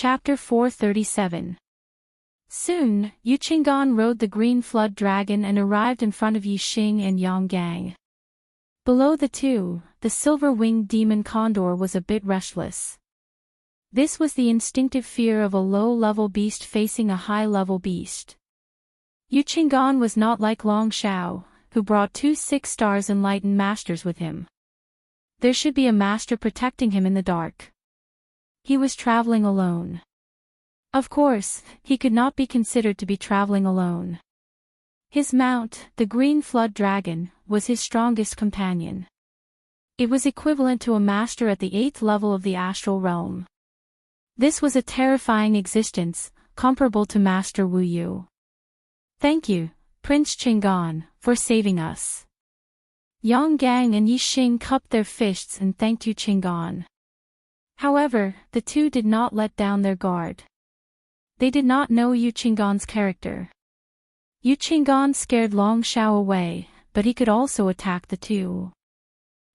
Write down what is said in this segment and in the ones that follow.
Chapter 437. Soon, Yu Qinggan rode the green flood dragon and arrived in front of Yi Xing and Yang Gang. Below the two, the silver-winged demon condor was a bit restless. This was the instinctive fear of a low-level beast facing a high-level beast. Yu Qinggan was not like Long Shao, who brought 2 6-star enlightened masters with him. There should be a master protecting him in the dark. He was traveling alone. Of course, he could not be considered to be traveling alone. His mount, the green flood dragon, was his strongest companion. It was equivalent to a master at the 8th level of the astral realm. This was a terrifying existence, comparable to Master Wu Yu. Thank you, Prince Qinggan, for saving us. Yang Gang and Yi Xing cupped their fists and thanked Yu Qinggan. However, the two did not let down their guard. They did not know Yu Qinggan's character. Yu Qinggan scared Long Shao away, but he could also attack the two.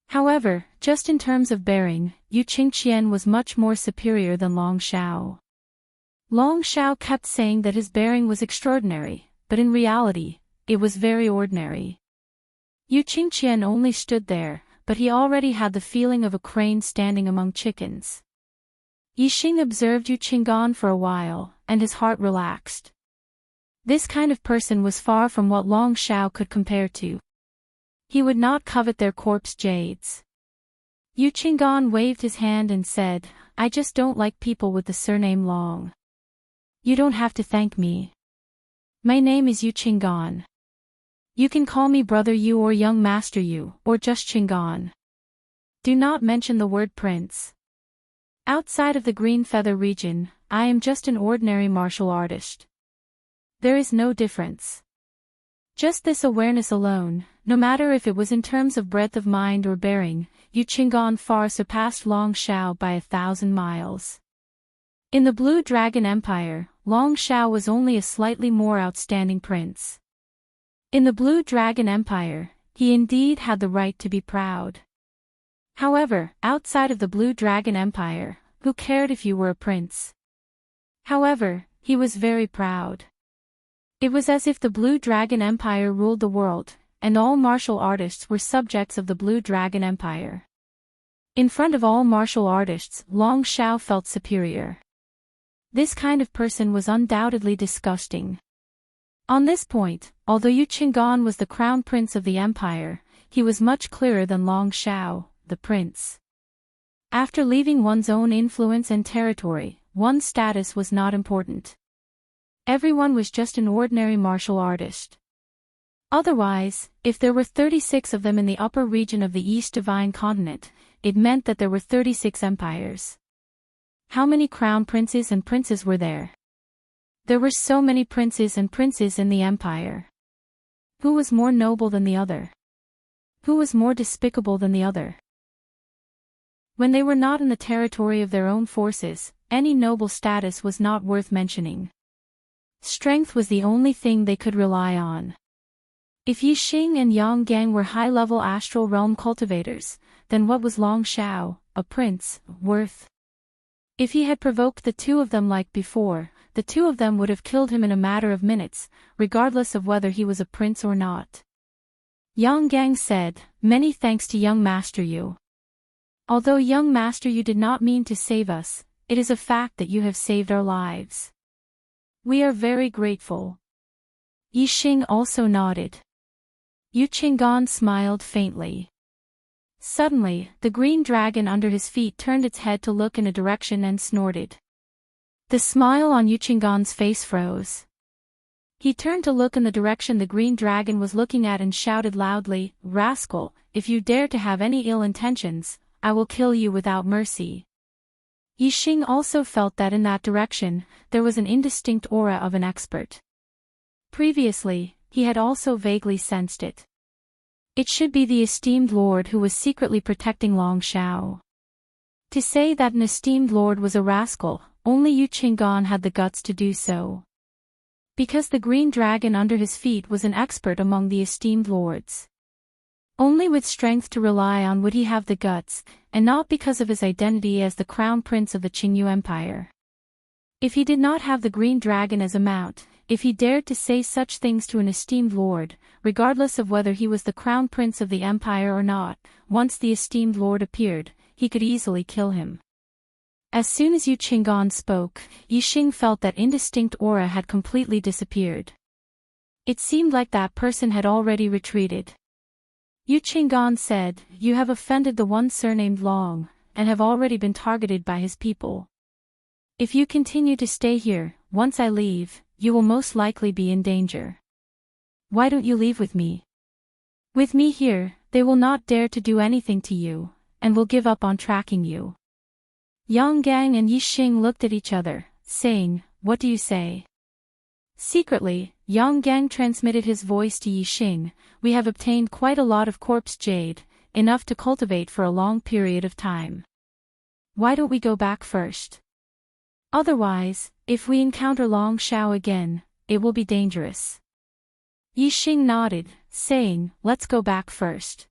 However, just in terms of bearing, Yu Qingqian was much more superior than Long Shao. Long Shao kept saying that his bearing was extraordinary, but in reality, it was very ordinary. Yu Qingqian only stood there, but he already had the feeling of a crane standing among chickens. Yi Xing observed Yu Qinggan for a while, and his heart relaxed. This kind of person was far from what Long Shao could compare to. He would not covet their corpse jades. Yu Qinggan waved his hand and said, "I just don't like people with the surname Long. You don't have to thank me. My name is Yu Qinggan. You can call me Brother Yu or Young Master Yu, or just Qinggan. Do not mention the word prince. Outside of the Green Feather region, I am just an ordinary martial artist. There is no difference. Just this awareness alone, no matter if it was in terms of breadth of mind or bearing, Yu Qinggan far surpassed Long Shao by 1,000 miles. In the Blue Dragon Empire, Long Shao was only a slightly more outstanding prince. In the Blue Dragon Empire, he indeed had the right to be proud. However, outside of the Blue Dragon Empire, who cared if you were a prince? However, he was very proud. It was as if the Blue Dragon Empire ruled the world, and all martial artists were subjects of the Blue Dragon Empire. In front of all martial artists, Long Shao felt superior. This kind of person was undoubtedly disgusting. On this point, although Yu Qinggan was the crown prince of the empire, he was much clearer than Long Shao, the prince. After leaving one's own influence and territory, one's status was not important. Everyone was just an ordinary martial artist. Otherwise, if there were 36 of them in the upper region of the East Divine Continent, it meant that there were 36 empires. How many crown princes and princes were there? There were so many princes and princes in the empire. Who was more noble than the other? Who was more despicable than the other? When they were not in the territory of their own forces, any noble status was not worth mentioning. Strength was the only thing they could rely on. If Yi Xing and Yang Gang were high-level astral realm cultivators, then what was Long Shao, a prince, worth? If he had provoked the two of them like before, the two of them would have killed him in a matter of minutes, regardless of whether he was a prince or not. Yang Gang said, "Many thanks to young Master Yu. Although young Master Yu did not mean to save us, it is a fact that you have saved our lives. We are very grateful." Yi Xing also nodded. Yu Qinggan smiled faintly. Suddenly, the green dragon under his feet turned its head to look in a direction and snorted. The smile on Yu Qinggan's face froze. He turned to look in the direction the green dragon was looking at and shouted loudly, "Rascal, if you dare to have any ill intentions, I will kill you without mercy." Yi Xing also felt that in that direction, there was an indistinct aura of an expert. Previously, he had also vaguely sensed it. It should be the esteemed lord who was secretly protecting Long Shao. To say that an esteemed lord was a rascal, only Yu Qinggan had the guts to do so. Because the green dragon under his feet was an expert among the esteemed lords. Only with strength to rely on would he have the guts, and not because of his identity as the crown prince of the Qingyu Empire. If he did not have the green dragon as a mount, if he dared to say such things to an esteemed lord, regardless of whether he was the crown prince of the empire or not, once the esteemed lord appeared, he could easily kill him. As soon as Yu Qinggan spoke, Yixing felt that indistinct aura had completely disappeared. It seemed like that person had already retreated. Yu Qinggan said, "You have offended the one surnamed Long, and have already been targeted by his people. If you continue to stay here, once I leave, you will most likely be in danger. Why don't you leave with me? With me here, they will not dare to do anything to you, and will give up on tracking you." Yang Gang and Yixing looked at each other, saying, "What do you say?" Secretly, Yang Gang transmitted his voice to Yixing, "We have obtained quite a lot of corpse jade, enough to cultivate for a long period of time. Why don't we go back first? Otherwise, if we encounter Long Shao again, it will be dangerous." Yixing nodded, saying, "Let's go back first."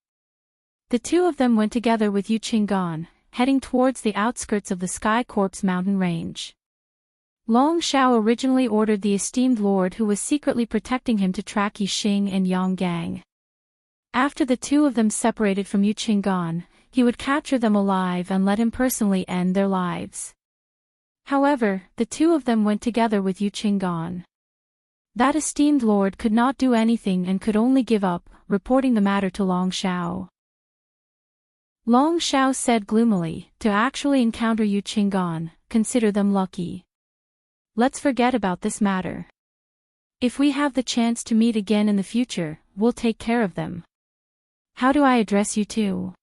The two of them went together with Yu Qinggan, heading towards the outskirts of the Sky Corpse mountain range. Long Shao originally ordered the esteemed lord who was secretly protecting him to track Yixing and Yang Gang. After the two of them separated from Yu Qinggan, he would capture them alive and let him personally end their lives. However, the two of them went together with Yu Qinggan. That esteemed lord could not do anything and could only give up, reporting the matter to Long Shao. Long Shao said gloomily, "To actually encounter Yu Qinggan, consider them lucky. Let's forget about this matter. If we have the chance to meet again in the future, we'll take care of them. How do I address you two?"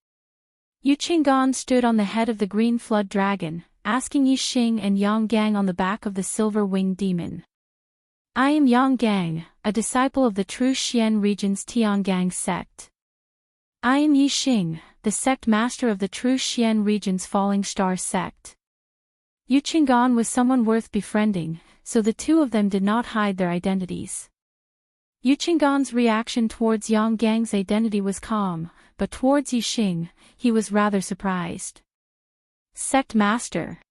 Yu Qinggan stood on the head of the green flood dragon, asking Yixing and Yang Gang on the back of the silver-winged demon. "I am Yang Gang, a disciple of the True Xian region's Tiangang sect. I am Yixing, the sect master of the True Xian region's Falling Star sect." Yu Qinggan was someone worth befriending, so the two of them did not hide their identities. Yu Qinggan's reaction towards Yang Gang's identity was calm, but towards Yixing, he was rather surprised. "Sect master.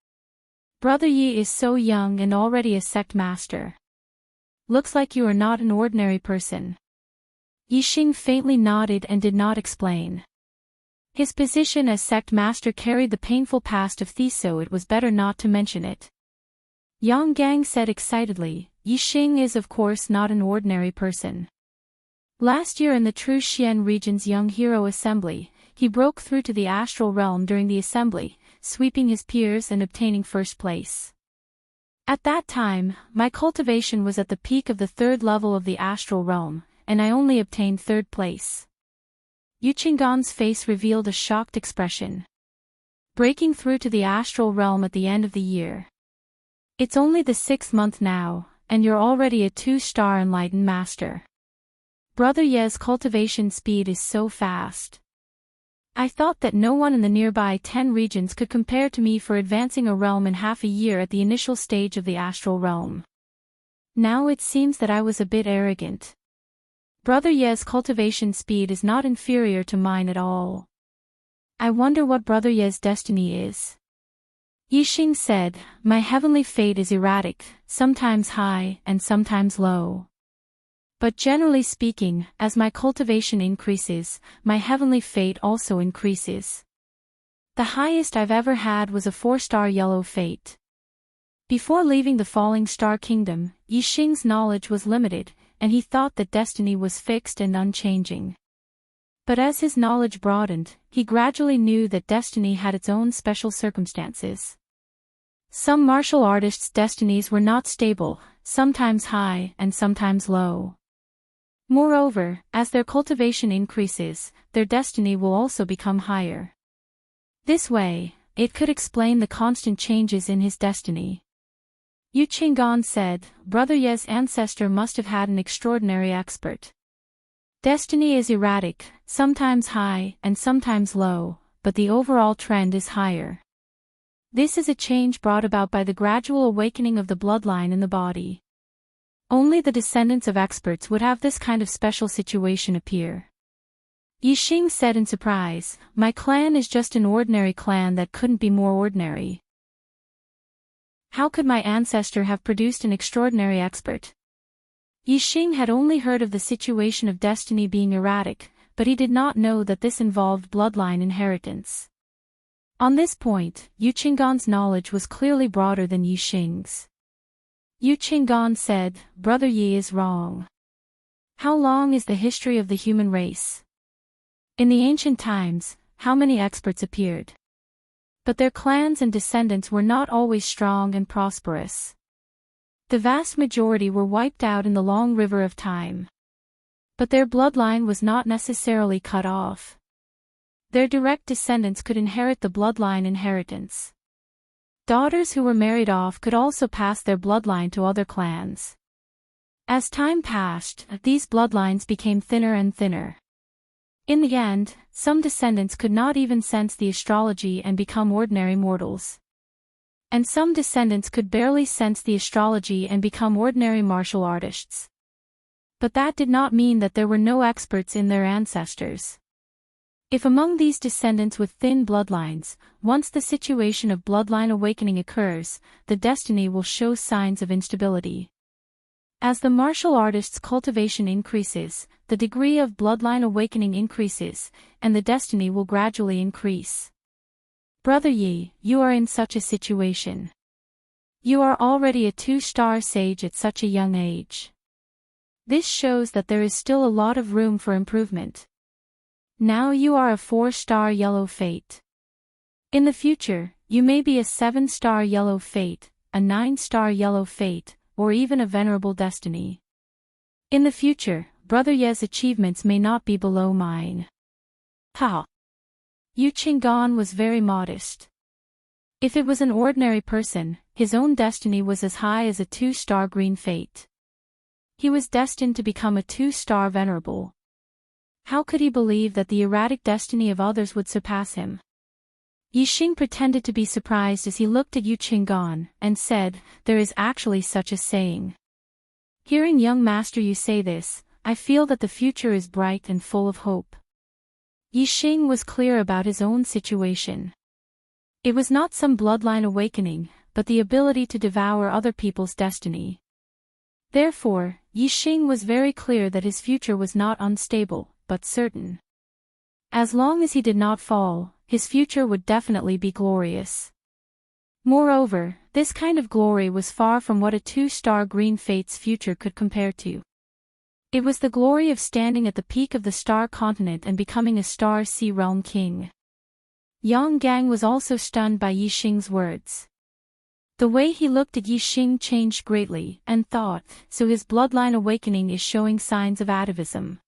Brother Yi is so young and already a sect master. Looks like you are not an ordinary person." Yixing faintly nodded and did not explain. His position as sect master carried the painful past of thieves, so it was better not to mention it. Yang Gang said excitedly, "Yixing is of course not an ordinary person. Last year in the True Xian region's Young Hero Assembly, he broke through to the astral realm during the assembly, sweeping his peers and obtaining first place. At that time, my cultivation was at the peak of the third level of the astral realm, and I only obtained third place." Yu Qinggan's face revealed a shocked expression. "Breaking through to the astral realm at the end of the year. It's only the 6th month now, and you're already a 2-star enlightened master. Brother Ye's cultivation speed is so fast. I thought that no one in the nearby 10 regions could compare to me for advancing a realm in half a year at the initial stage of the astral realm. Now it seems that I was a bit arrogant. Brother Ye's cultivation speed is not inferior to mine at all. I wonder what Brother Ye's destiny is." Yixing said, "My heavenly fate is erratic, sometimes high and sometimes low. But generally speaking, as my cultivation increases, my heavenly fate also increases. The highest I've ever had was a 4-star yellow fate." Before leaving the Falling Star Kingdom, Yixing's knowledge was limited, and he thought that destiny was fixed and unchanging. But as his knowledge broadened, he gradually knew that destiny had its own special circumstances. Some martial artists' destinies were not stable, sometimes high and sometimes low. Moreover, as their cultivation increases, their destiny will also become higher. This way, it could explain the constant changes in his destiny. Yu Qinggan said, "Brother Ye's ancestor must have had an extraordinary expert. Destiny is erratic, sometimes high and sometimes low, but the overall trend is higher. This is a change brought about by the gradual awakening of the bloodline in the body. Only the descendants of experts would have this kind of special situation appear." Yixing said in surprise, "My clan is just an ordinary clan that couldn't be more ordinary." How could my ancestor have produced an extraordinary expert? Yixing had only heard of the situation of destiny being erratic, but he did not know that this involved bloodline inheritance. On this point, Yu Qinggan's knowledge was clearly broader than Yixing's. Yu Qinggan said, "Brother Yi is wrong. How long is the history of the human race? In the ancient times, how many experts appeared? But their clans and descendants were not always strong and prosperous. The vast majority were wiped out in the long river of time. But their bloodline was not necessarily cut off. Their direct descendants could inherit the bloodline inheritance. Daughters who were married off could also pass their bloodline to other clans. As time passed, these bloodlines became thinner and thinner. In the end, some descendants could not even sense the astrology and become ordinary mortals. And some descendants could barely sense the astrology and become ordinary martial artists. But that did not mean that there were no experts in their ancestors. If among these descendants with thin bloodlines, once the situation of bloodline awakening occurs, the destiny will show signs of instability. As the martial artist's cultivation increases, the degree of bloodline awakening increases, and the destiny will gradually increase. Brother Yi, you are in such a situation. You are already a 2-star sage at such a young age. This shows that there is still a lot of room for improvement. Now you are a 4-star yellow fate. In the future, you may be a 7-star yellow fate, a 9-star yellow fate, or even a venerable destiny. In the future, Brother Ye's achievements may not be below mine. Ha! Yu Qinggan was very modest. If it was an ordinary person, his own destiny was as high as a 2-star green fate. He was destined to become a 2-star venerable. How could he believe that the erratic destiny of others would surpass him? Yixing pretended to be surprised as he looked at Yu Qinggan, and said, "There is actually such a saying. Hearing young Master Yu say this, I feel that the future is bright and full of hope." Yixing was clear about his own situation. It was not some bloodline awakening, but the ability to devour other people's destiny. Therefore, Yixing was very clear that his future was not unstable, but certain. As long as he did not fall, his future would definitely be glorious. Moreover, this kind of glory was far from what a 2-star green fate's future could compare to. It was the glory of standing at the peak of the star continent and becoming a star sea realm king. Yang Gang was also stunned by Yixing's words. The way he looked at Yixing changed greatly, and thought, so his bloodline awakening is showing signs of atavism.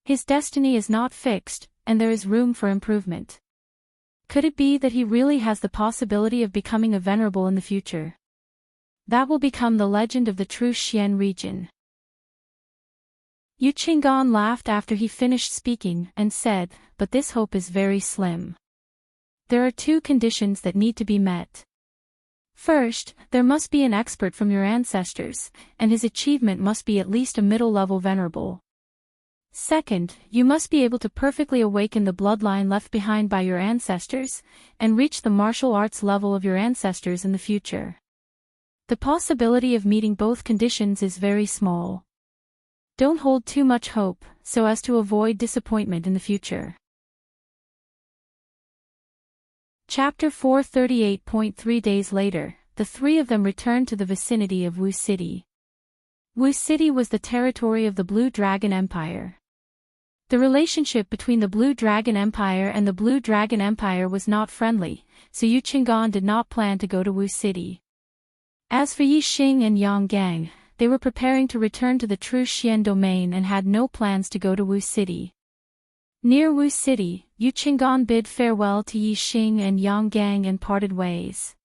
His destiny is not fixed, and there is room for improvement. Could it be that he really has the possibility of becoming a venerable in the future? That will become the legend of the true Xian region. Yu Qinggan laughed after he finished speaking and said, "But this hope is very slim. There are 2 conditions that need to be met. First, there must be an expert from your ancestors, and his achievement must be at least a middle-level venerable. Second, you must be able to perfectly awaken the bloodline left behind by your ancestors, and reach the martial arts level of your ancestors in the future. The possibility of meeting both conditions is very small. Don't hold too much hope, so as to avoid disappointment in the future." Chapter 438.3 Days later, the 3 of them returned to the vicinity of Wu City. Wu City was the territory of the Blue Dragon Empire. The relationship between the Blue Dragon Empire and the Blue Dragon Empire was not friendly, so Yu Qinggan did not plan to go to Wu City. As for Yixing and Yang Gang, they were preparing to return to the true Xian domain and had no plans to go to Wu City. Near Wu City, Yu Qinggan bid farewell to Yixing and Yang Gang and parted ways.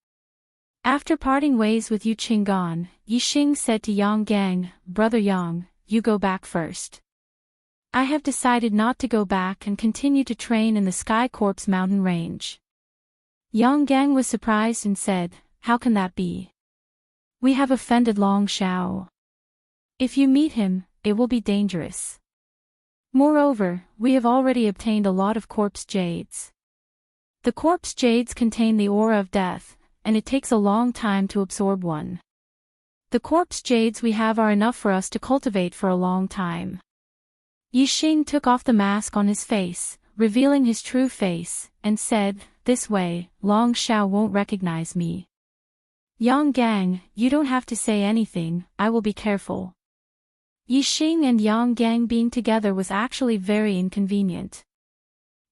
After parting ways with Yu Qinggan, Yixing said to Yang Gang, "Brother Yang, you go back first. I have decided not to go back and continue to train in the Sky Corpse mountain range." Yang Gang was surprised and said, "How can that be? We have offended Long Shao. If you meet him, it will be dangerous. Moreover, we have already obtained a lot of corpse jades. The corpse jades contain the aura of death, and it takes a long time to absorb one. The corpse jades we have are enough for us to cultivate for a long time. Yixing took off the mask on his face, revealing his true face, and said, "This way, Long Xiao won't recognize me." "Yang Gang, you don't have to say anything, I will be careful." Yixing and Yang Gang being together was actually very inconvenient.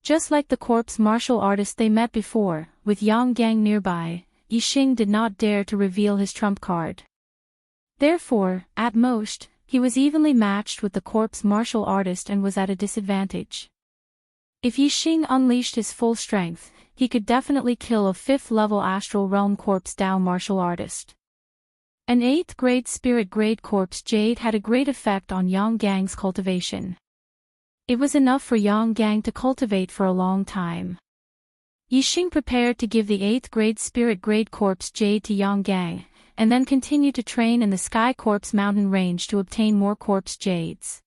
Just like the corpse martial artist they met before, with Yang Gang nearby, Yixing did not dare to reveal his trump card. Therefore, at most, he was evenly matched with the corpse martial artist and was at a disadvantage. If Yixing unleashed his full strength, he could definitely kill a 5th-level Astral Realm Corpse Dao martial artist. An 8th-grade Spirit Grade Corpse Jade had a great effect on Yang Gang's cultivation. It was enough for Yang Gang to cultivate for a long time. Yixing prepared to give the 8th-grade Spirit Grade Corpse Jade to Yang Gang, and then continue to train in the Sky Corpse Mountain Range to obtain more Corpse Jades.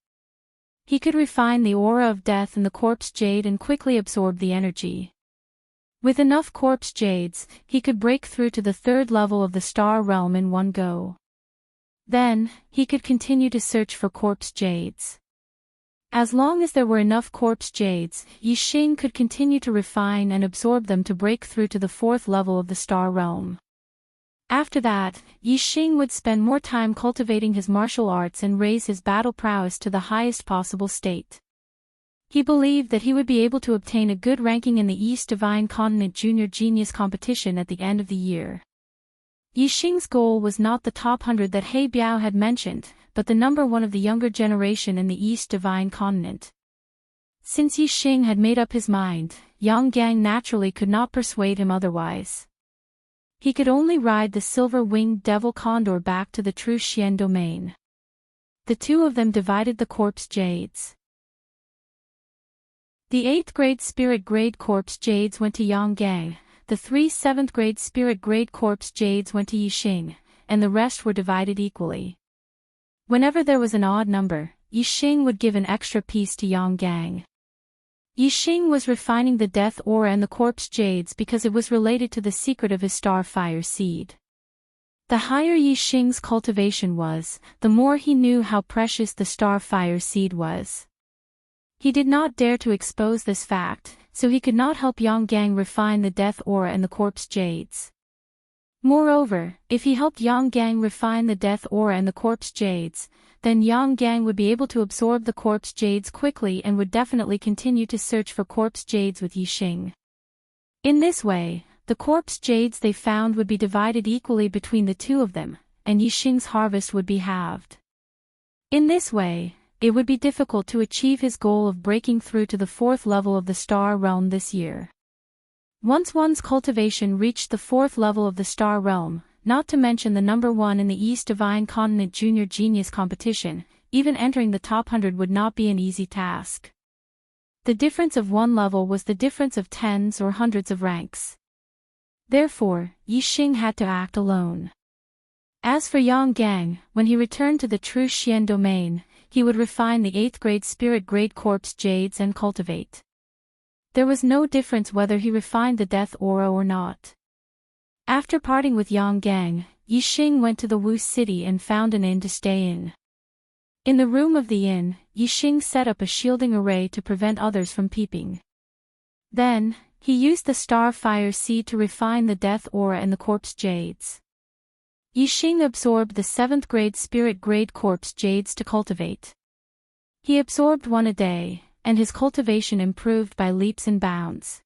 He could refine the aura of death in the Corpse Jade and quickly absorb the energy. With enough Corpse Jades, he could break through to the 3rd level of the Star Realm in one go. Then, he could continue to search for Corpse Jades. As long as there were enough Corpse Jades, Yixing could continue to refine and absorb them to break through to the 4th level of the Star Realm. After that, Yixing would spend more time cultivating his martial arts and raise his battle prowess to the highest possible state. He believed that he would be able to obtain a good ranking in the East Divine Continent Junior Genius competition at the end of the year. Yixing's goal was not the top 100 that He Biao had mentioned, but the number 1 of the younger generation in the East Divine Continent. Since Yixing had made up his mind, Yang Gang naturally could not persuade him otherwise. He could only ride the silver-winged devil condor back to the true Xian domain. The two of them divided the corpse jades. The 8th-grade Spirit Grade Corpse Jades went to Yang Gang, the 3 7th-grade Spirit Grade Corpse Jades went to Yixing, and the rest were divided equally. Whenever there was an odd number, Yixing would give an extra piece to Yang Gang. Yixing was refining the death aura and the corpse jades because it was related to the secret of his starfire seed. The higher Yixing's cultivation was, the more he knew how precious the starfire seed was. He did not dare to expose this fact, so he could not help Yang Gang refine the death aura and the corpse jades. Moreover, if he helped Yang Gang refine the death aura and the corpse jades, then Yang Gang would be able to absorb the corpse jades quickly and would definitely continue to search for corpse jades with Yixing. In this way, the corpse jades they found would be divided equally between the two of them, and Yixing's harvest would be halved. In this way, it would be difficult to achieve his goal of breaking through to the 4th level of the Star Realm this year. Once one's cultivation reached the 4th level of the Star Realm, not to mention the number 1 in the East Divine Continent Junior Genius competition, even entering the top 100 would not be an easy task. The difference of one level was the difference of tens or hundreds of ranks. Therefore, Yixing had to act alone. As for Yang Gang, when he returned to the true Xian domain, he would refine the 8th-grade Spirit Grade Corpse Jades and cultivate. There was no difference whether he refined the death aura or not. After parting with Yang Gang, Yixing went to the Wu city and found an inn to stay in. In the room of the inn, Yixing set up a shielding array to prevent others from peeping. Then, he used the starfire seed to refine the death aura and the corpse jades. Yixing absorbed the 7th-grade Spirit Grade Corpse Jades to cultivate. He absorbed one a day, and his cultivation improved by leaps and bounds.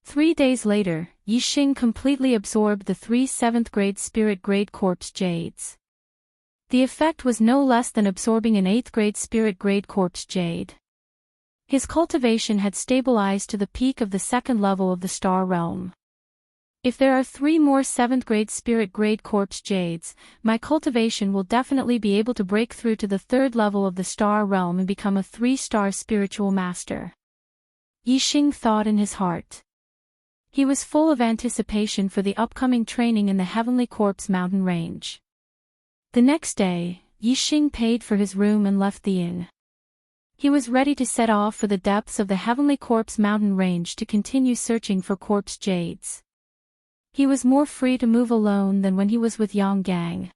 3 days later, Yixing completely absorbed the 3 7th-grade Spirit Grade Corpse Jades. The effect was no less than absorbing an 8th-grade Spirit Grade Corpse Jade. His cultivation had stabilized to the peak of the 2nd level of the Star Realm. If there are 3 more 7th-grade Spirit Grade Corpse Jades, my cultivation will definitely be able to break through to the 3rd level of the Star Realm and become a 3-star spiritual master. Yixing thought in his heart. He was full of anticipation for the upcoming training in the Heavenly Corpse Mountain Range. The next day, Yixing paid for his room and left the inn. He was ready to set off for the depths of the Heavenly Corpse Mountain Range to continue searching for corpse jades. He was more free to move alone than when he was with Yang Gang.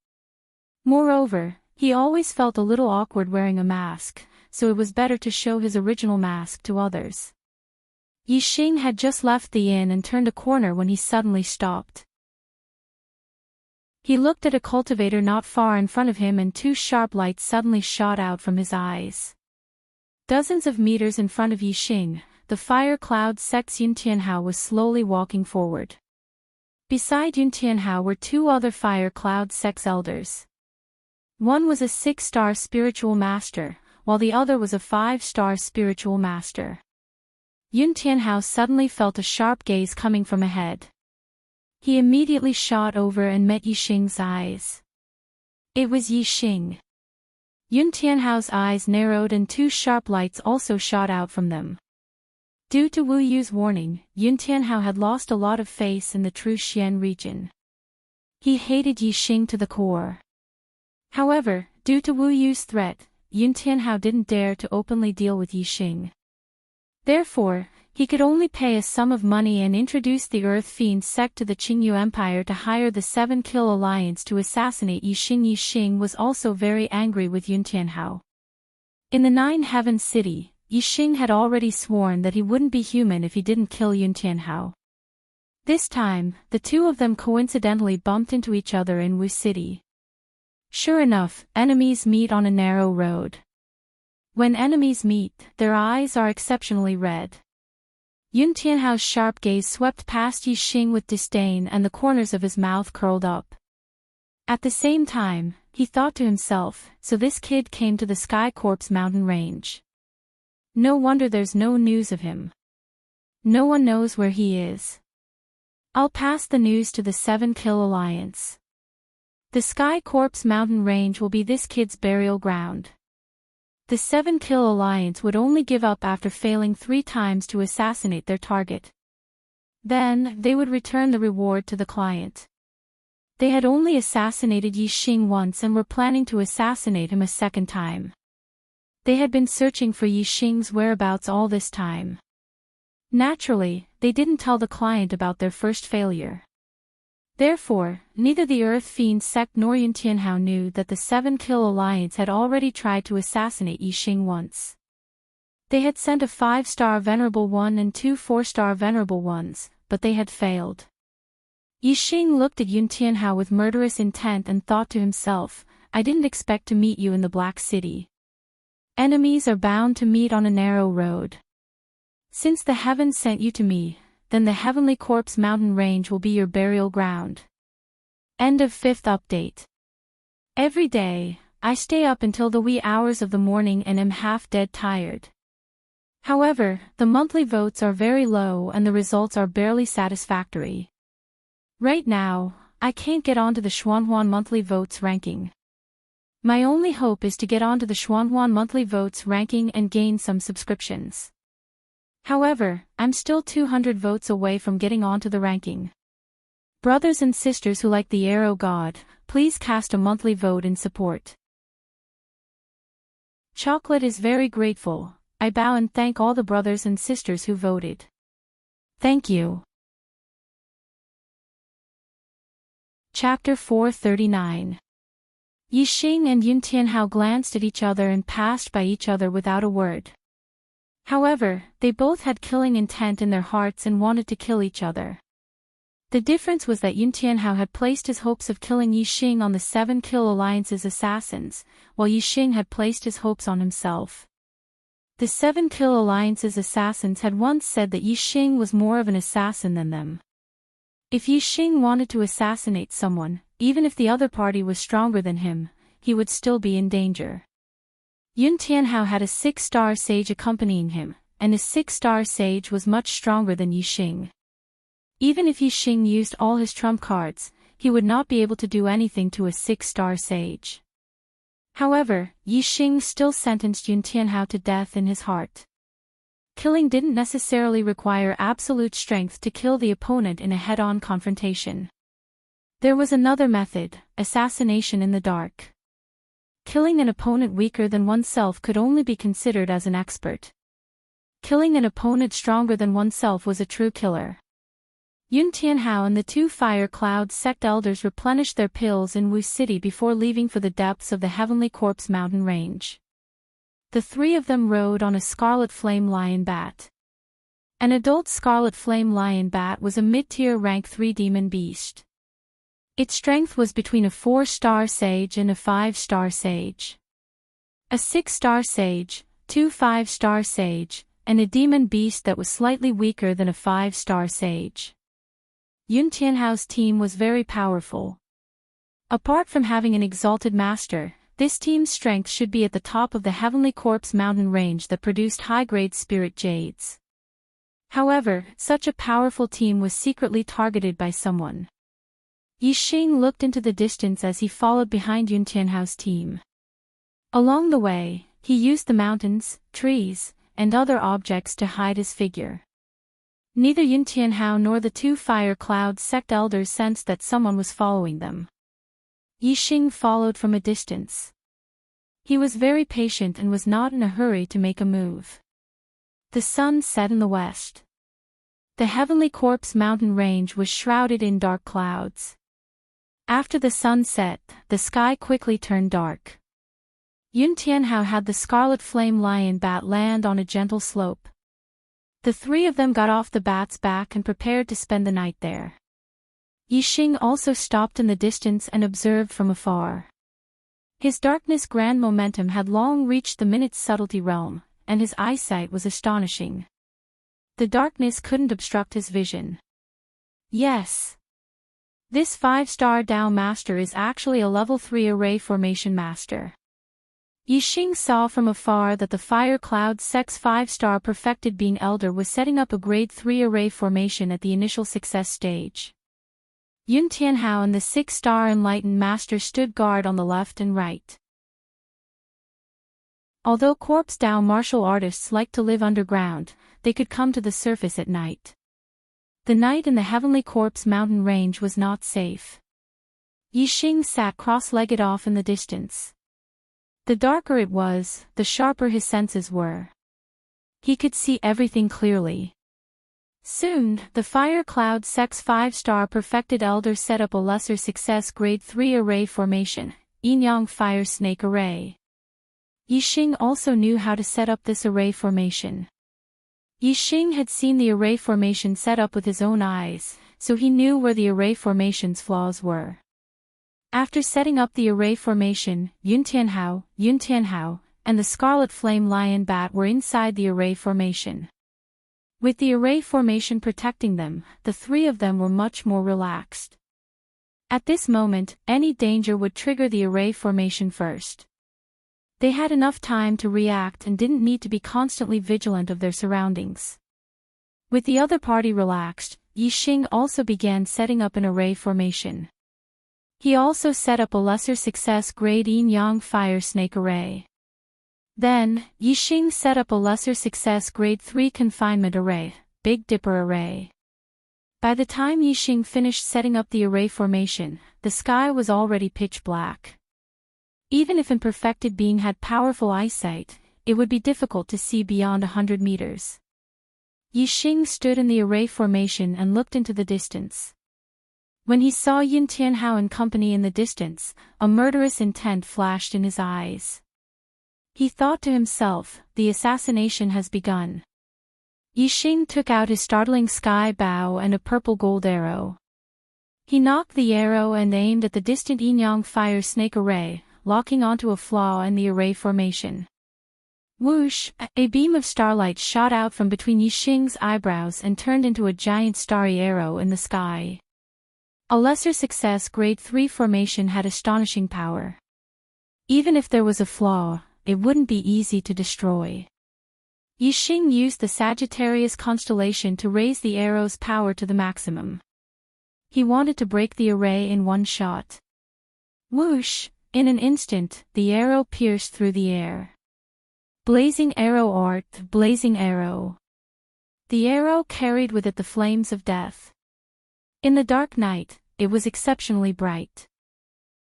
Moreover, he always felt a little awkward wearing a mask, so it was better to show his original mask to others. Yixing had just left the inn and turned a corner when he suddenly stopped. He looked at a cultivator not far in front of him, and two sharp lights suddenly shot out from his eyes. Dozens of meters in front of Yixing, the fire cloud sect's Yun Tianhao was slowly walking forward. Beside Yun Tianhao were two other fire cloud sect's elders. One was a 6-star spiritual master, while the other was a 5-star spiritual master. Yun Tianhao suddenly felt a sharp gaze coming from ahead. He immediately shot over and met Yixing's eyes. It was Yixing. Yun Tianhao's eyes narrowed and two sharp lights also shot out from them. Due to Wu Yu's warning, Yun Tianhao had lost a lot of face in the true Xian region. He hated Yixing to the core. However, due to Wu Yu's threat, Yun Tianhao didn't dare to openly deal with Yixing. Therefore, he could only pay a sum of money and introduce the Earth Fiend sect to the Qingyu Empire to hire the 7-Kill Alliance to assassinate Yixing. Yixing was also very angry with Yun Tianhao. In the Nine Heavens City, Yixing had already sworn that he wouldn't be human if he didn't kill Yun Tianhao. This time, the two of them coincidentally bumped into each other in Wu City. Sure enough, enemies meet on a narrow road. When enemies meet, their eyes are exceptionally red. Yun Tianhao's sharp gaze swept past Yixing with disdain, and the corners of his mouth curled up. At the same time, he thought to himself, so this kid came to the Sky Corp's mountain range. No wonder there's no news of him. No one knows where he is. I'll pass the news to the 7-Kill Alliance. The Sky Corp's mountain range will be this kid's burial ground. The 7-Kill Alliance would only give up after failing 3 times to assassinate their target. Then, they would return the reward to the client. They had only assassinated Yixing once and were planning to assassinate him a second time. They had been searching for Yixing's whereabouts all this time. Naturally, they didn't tell the client about their first failure. Therefore, neither the Earth Fiend sect nor Yun Tianhao knew that the 7-Kill Alliance had already tried to assassinate Yixing once. They had sent a 5-star Venerable One and 2 4-star Venerable Ones, but they had failed. Yixing looked at Yun Tianhao with murderous intent and thought to himself, I didn't expect to meet you in the Black City. Enemies are bound to meet on a narrow road. Since the heavens sent you to me, then the Heavenly Corpse mountain range will be your burial ground. End of 5th update. Every day, I stay up until the wee hours of the morning and am half dead tired. However, the monthly votes are very low and the results are barely satisfactory. Right now, I can't get onto the Xuanhuan monthly votes ranking. My only hope is to get onto the Xuanhuan monthly votes ranking and gain some subscriptions. However, I'm still 200 votes away from getting onto the ranking. Brothers and sisters who like the Arrow God, please cast a monthly vote in support. Chocolate is very grateful. I bow and thank all the brothers and sisters who voted. Thank you. Chapter 439. Yixing and Yun Tianhao glanced at each other and passed by each other without a word. However, they both had killing intent in their hearts and wanted to kill each other. The difference was that Yun Tianhao had placed his hopes of killing Yixing on the 7-Kill Alliance's assassins, while Yixing had placed his hopes on himself. The 7-Kill Alliance's assassins had once said that Yixing was more of an assassin than them. If Yixing wanted to assassinate someone, even if the other party was stronger than him, he would still be in danger. Yun Tianhao had a 6-star sage accompanying him, and his 6-star sage was much stronger than Yixing. Even if Yixing used all his trump cards, he would not be able to do anything to a 6-star sage. However, Yixing still sentenced Yun Tianhao to death in his heart. Killing didn't necessarily require absolute strength to kill the opponent in a head-on confrontation. There was another method, assassination in the dark. Killing an opponent weaker than oneself could only be considered as an expert. Killing an opponent stronger than oneself was a true killer. Yun Tianhao and the two Fire Cloud sect elders replenished their pills in Wu City before leaving for the depths of the Heavenly Corpse mountain range. The three of them rode on a scarlet flame lion bat. An adult scarlet flame lion bat was a mid-tier rank 3 demon beast. Its strength was between a 4-star sage and a 5-star sage. A 6-star sage, 2 5-star sage, and a demon beast that was slightly weaker than a 5-star sage. Yun Tianhao's team was very powerful. Apart from having an exalted master, this team's strength should be at the top of the Heavenly Corpse mountain range that produced high-grade spirit jades. However, such a powerful team was secretly targeted by someone. Yixing looked into the distance as he followed behind Yun Tianhao's team. Along the way, he used the mountains, trees, and other objects to hide his figure. Neither Yun Tianhao nor the two Fire Cloud sect elders sensed that someone was following them. Yixing followed from a distance. He was very patient and was not in a hurry to make a move. The sun set in the west. The Heavenly Corpse mountain range was shrouded in dark clouds. After the sun set, the sky quickly turned dark. Yun Tianhao had the scarlet flame lion bat land on a gentle slope. The three of them got off the bat's back and prepared to spend the night there. Yixing also stopped in the distance and observed from afar. His darkness grand momentum had long reached the minute's subtlety realm, and his eyesight was astonishing. The darkness couldn't obstruct his vision. Yes. This 5-star Dao Master is actually a level 3 array formation master. Yixing saw from afar that the Fire Cloud sect's 5-star perfected being elder was setting up a grade 3 array formation at the initial success stage. Yun Tianhao and the 6-star enlightened master stood guard on the left and right. Although Corpse Dao martial artists like to live underground, they could come to the surface at night. The night in the Heavenly Corpse mountain range was not safe. Yixing sat cross-legged off in the distance. The darker it was, the sharper his senses were. He could see everything clearly. Soon, the Fire Cloud sect's 5-star perfected elder set up a lesser success grade 3 array formation, Yin-Yang Fire Snake Array. Yixing also knew how to set up this array formation. Yixing had seen the array formation set up with his own eyes, so he knew where the array formation's flaws were. After setting up the array formation, Yun Tianhao, and the Scarlet Flame Lion Bat were inside the array formation. With the array formation protecting them, the three of them were much more relaxed. At this moment, any danger would trigger the array formation first. They had enough time to react and didn't need to be constantly vigilant of their surroundings. With the other party relaxed, Yixing also began setting up an array formation. He also set up a lesser success grade Yin-Yang Fire Snake Array. Then, Yixing set up a lesser success grade 3 Confinement Array, Big Dipper Array. By the time Yixing finished setting up the array formation, the sky was already pitch black. Even if an perfected being had powerful eyesight, it would be difficult to see beyond 100 meters. Yixing stood in the array formation and looked into the distance. When he saw Yun Tianhao and company in the distance, a murderous intent flashed in his eyes. He thought to himself, the assassination has begun. Yixing took out his startling sky bow and a purple gold arrow. He knocked the arrow and aimed at the distant Yin-Yang Fire Snake Array, locking onto a flaw in the array formation. Whoosh! A beam of starlight shot out from between Yixing's eyebrows and turned into a giant starry arrow in the sky. A lesser success grade 3 formation had astonishing power. Even if there was a flaw, it wouldn't be easy to destroy. Yixing used the Sagittarius constellation to raise the arrow's power to the maximum. He wanted to break the array in one shot. Whoosh! In an instant, the arrow pierced through the air. Blazing arrow art, blazing arrow. The arrow carried with it the flames of death. In the dark night, it was exceptionally bright.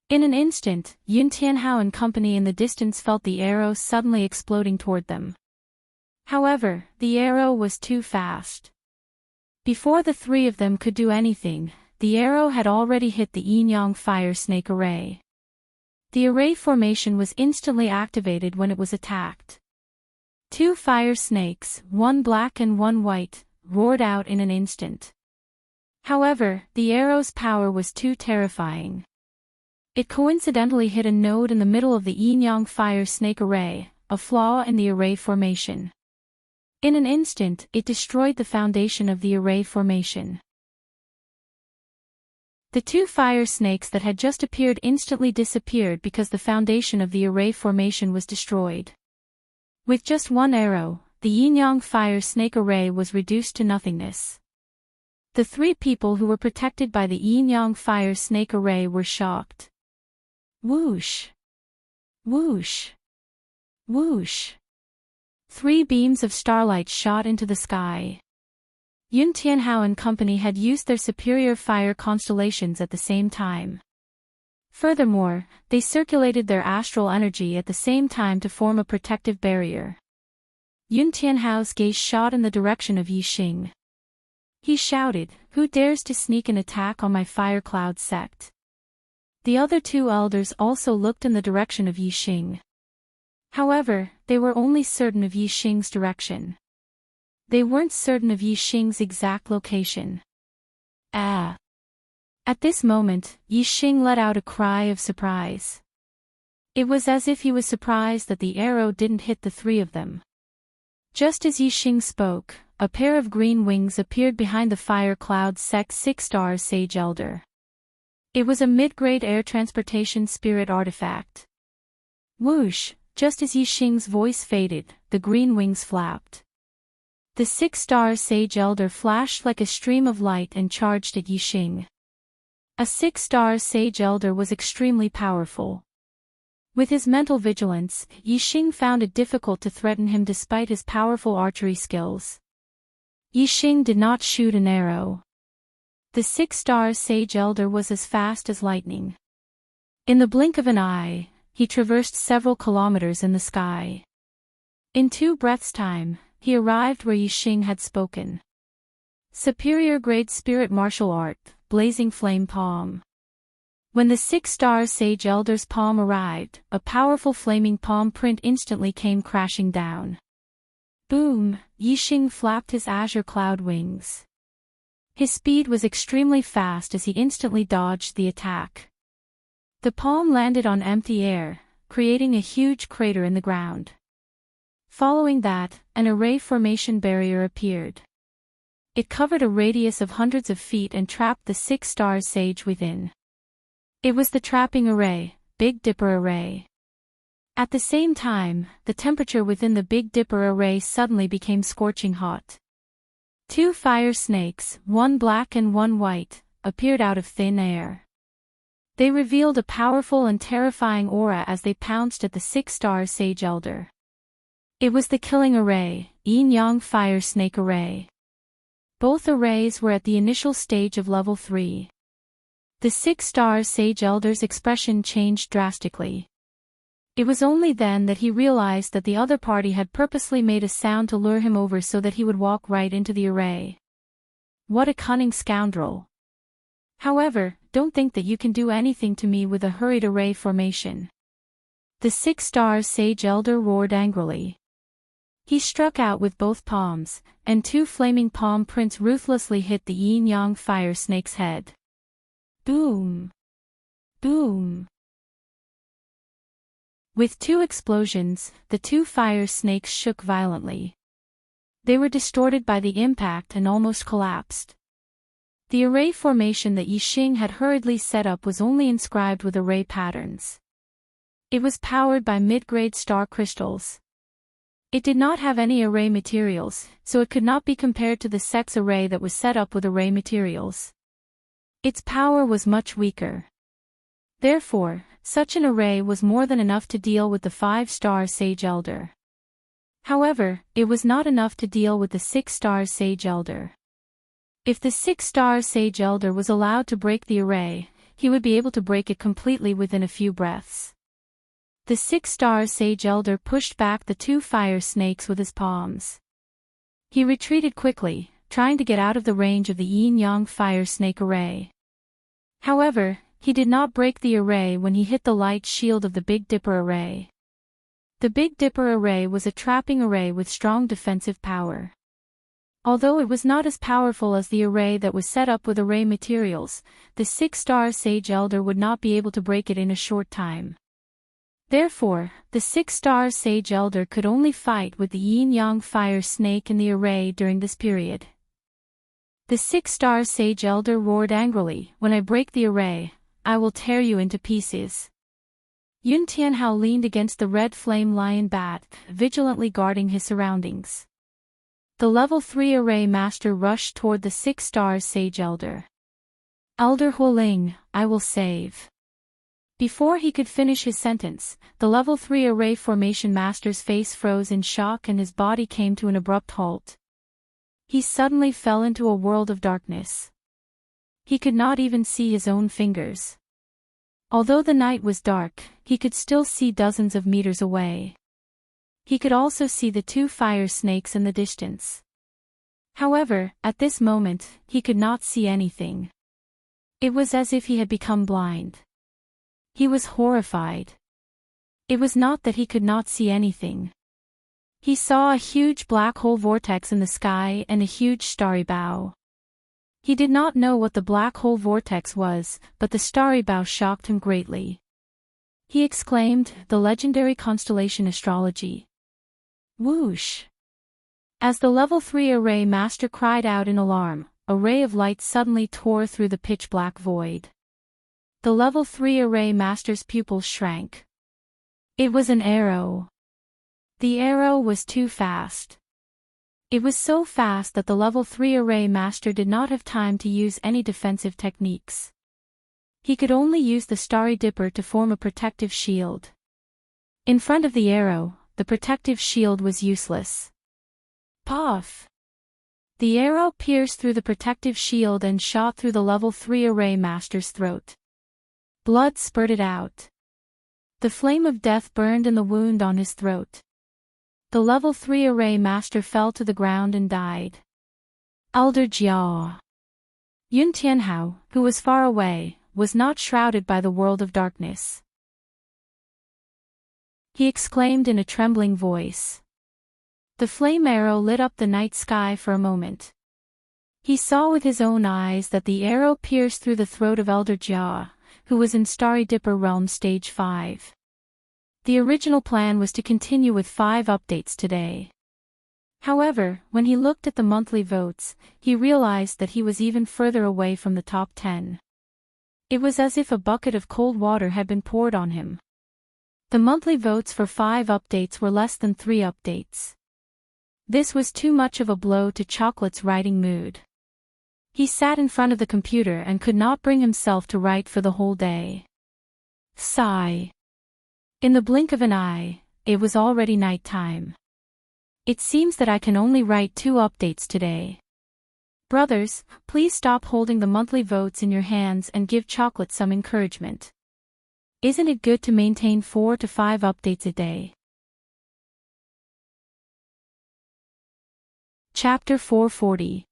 In an instant, Yun Tianhao and company in the distance felt the arrow suddenly exploding toward them. However, the arrow was too fast. Before the three of them could do anything, the arrow had already hit the yin-yang fire snake array. The array formation was instantly activated when it was attacked. Two fire snakes, one black and one white, roared out in an instant. However, the arrow's power was too terrifying. It coincidentally hit a node in the middle of the yin-yang fire snake array, a flaw in the array formation. In an instant, it destroyed the foundation of the array formation. The two fire snakes that had just appeared instantly disappeared because the foundation of the array formation was destroyed. With just one arrow, the yin-yang fire snake array was reduced to nothingness. The three people who were protected by the yin-yang fire snake array were shocked. Whoosh! Whoosh! Whoosh! Three beams of starlight shot into the sky. Yun Tianhao and company had used their superior fire constellations at the same time. Furthermore, they circulated their astral energy at the same time to form a protective barrier. Yun Tianhao's gaze shot in the direction of Yi Xing. He shouted, "Who dares to sneak an attack on my fire cloud sect?" The other two elders also looked in the direction of Yi Xing. However, they were only certain of Yi Xing's direction. They weren't certain of Yi Xing's exact location. Ah! At this moment, Yi Xing let out a cry of surprise. It was as if he was surprised that the arrow didn't hit the three of them. Just as Yi Xing spoke, a pair of green wings appeared behind the Fire Cloud Sect 6-star Sage Elder. It was a mid-grade air transportation spirit artifact. Whoosh! Just as Yi Xing's voice faded, the green wings flapped. The 6-star Sage Elder flashed like a stream of light and charged at Yi Xing. A 6-star Sage Elder was extremely powerful. With his mental vigilance, Yi Xing found it difficult to threaten him despite his powerful archery skills. Yi Xing did not shoot an arrow. The 6-star Sage Elder was as fast as lightning. In the blink of an eye, he traversed several kilometers in the sky. In 2 breaths' time, he arrived where Yi Xing had spoken. Superior grade spirit martial art, blazing flame palm. When the 6-star Sage Elder's palm arrived, a powerful flaming palm print instantly came crashing down. Boom! Yi Xing flapped his azure cloud wings. His speed was extremely fast as he instantly dodged the attack. The palm landed on empty air, creating a huge crater in the ground. Following that, an array formation barrier appeared. It covered a radius of hundreds of feet and trapped the 6-star Sage within. It was the trapping array, Big Dipper Array. At the same time, the temperature within the Big Dipper Array suddenly became scorching hot. 2 fire snakes, one black and one white, appeared out of thin air. They revealed a powerful and terrifying aura as they pounced at the 6-star Sage Elder. It was the Killing Array, Yin-Yang Fire Snake Array. Both arrays were at the initial stage of level 3. The 6-star Sage Elder's expression changed drastically. It was only then that he realized that the other party had purposely made a sound to lure him over so that he would walk right into the array. What a cunning scoundrel! However, don't think that you can do anything to me with a hurried array formation. The 6-star Sage Elder roared angrily. He struck out with both palms, and 2 flaming palm prints ruthlessly hit the yin-yang fire snake's head. Boom! Boom! With 2 explosions, the 2 fire snakes shook violently. They were distorted by the impact and almost collapsed. The array formation that Yi Xing had hurriedly set up was only inscribed with array patterns. It was powered by mid-grade star crystals. It did not have any array materials, so it could not be compared to the Sex array that was set up with array materials. Its power was much weaker. Therefore, such an array was more than enough to deal with the 5-star Sage Elder. However, it was not enough to deal with the 6-star Sage Elder. If the 6-star Sage Elder was allowed to break the array, he would be able to break it completely within a few breaths. The 6-star Sage Elder pushed back the 2 fire snakes with his palms. He retreated quickly, trying to get out of the range of the yin-yang fire snake array. However, he did not break the array when he hit the light shield of the Big Dipper array. The Big Dipper array was a trapping array with strong defensive power. Although it was not as powerful as the array that was set up with array materials, the 6-star Sage Elder would not be able to break it in a short time. Therefore, the 6-star Sage Elder could only fight with the yin-yang fire snake in the array during this period. The 6-star Sage Elder roared angrily, "When I break the array, I will tear you into pieces." Yun Tianhao leaned against the red flame lion bat, vigilantly guarding his surroundings. The level 3 array master rushed toward the 6-star Sage Elder. "Elder Huoling, I will save." Before he could finish his sentence, the level 3 array formation master's face froze in shock and his body came to an abrupt halt. He suddenly fell into a world of darkness. He could not even see his own fingers. Although the night was dark, he could still see dozens of meters away. He could also see the 2 fire snakes in the distance. However, at this moment, he could not see anything. It was as if he had become blind. He was horrified. It was not that he could not see anything. He saw a huge black hole vortex in the sky and a huge starry bow. He did not know what the black hole vortex was, but the starry bow shocked him greatly. He exclaimed, "The legendary constellation astrology." Whoosh! As the level 3 array master cried out in alarm, a ray of light suddenly tore through the pitch-black void. The level 3 array master's pupils shrank. It was an arrow. The arrow was too fast. It was so fast that the level 3 array master did not have time to use any defensive techniques. He could only use the Starry Dipper to form a protective shield. In front of the arrow, the protective shield was useless. Puff! The arrow pierced through the protective shield and shot through the level 3 array master's throat. Blood spurted out. The flame of death burned in the wound on his throat. The level 3 array master fell to the ground and died. Elder Jia. Yun Tianhao, who was far away, was not shrouded by the world of darkness. He exclaimed in a trembling voice. The flame arrow lit up the night sky for a moment. He saw with his own eyes that the arrow pierced through the throat of Elder Jia, who was in Starry Dipper Realm Stage 5. The original plan was to continue with 5 updates today. However, when he looked at the monthly votes, he realized that he was even further away from the top 10. It was as if a bucket of cold water had been poured on him. The monthly votes for 5 updates were less than 3 updates. This was too much of a blow to Chocolate's writing mood. He sat in front of the computer and could not bring himself to write for the whole day. Sigh. In the blink of an eye, it was already night time. It seems that I can only write 2 updates today. Brothers, please stop holding the monthly votes in your hands and give Chocolate some encouragement. Isn't it good to maintain 4 to 5 updates a day? Chapter 440.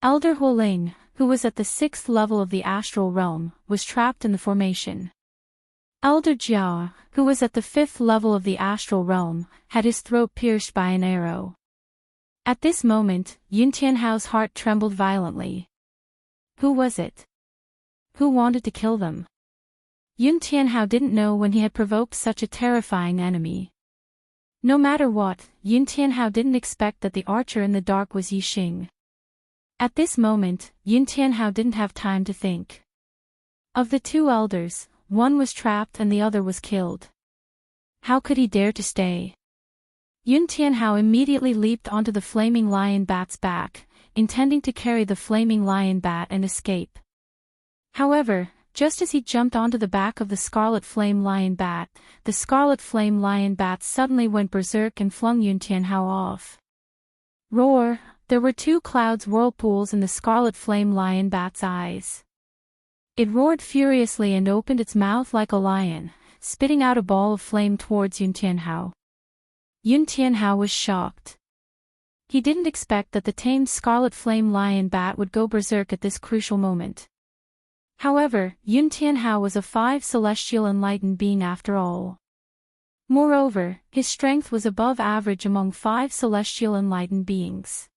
Elder Huoling, who was at the 6th level of the astral realm, was trapped in the formation. Elder Jia, who was at the 5th level of the astral realm, had his throat pierced by an arrow. At this moment, Yun Tianhao's heart trembled violently. Who was it? Who wanted to kill them? Yun Tianhao didn't know when he had provoked such a terrifying enemy. No matter what, Yun Tianhao didn't expect that the archer in the dark was Yixing. At this moment, Yun Tianhao didn't have time to think. Of the 2 elders, one was trapped and the other was killed. How could he dare to stay? Yun Tianhao immediately leaped onto the flaming lion bat's back, intending to carry the flaming lion bat and escape. However, just as he jumped onto the back of the scarlet flame lion bat, the scarlet flame lion bat suddenly went berserk and flung Yun Tianhao off. Roar! There were 2 clouds whirlpools in the scarlet flame lion bat's eyes. It roared furiously and opened its mouth like a lion, spitting out a ball of flame towards Yun Tianhao. Yun Tianhao was shocked. He didn't expect that the tamed scarlet flame lion bat would go berserk at this crucial moment. However, Yun Tianhao was a 5 celestial enlightened being after all. Moreover, his strength was above average among 5 celestial enlightened beings.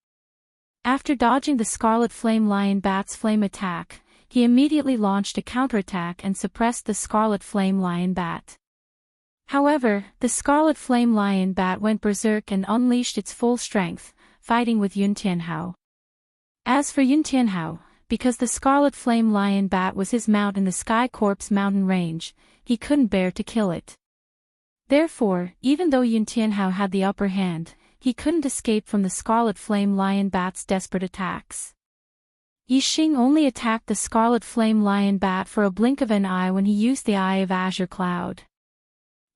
After dodging the scarlet flame lion bat's flame attack, he immediately launched a counterattack and suppressed the scarlet flame lion bat. However, the scarlet flame lion bat went berserk and unleashed its full strength, fighting with Yun Tianhao. As for Yun Tianhao, because the scarlet flame lion bat was his mount in the Sky Corp's mountain range, he couldn't bear to kill it. Therefore, even though Yun Tianhao had the upper hand, he couldn't escape from the scarlet flame lion bat's desperate attacks. Yixing only attacked the scarlet flame lion bat for a blink of an eye when he used the Eye of Azure Cloud.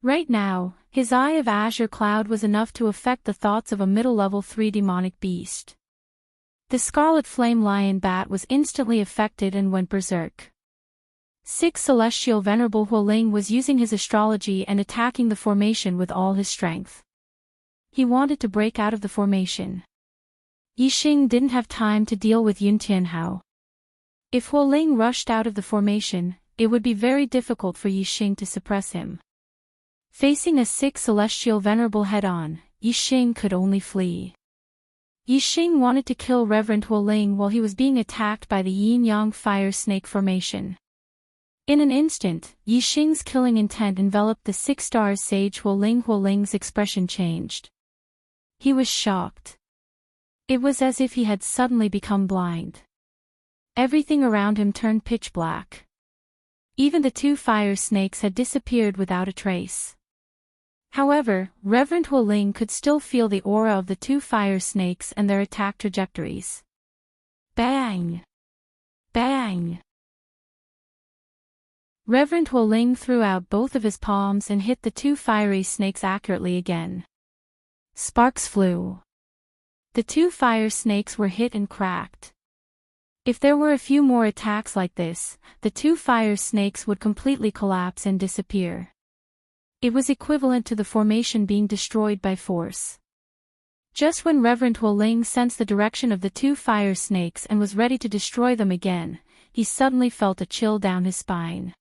Right now, his Eye of Azure Cloud was enough to affect the thoughts of a middle-level 3 demonic beast. The scarlet flame lion bat was instantly affected and went berserk. 6 Celestial Venerable Huoling was using his astrology and attacking the formation with all his strength. He wanted to break out of the formation. Yixing didn't have time to deal with Yun Tianhao. If Huoling rushed out of the formation, it would be very difficult for Yixing to suppress him. Facing a 6 Celestial Venerable head-on, Yixing could only flee. Yixing wanted to kill Reverend Huoling while he was being attacked by the yin-yang fire snake formation. In an instant, Yixing's killing intent enveloped the 6 stars sage Huoling. Huoling's expression changed. He was shocked. It was as if he had suddenly become blind. Everything around him turned pitch black. Even the 2 fire snakes had disappeared without a trace. However, Reverend Huoling could still feel the aura of the 2 fire snakes and their attack trajectories. Bang! Bang! Reverend Huoling threw out both of his palms and hit the 2 fiery snakes accurately again. Sparks flew. The 2 fire snakes were hit and cracked. If there were a few more attacks like this, the 2 fire snakes would completely collapse and disappear. It was equivalent to the formation being destroyed by force. Just when Reverend Huoling sensed the direction of the 2 fire snakes and was ready to destroy them again, he suddenly felt a chill down his spine.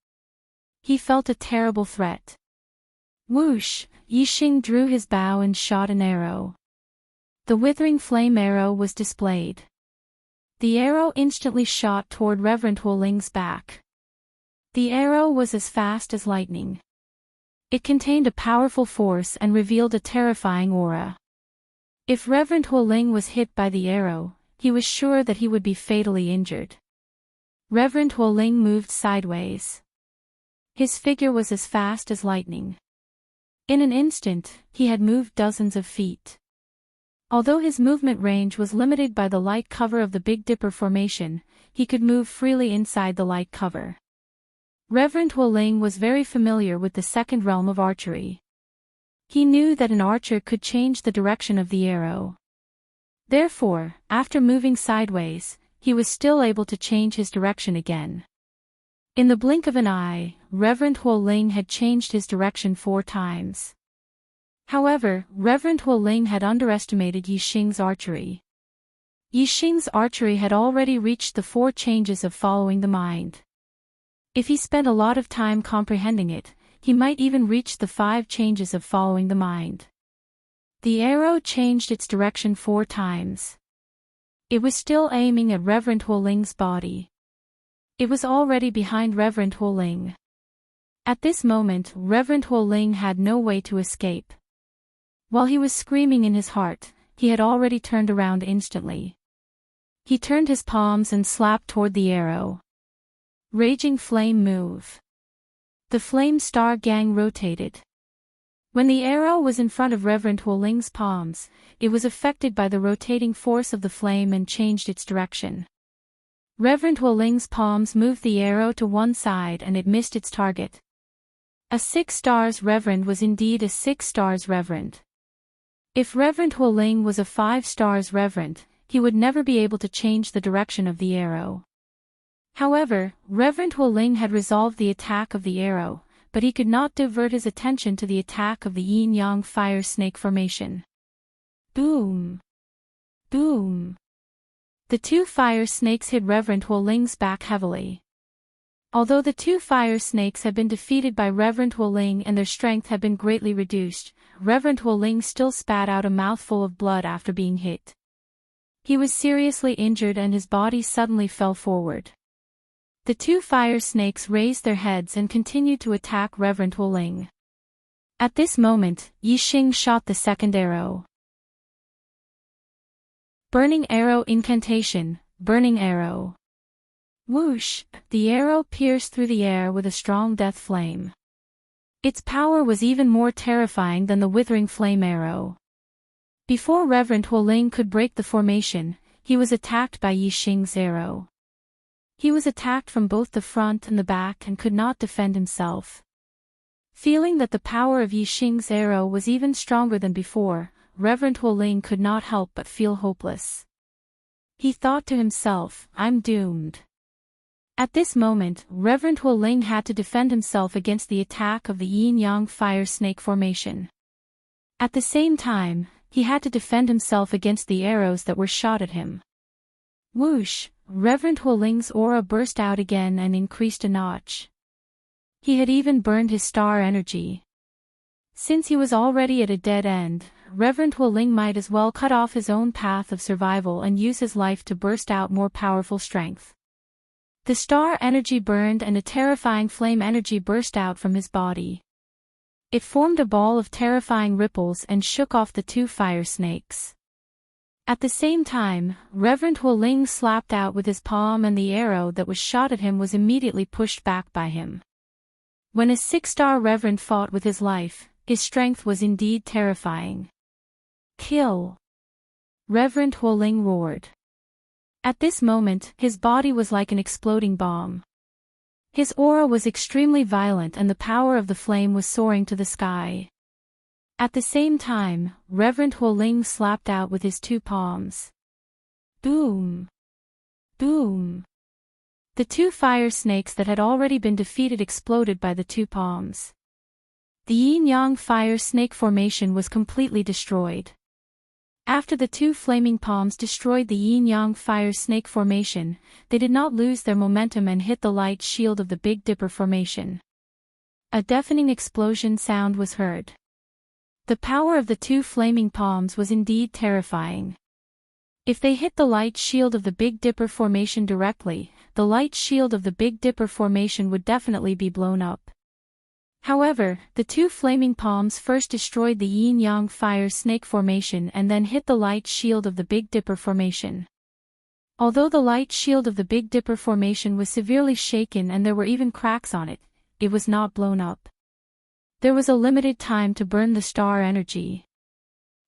He felt a terrible threat. Whoosh! Yixing drew his bow and shot an arrow. The withering flame arrow was displayed. The arrow instantly shot toward Reverend Huoling's back. The arrow was as fast as lightning. It contained a powerful force and revealed a terrifying aura. If Reverend Huoling was hit by the arrow, he was sure that he would be fatally injured. Reverend Huoling moved sideways. His figure was as fast as lightning. In an instant, he had moved dozens of feet. Although his movement range was limited by the light cover of the Big Dipper formation, he could move freely inside the light cover. Reverend Huoling was very familiar with the second realm of archery. He knew that an archer could change the direction of the arrow. Therefore, after moving sideways, he was still able to change his direction again. In the blink of an eye, Reverend Huoling had changed his direction 4 times. However, Reverend Huoling had underestimated Yixing's archery. Yixing's archery had already reached the 4 changes of following the mind. If he spent a lot of time comprehending it, he might even reach the 5 changes of following the mind. The arrow changed its direction 4 times. It was still aiming at Reverend Huoling's body. It was already behind Reverend Huoling. At this moment, Reverend Huoling had no way to escape. While he was screaming in his heart, he had already turned around instantly. He turned his palms and slapped toward the arrow. Raging flame move. The flame star gang rotated. When the arrow was in front of Reverend Huoling's palms, it was affected by the rotating force of the flame and changed its direction. Reverend Huoling's palms moved the arrow to one side and it missed its target. A 6 stars Reverend was indeed a 6 stars Reverend. If Reverend Huoling was a 5 stars Reverend, he would never be able to change the direction of the arrow. However, Reverend Huoling had resolved the attack of the arrow, but he could not divert his attention to the attack of the yin-yang fire snake formation. Boom! Boom! The two fire snakes hit Reverend Huoling's back heavily. Although the two fire snakes had been defeated by Reverend Huoling and their strength had been greatly reduced, Reverend Huoling still spat out a mouthful of blood after being hit. He was seriously injured and his body suddenly fell forward. The two fire snakes raised their heads and continued to attack Reverend Huoling. At this moment, Yixing shot the second arrow. Burning Arrow Incantation, Burning Arrow. Whoosh! The arrow pierced through the air with a strong death flame. Its power was even more terrifying than the withering flame arrow. Before Reverend Huoling could break the formation, he was attacked by Yixing's arrow. He was attacked from both the front and the back and could not defend himself. Feeling that the power of Yixing's arrow was even stronger than before, Reverend Huoling could not help but feel hopeless. He thought to himself, "I'm doomed." At this moment, Reverend Huoling had to defend himself against the attack of the yin-yang fire snake formation. At the same time, he had to defend himself against the arrows that were shot at him. Whoosh! Reverend Huoling's aura burst out again and increased a notch. He had even burned his star energy. Since he was already at a dead end, Reverend Huoling might as well cut off his own path of survival and use his life to burst out more powerful strength. The star energy burned and a terrifying flame energy burst out from his body. It formed a ball of terrifying ripples and shook off the two fire snakes. At the same time, Reverend Huoling slapped out with his palm and the arrow that was shot at him was immediately pushed back by him. When a six-star Reverend fought with his life, his strength was indeed terrifying. Kill! Reverend Huoling roared. At this moment, his body was like an exploding bomb. His aura was extremely violent and the power of the flame was soaring to the sky. At the same time, Reverend Huoling slapped out with his two palms. Boom! Boom! The two fire snakes that had already been defeated exploded by the two palms. The yin-yang fire snake formation was completely destroyed. After the two flaming palms destroyed the yin-yang fire snake formation, they did not lose their momentum and hit the light shield of the Big Dipper formation. A deafening explosion sound was heard. The power of the two flaming palms was indeed terrifying. If they hit the light shield of the Big Dipper formation directly, the light shield of the Big Dipper formation would definitely be blown up. However, the two flaming palms first destroyed the yin-yang fire snake formation and then hit the light shield of the Big Dipper formation. Although the light shield of the Big Dipper formation was severely shaken and there were even cracks on it, it was not blown up. There was a limited time to burn the star energy.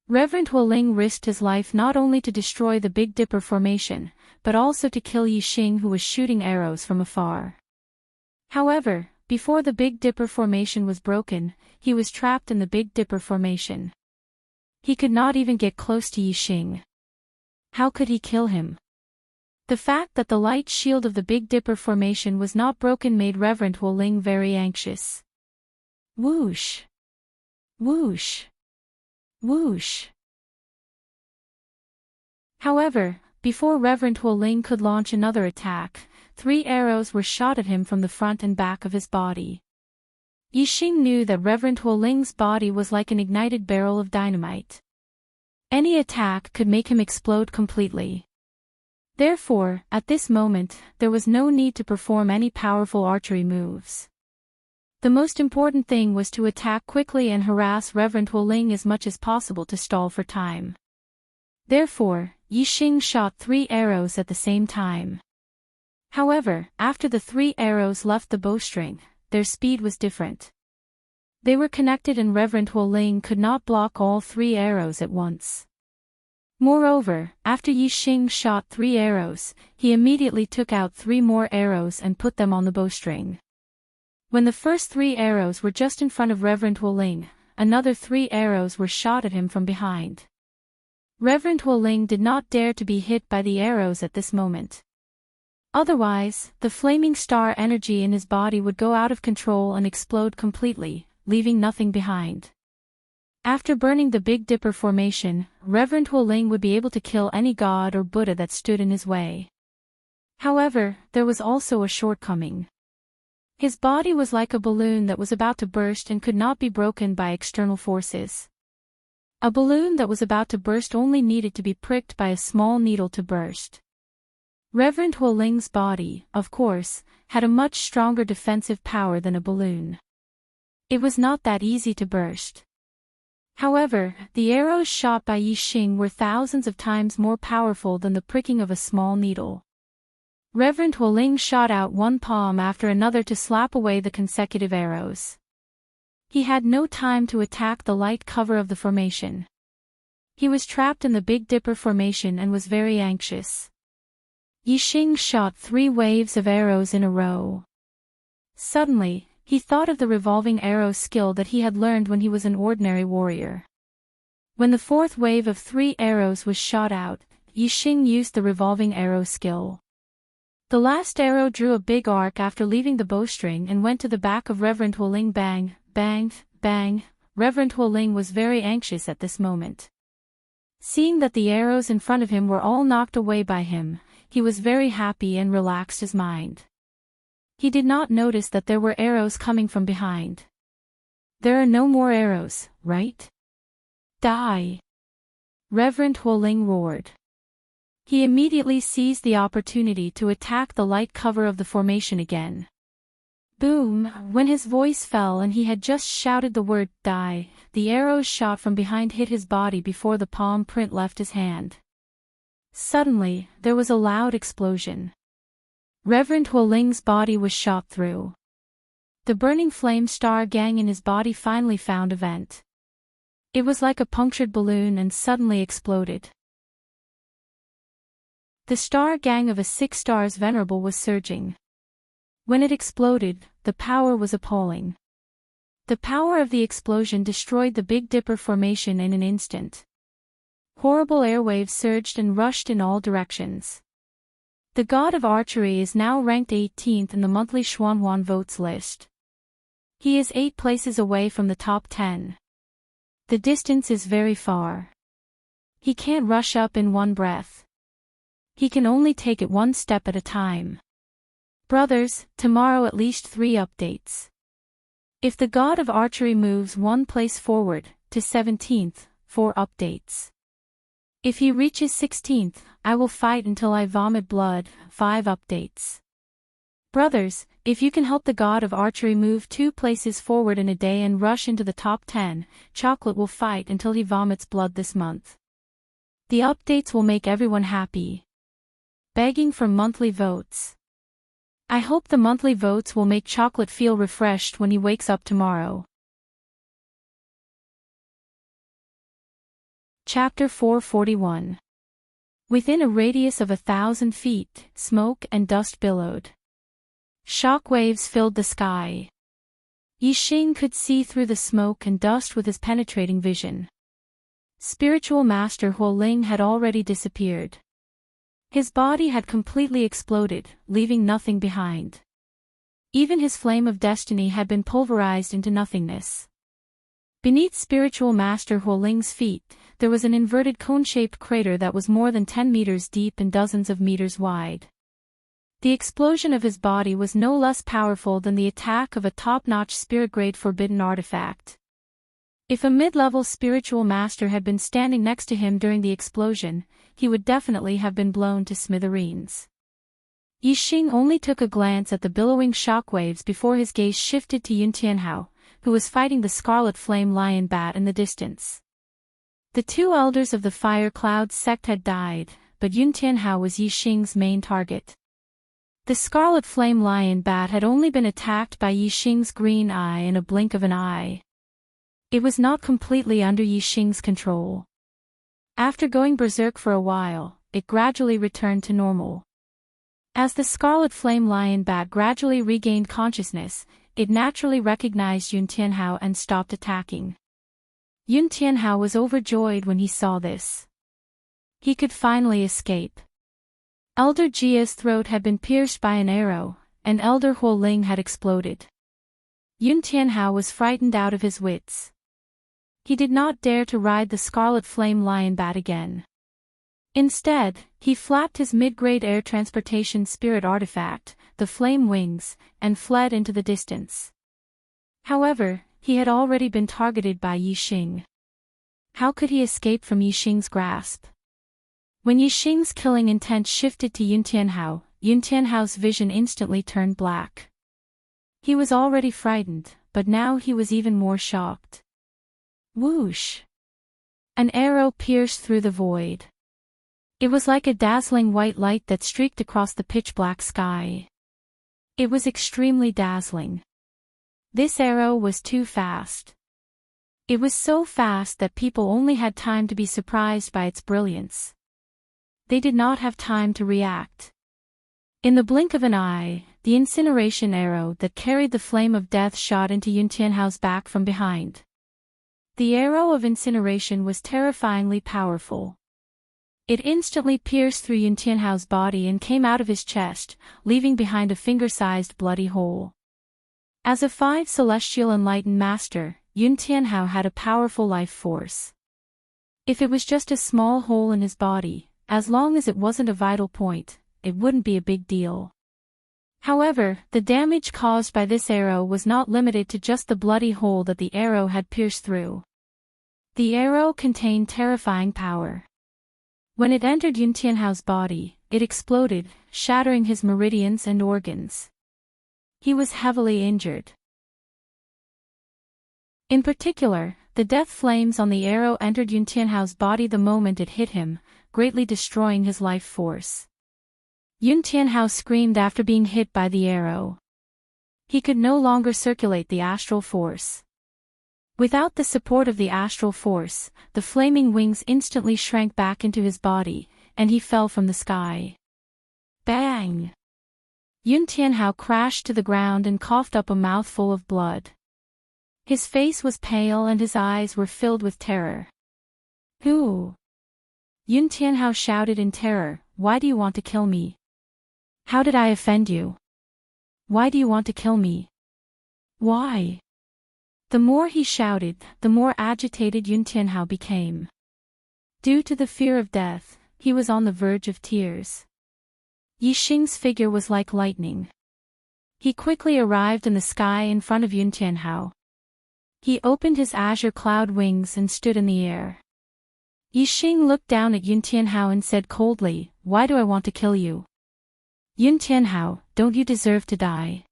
Reverend Huoling risked his life not only to destroy the Big Dipper formation, but also to kill Yixing who was shooting arrows from afar. However, before the Big Dipper formation was broken, he was trapped in the Big Dipper formation. He could not even get close to Yixing. How could he kill him? The fact that the light shield of the Big Dipper formation was not broken made Reverend Huoling very anxious. Whoosh! Whoosh! Whoosh! However, before Reverend Huoling could launch another attack, 3 arrows were shot at him from the front and back of his body. Yixing knew that Reverend Huoling's body was like an ignited barrel of dynamite. Any attack could make him explode completely. Therefore, at this moment, there was no need to perform any powerful archery moves. The most important thing was to attack quickly and harass Reverend Huoling as much as possible to stall for time. Therefore, Yixing shot 3 arrows at the same time. However, after the 3 arrows left the bowstring, their speed was different. They were connected and Reverend Huoling could not block all 3 arrows at once. Moreover, after Yixing shot 3 arrows, he immediately took out 3 more arrows and put them on the bowstring. When the first 3 arrows were just in front of Reverend Huoling, another 3 arrows were shot at him from behind. Reverend Huoling did not dare to be hit by the arrows at this moment. Otherwise, the flaming star energy in his body would go out of control and explode completely, leaving nothing behind. After burning the Big Dipper formation, Reverend Huoling would be able to kill any god or Buddha that stood in his way. However, there was also a shortcoming. His body was like a balloon that was about to burst and could not be broken by external forces. A balloon that was about to burst only needed to be pricked by a small needle to burst. Reverend Huoling's body, of course, had a much stronger defensive power than a balloon. It was not that easy to burst. However, the arrows shot by Yi Xing were thousands of times more powerful than the pricking of a small needle. Reverend Huoling shot out one palm after another to slap away the consecutive arrows. He had no time to attack the light cover of the formation. He was trapped in the Big Dipper formation and was very anxious. Yi Xing shot 3 waves of arrows in a row. Suddenly, he thought of the revolving arrow skill that he had learned when he was an ordinary warrior. When the 4th wave of 3 arrows was shot out, Yi Xing used the revolving arrow skill. The last arrow drew a big arc after leaving the bowstring and went to the back of Reverend Huoling. Bang, bang, bang. Reverend Huoling was very anxious at this moment. Seeing that the arrows in front of him were all knocked away by him, he was very happy and relaxed his mind. He did not notice that there were arrows coming from behind. There are no more arrows, right? Die! Reverend Huoling roared. He immediately seized the opportunity to attack the light cover of the formation again. Boom! When his voice fell and he had just shouted the word, die, the arrows shot from behind hit his body before the palm print left his hand. Suddenly, there was a loud explosion. Reverend Huoling's body was shot through. The burning flame star gang in his body finally found a vent. It was like a punctured balloon and suddenly exploded. The star gang of a 6 stars venerable was surging. When it exploded, the power was appalling. The power of the explosion destroyed the Big Dipper formation in an instant. Horrible airwaves surged and rushed in all directions. The god of archery is now ranked 18th in the monthly Xuanhuan votes list. He is 8 places away from the top 10. The distance is very far. He can't rush up in one breath. He can only take it one step at a time. Brothers, tomorrow at least 3 updates. If the god of archery moves 1 place forward, to 17th, 4 updates. If he reaches 16th, I will fight until I vomit blood, 5 updates. Brothers, if you can help the god of archery move 2 places forward in a day and rush into the top 10, Chocolate will fight until he vomits blood this month. The updates will make everyone happy. Begging for monthly votes. I hope the monthly votes will make Chocolate feel refreshed when he wakes up tomorrow. Chapter 441. Within a radius of 1,000 feet, smoke and dust billowed. Shock waves filled the sky. Yi Xing could see through the smoke and dust with his penetrating vision. Spiritual Master Huoling had already disappeared. His body had completely exploded, leaving nothing behind. Even his flame of destiny had been pulverized into nothingness. Beneath Spiritual Master Huoling's feet, there was an inverted cone-shaped crater that was more than 10 meters deep and dozens of meters wide. The explosion of his body was no less powerful than the attack of a top-notch spirit-grade forbidden artifact. If a mid-level spiritual master had been standing next to him during the explosion, he would definitely have been blown to smithereens. Yi Xing only took a glance at the billowing shockwaves before his gaze shifted to Yun Tianhao, who was fighting the scarlet flame lion bat in the distance. The 2 elders of the Fire Cloud sect had died, but Yun Tianhao was Yi Xing's main target. The scarlet flame lion bat had only been attacked by Yi Xing's green eye in a blink of an eye. It was not completely under Yi Xing's control. After going berserk for a while, it gradually returned to normal. As the scarlet flame lion bat gradually regained consciousness, it naturally recognized Yun Tianhao and stopped attacking. Yun Tianhao was overjoyed when he saw this. He could finally escape. Elder Jia's throat had been pierced by an arrow, and Elder Huoling had exploded. Yun Tianhao was frightened out of his wits. He did not dare to ride the scarlet flame lion bat again. Instead, he flapped his mid-grade air transportation spirit artifact, the flame wings, and fled into the distance. However, he had already been targeted by Yi Xing. How could he escape from Yi Xing's grasp? When Yi Xing's killing intent shifted to Yun Tianhao's vision instantly turned black. He was already frightened, but now he was even more shocked. Whoosh! An arrow pierced through the void. It was like a dazzling white light that streaked across the pitch-black sky. It was extremely dazzling. This arrow was too fast. It was so fast that people only had time to be surprised by its brilliance. They did not have time to react. In the blink of an eye, the incineration arrow that carried the flame of death shot into Yun Tianhao's back from behind. The arrow of incineration was terrifyingly powerful. It instantly pierced through Yun Tianhao's body and came out of his chest, leaving behind a finger-sized bloody hole. As a 5 celestial enlightened master, Yun Tianhao had a powerful life force. If it was just a small hole in his body, as long as it wasn't a vital point, it wouldn't be a big deal. However, the damage caused by this arrow was not limited to just the bloody hole that the arrow had pierced through. The arrow contained terrifying power. When it entered Yun Tianhao's body, it exploded, shattering his meridians and organs. He was heavily injured. In particular, the death flames on the arrow entered Yun Tianhao's body the moment it hit him, greatly destroying his life force. Yun Tianhao screamed after being hit by the arrow. He could no longer circulate the astral force. Without the support of the astral force, the flaming wings instantly shrank back into his body, and he fell from the sky. Bang! Yun Tianhao crashed to the ground and coughed up a mouthful of blood. His face was pale and his eyes were filled with terror. Who? Yun Tianhao shouted in terror, "Why do you want to kill me? How did I offend you? Why do you want to kill me? Why?" The more he shouted, the more agitated Yun Tianhao became. Due to the fear of death, he was on the verge of tears. Yi Xing's figure was like lightning. He quickly arrived in the sky in front of Yun Tianhao. He opened his azure cloud wings and stood in the air. Yi Xing looked down at Yun Tianhao and said coldly, "Why do I want to kill you? Yun Tianhao, don't you deserve to die?"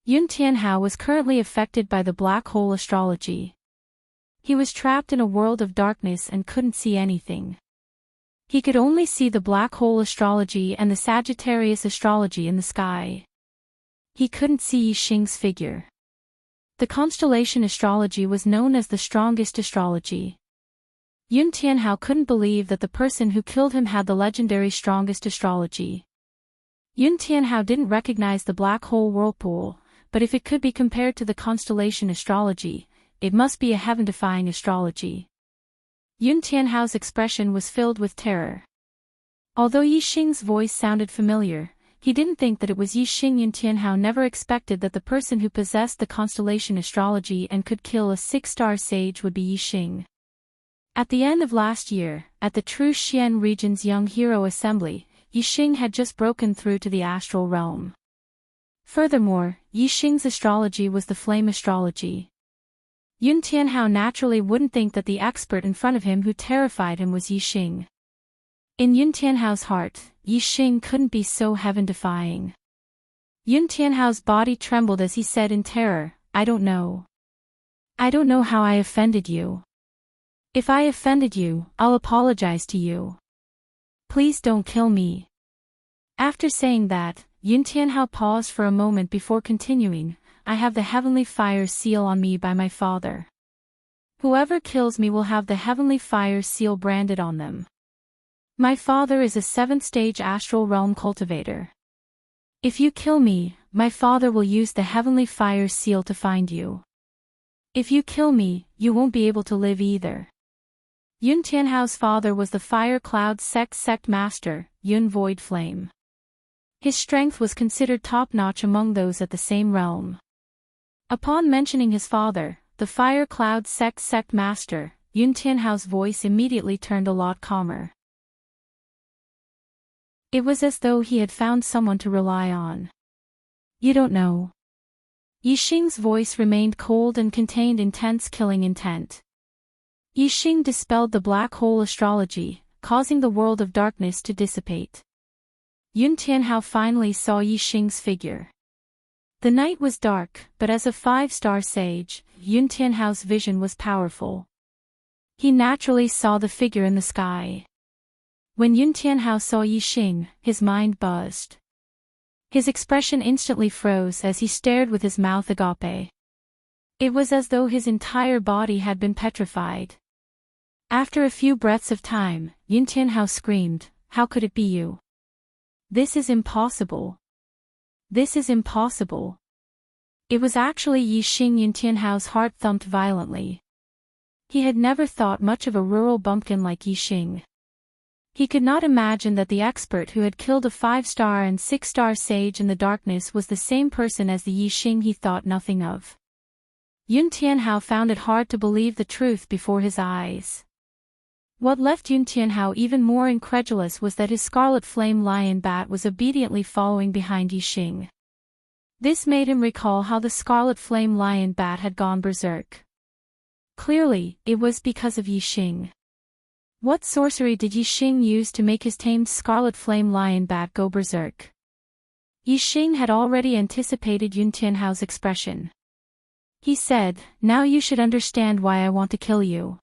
Yun Tianhao was currently affected by the black hole astrology. He was trapped in a world of darkness and couldn't see anything. He could only see the black hole astrology and the Sagittarius astrology in the sky. He couldn't see Yi Xing's figure. The constellation astrology was known as the strongest astrology. Yun Tianhao couldn't believe that the person who killed him had the legendary strongest astrology. Yun Tianhao didn't recognize the black hole whirlpool, but if it could be compared to the constellation astrology, it must be a heaven-defying astrology. Yun Tianhao's expression was filled with terror. Although Yi Xing's voice sounded familiar, he didn't think that it was Yi Xing. Yun Tianhao never expected that the person who possessed the constellation astrology and could kill a 6-star sage would be Yi Xing. At the end of last year, at the True Xian region's Young Hero Assembly, Yi Xing had just broken through to the astral realm. Furthermore, Yi Xing's astrology was the flame astrology. Yun Tianhao naturally wouldn't think that the expert in front of him who terrified him was Yi Xing. In Yun Tianhao's heart, Yi Xing couldn't be so heaven-defying. Yun Tianhao's body trembled as he said in terror, "I don't know. I don't know how I offended you. If I offended you, I'll apologize to you. Please don't kill me." After saying that, Yun Tianhao paused for a moment before continuing, "I have the heavenly fire seal on me by my father. Whoever kills me will have the heavenly fire seal branded on them. My father is a 7th-stage astral realm cultivator. If you kill me, my father will use the heavenly fire seal to find you. If you kill me, you won't be able to live either." Yun Tianhao's father was the Fire Cloud sect master, Yun Void Flame. His strength was considered top-notch among those at the same realm. Upon mentioning his father, the fire cloud sect master, Yun Tianhao's voice immediately turned a lot calmer. It was as though he had found someone to rely on. You don't know. Yixing's voice remained cold and contained intense killing intent. Yixing dispelled the black hole astrology, causing the world of darkness to dissipate. Yun Tianhao finally saw Yixing's figure. The night was dark, but as a 5-star sage, Yun Tianhao's vision was powerful. He naturally saw the figure in the sky. When Yun Tianhao saw Yixing, his mind buzzed. His expression instantly froze as he stared with his mouth agape. It was as though his entire body had been petrified. After a few breaths of time, Yun Tianhao screamed, "How could it be you? This is impossible. This is impossible." It was actually Yixing. Yun Tianhao's heart thumped violently. He had never thought much of a rural bumpkin like Yixing. He could not imagine that the expert who had killed a 5-star and 6-star sage in the darkness was the same person as the Yixing he thought nothing of. Yun Tianhao found it hard to believe the truth before his eyes. What left Yun Tianhao even more incredulous was that his scarlet flame lion bat was obediently following behind Yixing. This made him recall how the scarlet flame lion bat had gone berserk. Clearly, it was because of Yixing. What sorcery did Yixing use to make his tamed scarlet flame lion bat go berserk? Yixing had already anticipated Yun Tianhao's expression. He said, "Now you should understand why I want to kill you.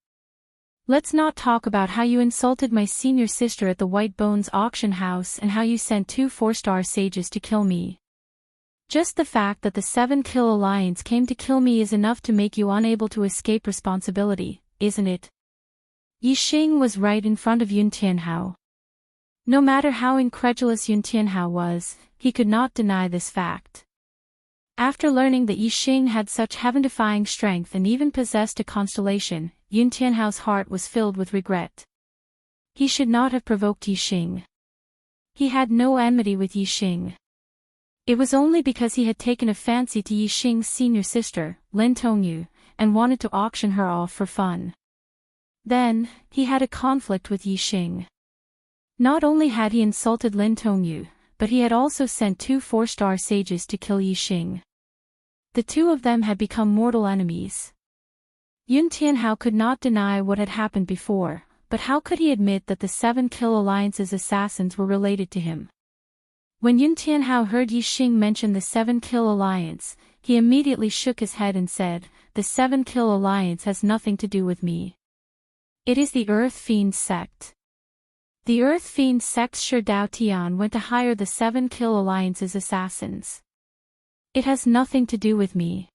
Let's not talk about how you insulted my senior sister at the White Bones auction house and how you sent 2 4-star sages to kill me. Just the fact that the 7-kill alliance came to kill me is enough to make you unable to escape responsibility, isn't it?" Yixing was right in front of Yun Tianhao. No matter how incredulous Yun Tianhao was, he could not deny this fact. After learning that Yixing had such heaven-defying strength and even possessed a constellation, Yun Tianhao's heart was filled with regret. He should not have provoked Yixing. He had no enmity with Yixing. It was only because he had taken a fancy to Yixing's senior sister, Lin Tongyu, and wanted to auction her off for fun. Then, he had a conflict with Yixing. Not only had he insulted Lin Tongyu, but he had also sent 2 4-star sages to kill Yixing. The two of them had become mortal enemies. Yun Tianhao could not deny what had happened before, but how could he admit that the 7-kill alliance's assassins were related to him? When Yun Tianhao heard Yixing mention the 7-kill alliance, he immediately shook his head and said, "The 7-kill alliance has nothing to do with me. It is the Earth Fiend sect. The Earth Fiend sect's Shi Dao Tian went to hire the 7-kill alliance's assassins. It has nothing to do with me."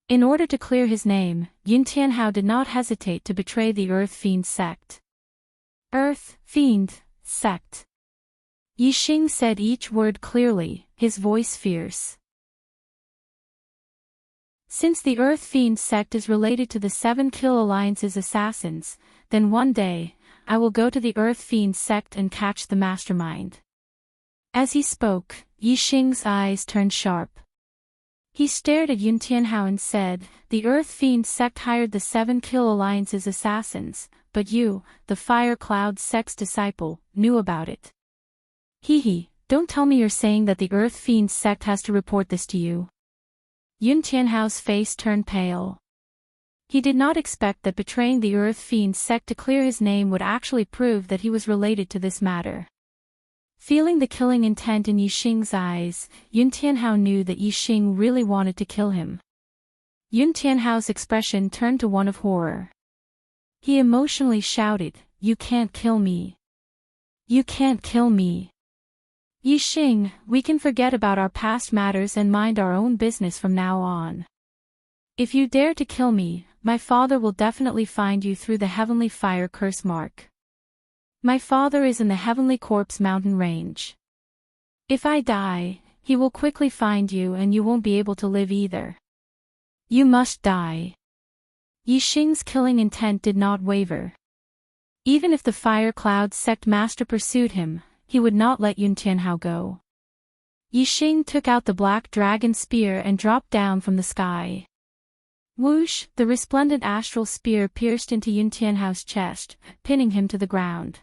In order to clear his name, Yun Tianhao did not hesitate to betray the Earth Fiend sect. Earth Fiend sect. Yixing said each word clearly, his voice fierce. "Since the Earth Fiend sect is related to the 7-kill alliance's assassins, then one day, I will go to the Earth Fiend sect and catch the mastermind." As he spoke, Yixing's eyes turned sharp. He stared at Yun Tianhao and said, "The Earth Fiend sect hired the 7-kill alliance's assassins, but you, the Fire Cloud sect's disciple, knew about it. Hee, don't tell me you're saying that the Earth Fiend sect has to report this to you." Yun Tianhao's face turned pale. He did not expect that betraying the Earth Fiend sect to clear his name would actually prove that he was related to this matter. Feeling the killing intent in Yixing's eyes, Yun Tianhao knew that Yixing really wanted to kill him. Yun Tianhao's expression turned to one of horror. He emotionally shouted, "You can't kill me. You can't kill me. Yixing, we can forget about our past matters and mind our own business from now on. If you dare to kill me, my father will definitely find you through the heavenly fire curse mark. My father is in the Heavenly Corpse mountain range. If I die, he will quickly find you and you won't be able to live either. You must die." Yixing's killing intent did not waver. Even if the Fire Cloud sect master pursued him, he would not let Yun Tianhao go. Yixing took out the black dragon spear and dropped down from the sky. Whoosh, the resplendent astral spear pierced into Yun Tianhao's chest, pinning him to the ground.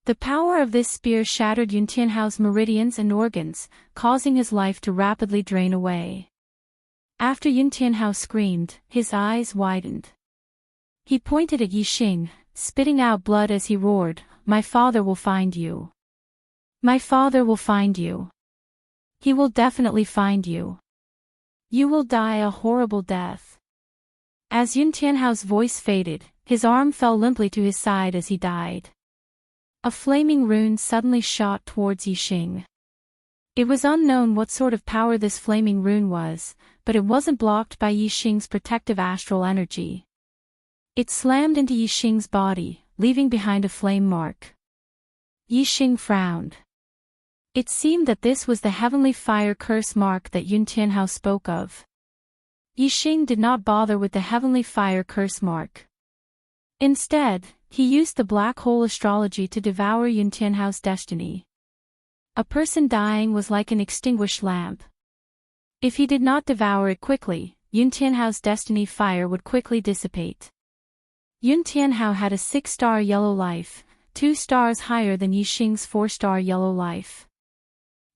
The power of this spear shattered Yun Tianhao's meridians and organs, causing his life to rapidly drain away. After Yun Tianhao screamed, his eyes widened. He pointed at Yixing, spitting out blood as he roared, "My father will find you. My father will find you. He will definitely find you. You will die a horrible death." As Yun Tianhao's voice faded, his arm fell limply to his side as he died. A flaming rune suddenly shot towards Yixing. It was unknown what sort of power this flaming rune was, but it wasn't blocked by Yixing's protective astral energy. It slammed into Yixing's body, leaving behind a flame mark. Yixing frowned. It seemed that this was the heavenly fire curse mark that Yun Tianhao spoke of. Yixing did not bother with the heavenly fire curse mark. Instead, he used the black hole astrology to devour Yun Tianhao's destiny. A person dying was like an extinguished lamp. If he did not devour it quickly, Yun Tianhao's destiny fire would quickly dissipate. Yun Tianhao had a 6-star yellow life, 2 stars higher than Yixing's 4-star yellow life.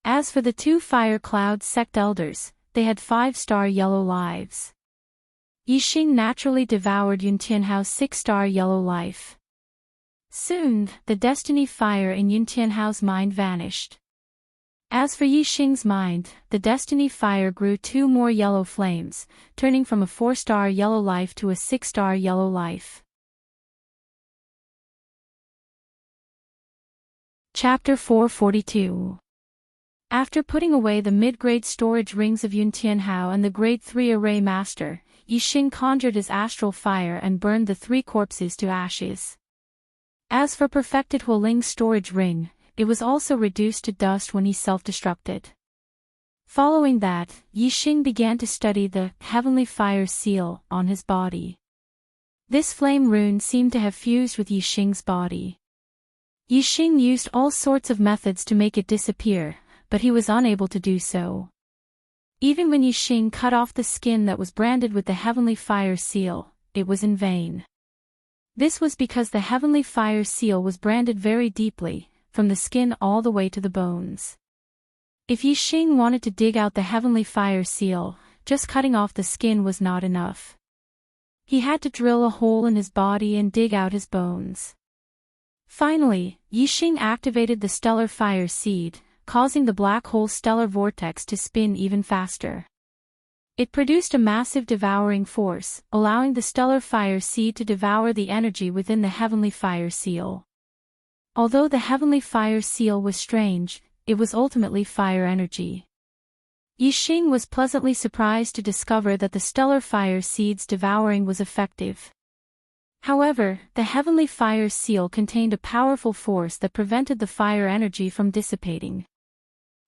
As for the 2 fire cloud sect elders, they had 5-star yellow lives. Yixing naturally devoured Yun Tianhao's 6-star yellow life. Soon, the destiny fire in Yun Tianhao's mind vanished. As for Yixing's mind, the destiny fire grew 2 more yellow flames, turning from a 4-star yellow life to a 6-star yellow life. Chapter 442. After putting away the mid-grade storage rings of Yun Tianhao and the grade 3 array master, Yixing conjured his astral fire and burned the 3 corpses to ashes. As for perfected Huoling's storage ring, it was also reduced to dust when he self-destructed. Following that, Yixing began to study the heavenly fire seal on his body. This flame rune seemed to have fused with Yixing's body. Yixing used all sorts of methods to make it disappear, but he was unable to do so. Even when Yixing cut off the skin that was branded with the heavenly fire seal, it was in vain. This was because the heavenly fire seal was branded very deeply, from the skin all the way to the bones. If Yixing wanted to dig out the heavenly fire seal, just cutting off the skin was not enough. He had to drill a hole in his body and dig out his bones. Finally, Yixing activated the stellar fire seed, causing the black hole stellar vortex to spin even faster. It produced a massive devouring force, allowing the stellar fire seed to devour the energy within the heavenly fire seal. Although the heavenly fire seal was strange, it was ultimately fire energy. Yixing was pleasantly surprised to discover that the stellar fire seed's devouring was effective. However, the heavenly fire seal contained a powerful force that prevented the fire energy from dissipating.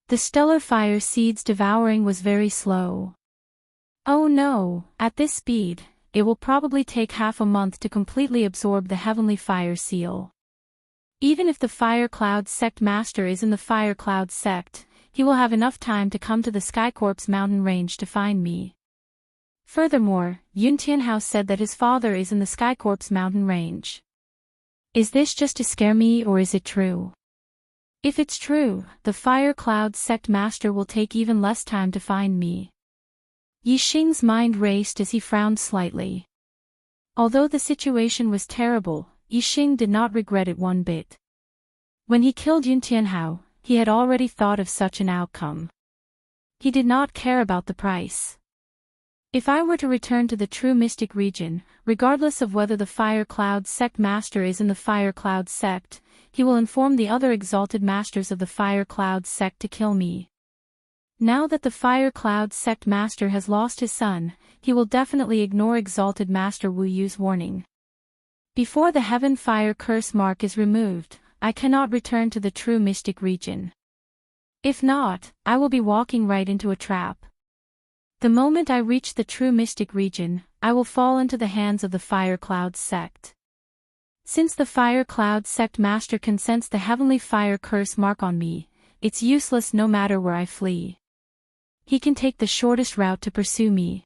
The stellar fire seed's devouring was very slow. Oh no, at this speed, it will probably take half a month to completely absorb the heavenly fire seal. Even if the Fire Cloud Sect Master is in the Fire Cloud Sect, he will have enough time to come to the Skycorp's mountain range to find me. Furthermore, Yun Tianhao said that his father is in the Skycorp's mountain range. Is this just to scare me or is it true? If it's true, the Fire Cloud Sect Master will take even less time to find me. Yixing's mind raced as he frowned slightly. Although the situation was terrible, Yixing did not regret it one bit. When he killed Yun Tianhao, he had already thought of such an outcome. He did not care about the price. If I were to return to the true mystic region, regardless of whether the Fire Cloud Sect Master is in the Fire Cloud Sect, he will inform the other exalted masters of the Fire Cloud Sect to kill me. Now that the Fire Cloud Sect Master has lost his son, he will definitely ignore exalted Master Wu Yu's warning. Before the Heaven Fire Curse mark is removed, I cannot return to the true mystic region. If not, I will be walking right into a trap. The moment I reach the true mystic region, I will fall into the hands of the Fire Cloud Sect. Since the Fire Cloud Sect Master can sense the heavenly fire curse mark on me, it's useless no matter where I flee. He can take the shortest route to pursue me.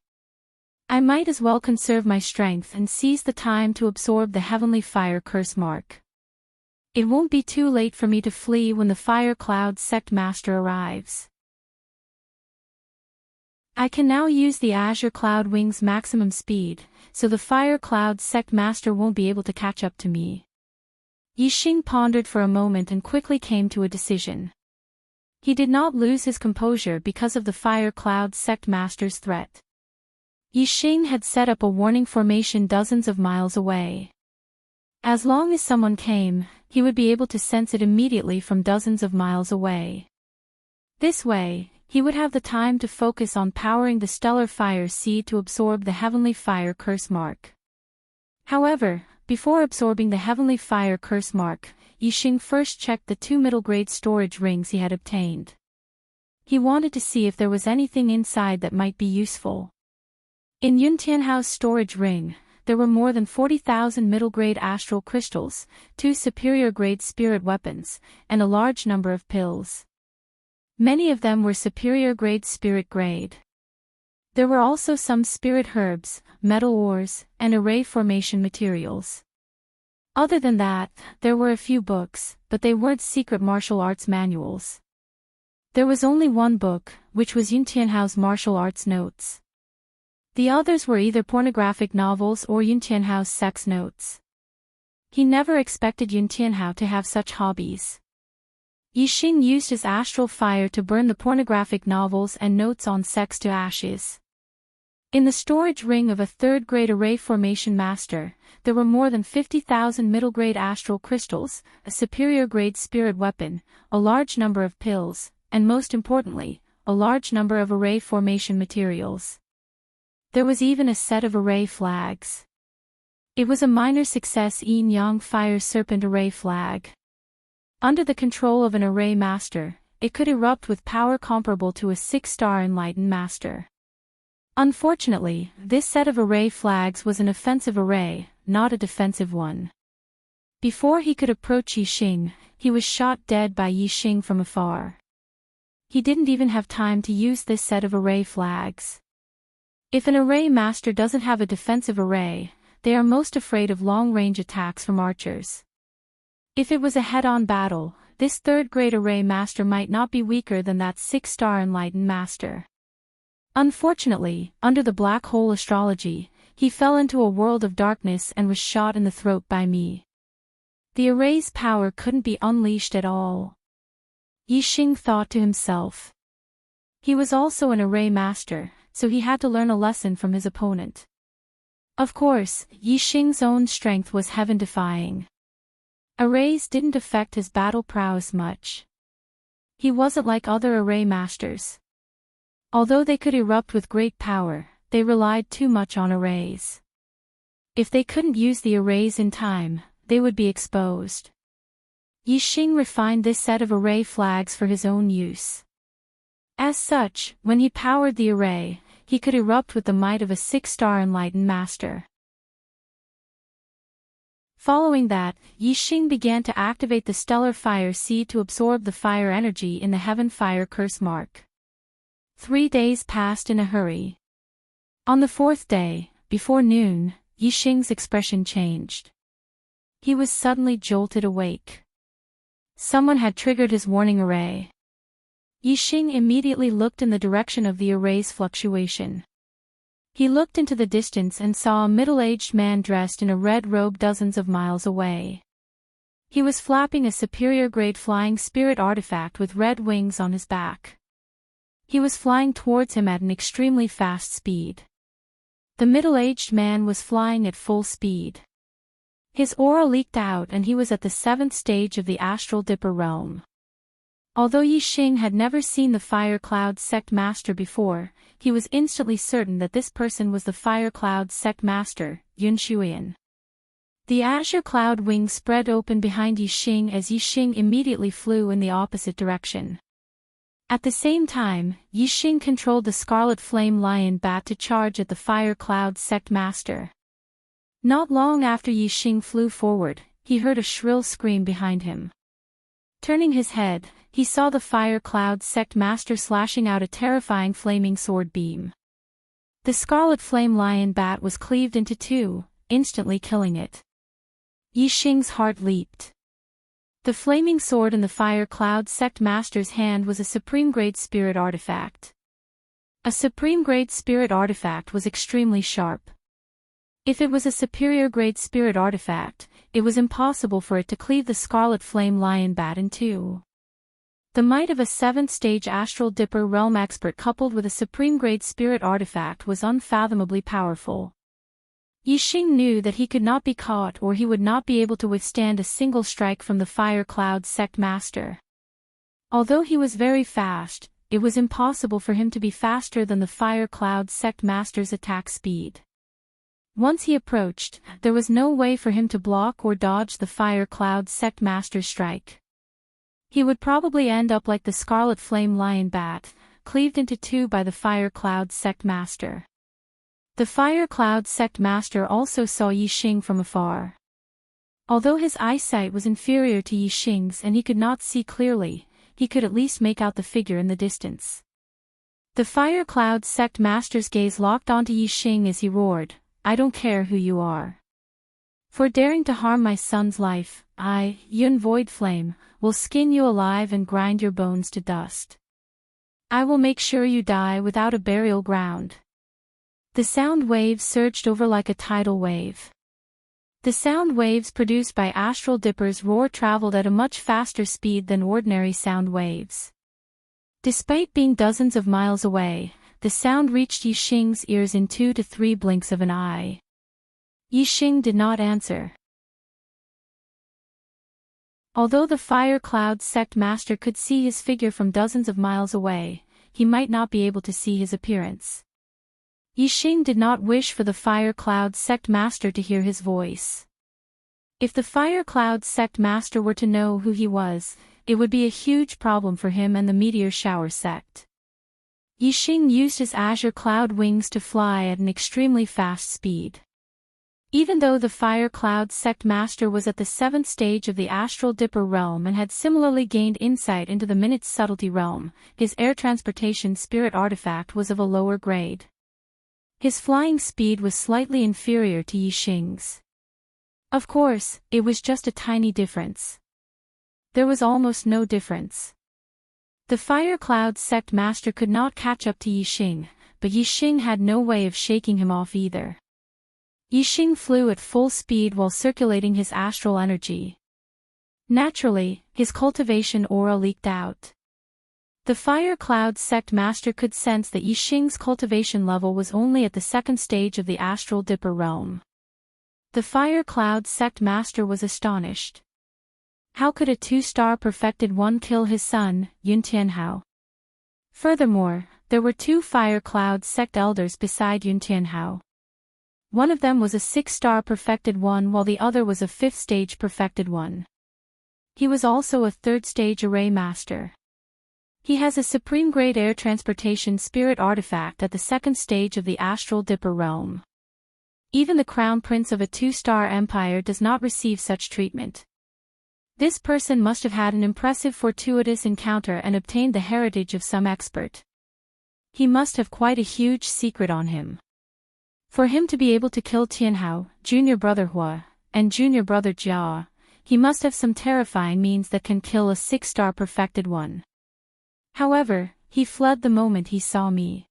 I might as well conserve my strength and seize the time to absorb the heavenly fire curse mark. It won't be too late for me to flee when the fire cloud sect master arrives. I can now use the Azure Cloud Wing's maximum speed, so the fire cloud sect master won't be able to catch up to me. Yixing pondered for a moment and quickly came to a decision. He did not lose his composure because of the fire cloud sect master's threat. Yixing had set up a warning formation dozens of miles away. As long as someone came, he would be able to sense it immediately from dozens of miles away. This way, he would have the time to focus on powering the stellar fire seed to absorb the heavenly fire curse mark. However, before absorbing the heavenly fire curse mark, Yixing first checked the 2 middle-grade storage rings he had obtained. He wanted to see if there was anything inside that might be useful. In Yuntianhao's storage ring, there were more than 40,000 middle-grade astral crystals, 2 superior-grade spirit weapons, and a large number of pills. Many of them were superior-grade spirit grade. There were also some spirit herbs, metal ores, and array formation materials. Other than that, there were a few books, but they weren't secret martial arts manuals. There was only one book, which was Yuntianhao's martial arts notes. The others were either pornographic novels or Yuntianhao's sex notes. He never expected Yuntianhao to have such hobbies. Yixing used his astral fire to burn the pornographic novels and notes on sex to ashes. In the storage ring of a 3rd-grade array formation master, there were more than 50,000 middle-grade astral crystals, a superior-grade spirit weapon, a large number of pills, and most importantly, a large number of array formation materials. There was even a set of array flags. It was a minor success Yin-Yang Fire Serpent array flag. Under the control of an array master, it could erupt with power comparable to a 6-star enlightened master. Unfortunately, this set of array flags was an offensive array, not a defensive one. Before he could approach Yixing, he was shot dead by Yixing from afar. He didn't even have time to use this set of array flags. If an array master doesn't have a defensive array, they are most afraid of long-range attacks from archers. If it was a head-on battle, this 3rd-grade array master might not be weaker than that 6-star enlightened master. Unfortunately, under the black hole astrology, he fell into a world of darkness and was shot in the throat by me. The array's power couldn't be unleashed at all. Yixing thought to himself. He was also an array master, so he had to learn a lesson from his opponent. Of course, Yixing's own strength was heaven-defying. Arrays didn't affect his battle prowess much. He wasn't like other array masters. Although they could erupt with great power, they relied too much on arrays. If they couldn't use the arrays in time, they would be exposed. Yixing refined this set of array flags for his own use. As such, when he powered the array, he could erupt with the might of a 6-star enlightened master. Following that, Yixing began to activate the stellar fire seed to absorb the fire energy in the heaven fire curse mark. 3 days passed in a hurry. On the 4th day, before noon, Yixing's expression changed. He was suddenly jolted awake. Someone had triggered his warning array. Yixing immediately looked in the direction of the array's fluctuation. He looked into the distance and saw a middle-aged man dressed in a red robe dozens of miles away. He was flapping a superior-grade flying spirit artifact with red wings on his back. He was flying towards him at an extremely fast speed. The middle-aged man was flying at full speed. His aura leaked out and he was at the 7th stage of the astral dipper realm. Although Yixing had never seen the Fire Cloud Sect Master before, he was instantly certain that this person was the Fire Cloud Sect Master, Yun Shuian. The azure cloud wings spread open behind Yixing as Yixing immediately flew in the opposite direction. At the same time, Yixing controlled the Scarlet Flame Lion Bat to charge at the Fire Cloud Sect Master. Not long after Yixing flew forward, he heard a shrill scream behind him. Turning his head, he saw the Fire Cloud Sect Master slashing out a terrifying flaming sword beam. The scarlet flame lion bat was cleaved into two, instantly killing it. Yixing's heart leaped. The flaming sword in the Fire Cloud Sect Master's hand was a supreme-grade spirit artifact. A supreme-grade spirit artifact was extremely sharp. If it was a superior-grade spirit artifact, it was impossible for it to cleave the scarlet flame lion bat in two. The might of a 7th-stage Astral Dipper Realm expert coupled with a supreme-grade spirit artifact was unfathomably powerful. Yixing knew that he could not be caught or he would not be able to withstand a single strike from the Fire Cloud Sect Master. Although he was very fast, it was impossible for him to be faster than the Fire Cloud Sect Master's attack speed. Once he approached, there was no way for him to block or dodge the Fire Cloud Sect Master's strike. He would probably end up like the Scarlet Flame Lion Bat, cleaved into two by the Fire Cloud Sect Master. The Fire Cloud Sect Master also saw Yixing from afar. Although his eyesight was inferior to Yixing's and he could not see clearly, he could at least make out the figure in the distance. The Fire Cloud Sect Master's gaze locked onto Yixing as he roared, "I don't care who you are. For daring to harm my son's life, I, Yun Void Flame, will skin you alive and grind your bones to dust. I will make sure you die without a burial ground." The sound waves surged over like a tidal wave. The sound waves produced by Astral Dipper's roar traveled at a much faster speed than ordinary sound waves. Despite being dozens of miles away, the sound reached Yixing's ears in 2 to 3 blinks of an eye. Yixing did not answer. Although the Fire Cloud Sect Master could see his figure from dozens of miles away, he might not be able to see his appearance. Yixing did not wish for the Fire Cloud Sect Master to hear his voice. If the Fire Cloud Sect Master were to know who he was, it would be a huge problem for him and the Meteor Shower Sect. Yixing used his azure cloud wings to fly at an extremely fast speed. Even though the Fire Cloud Sect Master was at the 7th stage of the Astral Dipper realm and had similarly gained insight into the Minute's Subtlety realm, his air transportation spirit artifact was of a lower grade. His flying speed was slightly inferior to Yixing's. Of course, it was just a tiny difference. There was almost no difference. The Fire Cloud Sect Master could not catch up to Yixing, but Yixing had no way of shaking him off either. Yixing flew at full speed while circulating his astral energy. Naturally, his cultivation aura leaked out. The Fire Cloud Sect Master could sense that Yixing's cultivation level was only at the 2nd stage of the Astral Dipper realm. The Fire Cloud Sect Master was astonished. How could a 2-star perfected one kill his son, Yun Tianhao? Furthermore, there were 2 Fire Cloud Sect elders beside Yun Tianhao. One of them was a 6-star perfected one while the other was a 5th stage perfected one. He was also a 3rd stage array master. He has a supreme-grade air transportation spirit artifact at the 2nd stage of the Astral Dipper realm. Even the Crown Prince of a 2-star empire does not receive such treatment. This person must have had an impressive fortuitous encounter and obtained the heritage of some expert. He must have quite a huge secret on him. For him to be able to kill Tianhao, junior brother Hua, and junior brother Jia, he must have some terrifying means that can kill a 6-star perfected one. However, he fled the moment he saw me.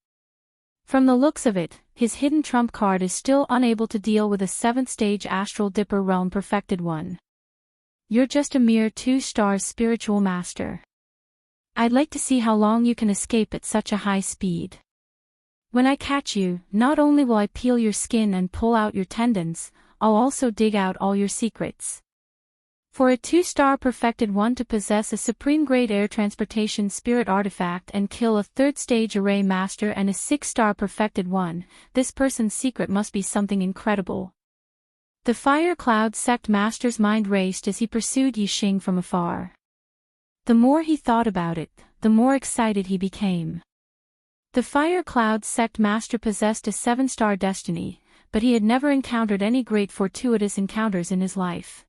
From the looks of it, his hidden trump card is still unable to deal with a 7th stage Astral Dipper realm perfected one. You're just a mere 2-star spiritual master. I'd like to see how long you can escape at such a high speed. When I catch you, not only will I peel your skin and pull out your tendons, I'll also dig out all your secrets. For a 2-star perfected one to possess a supreme-grade air transportation spirit artifact and kill a 3rd stage array master and a 6-star perfected one, this person's secret must be something incredible. The Fire Cloud Sect Master's mind raced as he pursued Yixing from afar. The more he thought about it, the more excited he became. The Fire Cloud Sect Master possessed a 7-star destiny, but he had never encountered any great fortuitous encounters in his life.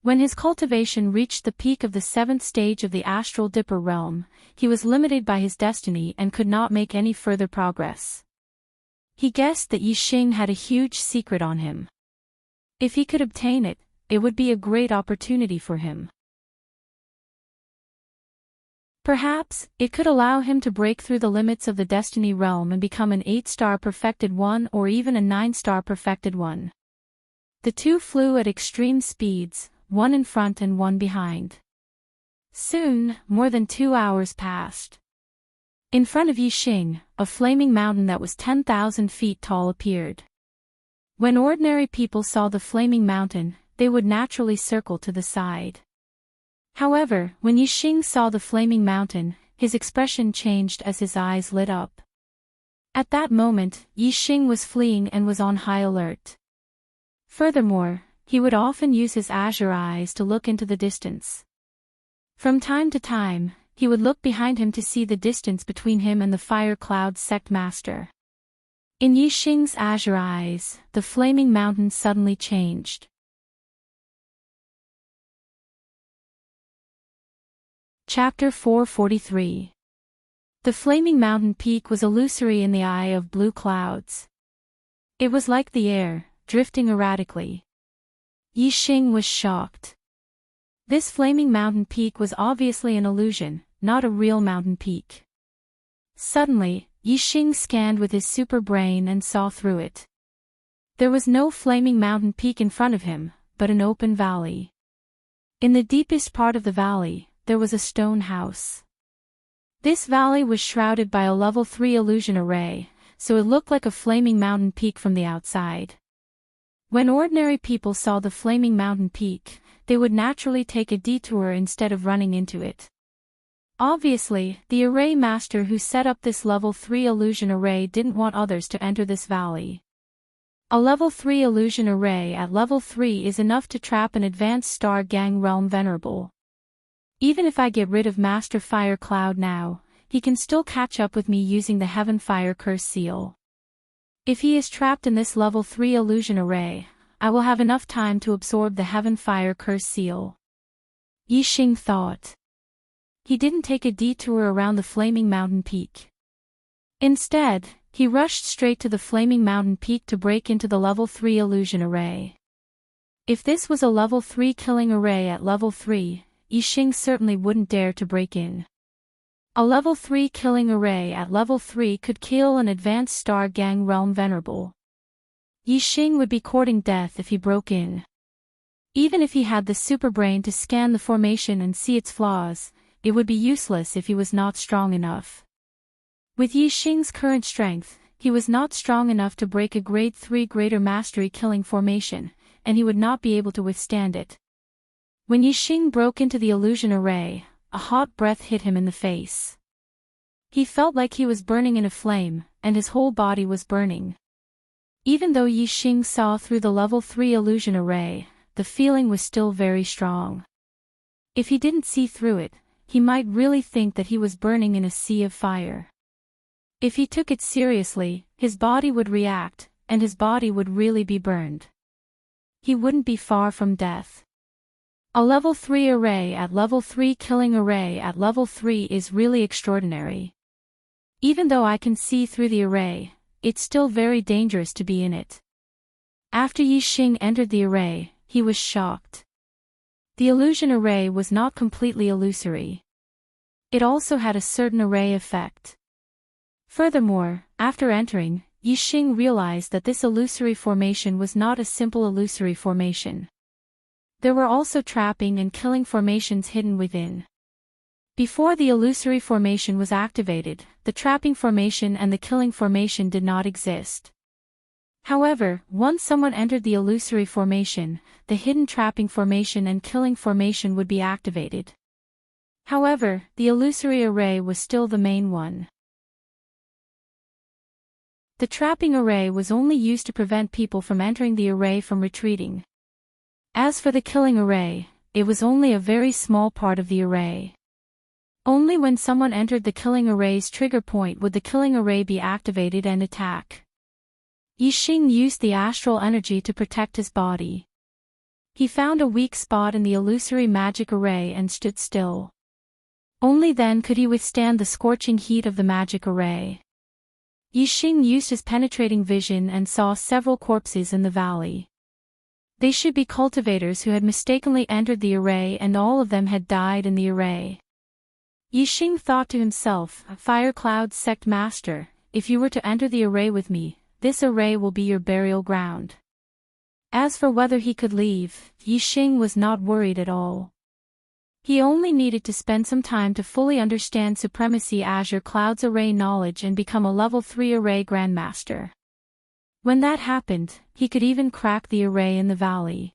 When his cultivation reached the peak of the 7th stage of the Astral Dipper realm, he was limited by his destiny and could not make any further progress. He guessed that Yi Xing had a huge secret on him. If he could obtain it, it would be a great opportunity for him. Perhaps, it could allow him to break through the limits of the Destiny realm and become an 8-star perfected one or even a 9-star perfected one. The two flew at extreme speeds, one in front and one behind. Soon, more than 2 hours passed. In front of Yi Xing, a flaming mountain that was 10,000 feet tall appeared. When ordinary people saw the flaming mountain, they would naturally circle to the side. However, when Yi Xing saw the flaming mountain, his expression changed as his eyes lit up. At that moment, Yi Xing was fleeing and was on high alert. Furthermore, he would often use his azure eyes to look into the distance. From time to time, he would look behind him to see the distance between him and the Fire Cloud sect master. In Yi Xing's azure eyes, the flaming mountain suddenly changed. Chapter 443. The flaming mountain peak was illusory in the eye of blue clouds. It was like the air, drifting erratically. Yi Xing was shocked. This flaming mountain peak was obviously an illusion, not a real mountain peak. Suddenly, Yi Xing scanned with his super brain and saw through it. There was no flaming mountain peak in front of him, but an open valley. In the deepest part of the valley, there was a stone house. This valley was shrouded by a level 3 illusion array, so it looked like a flaming mountain peak from the outside. When ordinary people saw the flaming mountain peak, they would naturally take a detour instead of running into it. Obviously, the array master who set up this level 3 illusion array didn't want others to enter this valley. A level 3 illusion array at level 3 is enough to trap an advanced Star Gang Realm Venerable. Even if I get rid of Master Fire Cloud now, he can still catch up with me using the Heaven Fire Curse Seal. If he is trapped in this level 3 illusion array, I will have enough time to absorb the Heaven Fire Curse Seal. Yi Xing thought. He didn't take a detour around the flaming mountain peak. Instead, he rushed straight to the flaming mountain peak to break into the level 3 illusion array. If this was a level 3 killing array at level 3, Yi Xing certainly wouldn't dare to break in. A level 3 killing array at level 3 could kill an advanced Star Gang Realm Venerable. Yi Xing would be courting death if he broke in. Even if he had the super brain to scan the formation and see its flaws, it would be useless if he was not strong enough. With Yi Xing's current strength, he was not strong enough to break a grade 3 greater mastery killing formation, and he would not be able to withstand it. When Yi Xing broke into the illusion array, a hot breath hit him in the face. He felt like he was burning in a flame, and his whole body was burning. Even though Yi Xing saw through the level 3 illusion array, the feeling was still very strong. If he didn't see through it, he might really think that he was burning in a sea of fire. If he took it seriously, his body would react, and his body would really be burned. He wouldn't be far from death. A level 3 array at level 3 killing array at level 3 is really extraordinary. Even though I can see through the array, it's still very dangerous to be in it. After Yi Xing entered the array, he was shocked. The illusion array was not completely illusory. It also had a certain array effect. Furthermore, after entering, Yi Xing realized that this illusory formation was not a simple illusory formation. There were also trapping and killing formations hidden within. Before the illusory formation was activated, the trapping formation and the killing formation did not exist. However, once someone entered the illusory formation, the hidden trapping formation and killing formation would be activated. However, the illusory array was still the main one. The trapping array was only used to prevent people from entering the array from retreating. As for the killing array, it was only a very small part of the array. Only when someone entered the killing array's trigger point would the killing array be activated and attack. Yi Xing used the astral energy to protect his body. He found a weak spot in the illusory magic array and stood still. Only then could he withstand the scorching heat of the magic array. Yixing used his penetrating vision and saw several corpses in the valley. They should be cultivators who had mistakenly entered the array, and all of them had died in the array. Yixing thought to himself, Fire Cloud Sect Master, if you were to enter the array with me, this array will be your burial ground. As for whether he could leave, Yixing was not worried at all. He only needed to spend some time to fully understand Supremacy Azure Cloud's array knowledge and become a level 3 array grandmaster. When that happened, he could even crack the array in the valley.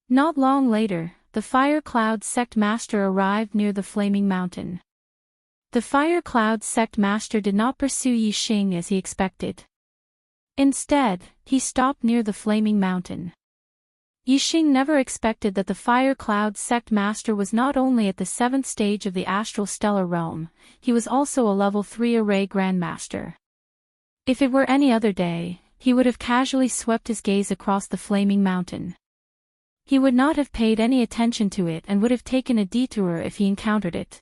Not long later, the Fire Cloud Sect Master arrived near the Flaming Mountain. The Fire Cloud Sect Master did not pursue Yixing as he expected. Instead, he stopped near the Flaming Mountain. Yixing never expected that the Fire Cloud Sect Master was not only at the 7th stage of the Astral Stellar Realm, he was also a level 3 array grandmaster. If it were any other day, he would have casually swept his gaze across the Flaming Mountain. He would not have paid any attention to it and would have taken a detour if he encountered it.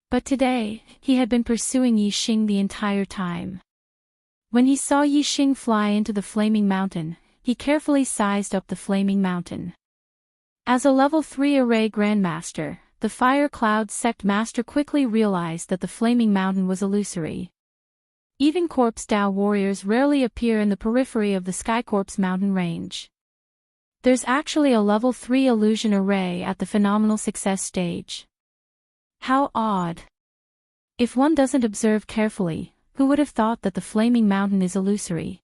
But today, he had been pursuing Yixing the entire time. When he saw Yixing fly into the Flaming Mountain, he carefully sized up the Flaming Mountain. As a level 3 array grandmaster, the Fire Cloud Sect Master quickly realized that the Flaming Mountain was illusory. Even Corpse Dao warriors rarely appear in the periphery of the Skycorpse mountain range. There's actually a level 3 illusion array at the phenomenal success stage. How odd. If one doesn't observe carefully, who would have thought that the Flaming Mountain is illusory?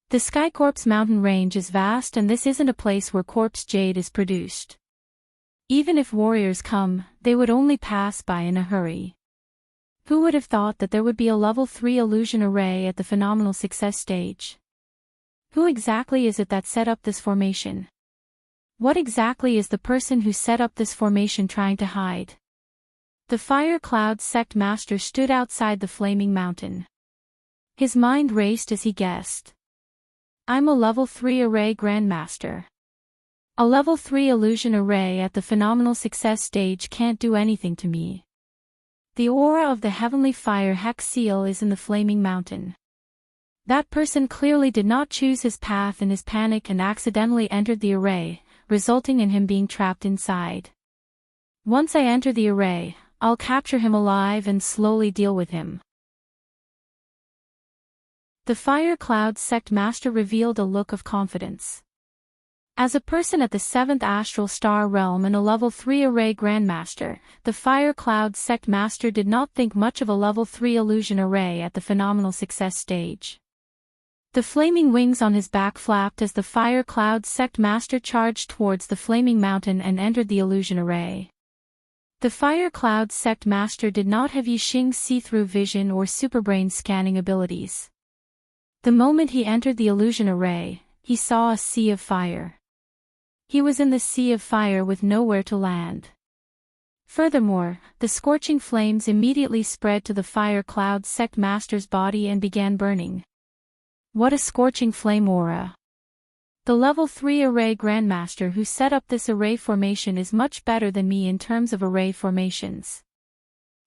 The Skycorpse mountain range is vast, and this isn't a place where corpse jade is produced. Even if warriors come, they would only pass by in a hurry. Who would have thought that there would be a level 3 illusion array at the phenomenal success stage? Who exactly is it that set up this formation? What exactly is the person who set up this formation trying to hide? The Fire Cloud Sect Master stood outside the Flaming Mountain. His mind raced as he guessed. I'm a level 3 array grandmaster. A level 3 illusion array at the phenomenal success stage can't do anything to me. The aura of the Heavenly Fire Hex Seal is in the Flaming Mountain. That person clearly did not choose his path in his panic and accidentally entered the array, resulting in him being trapped inside. Once I enter the array, I'll capture him alive and slowly deal with him. The Fire Cloud Sect Master revealed a look of confidence. As a person at the 7th Astral Star Realm and a level 3 array grandmaster, the Fire Cloud Sect Master did not think much of a level 3 illusion array at the phenomenal success stage. The flaming wings on his back flapped as the Fire Cloud Sect Master charged towards the Flaming Mountain and entered the illusion array. The Fire Cloud Sect Master did not have Yixing's see-through vision or superbrain scanning abilities. The moment he entered the illusion array, he saw a sea of fire. He was in the sea of fire with nowhere to land. Furthermore, the scorching flames immediately spread to the Fire Cloud Sect Master's body and began burning. What a scorching flame aura! The level 3 array grandmaster who set up this array formation is much better than me in terms of array formations.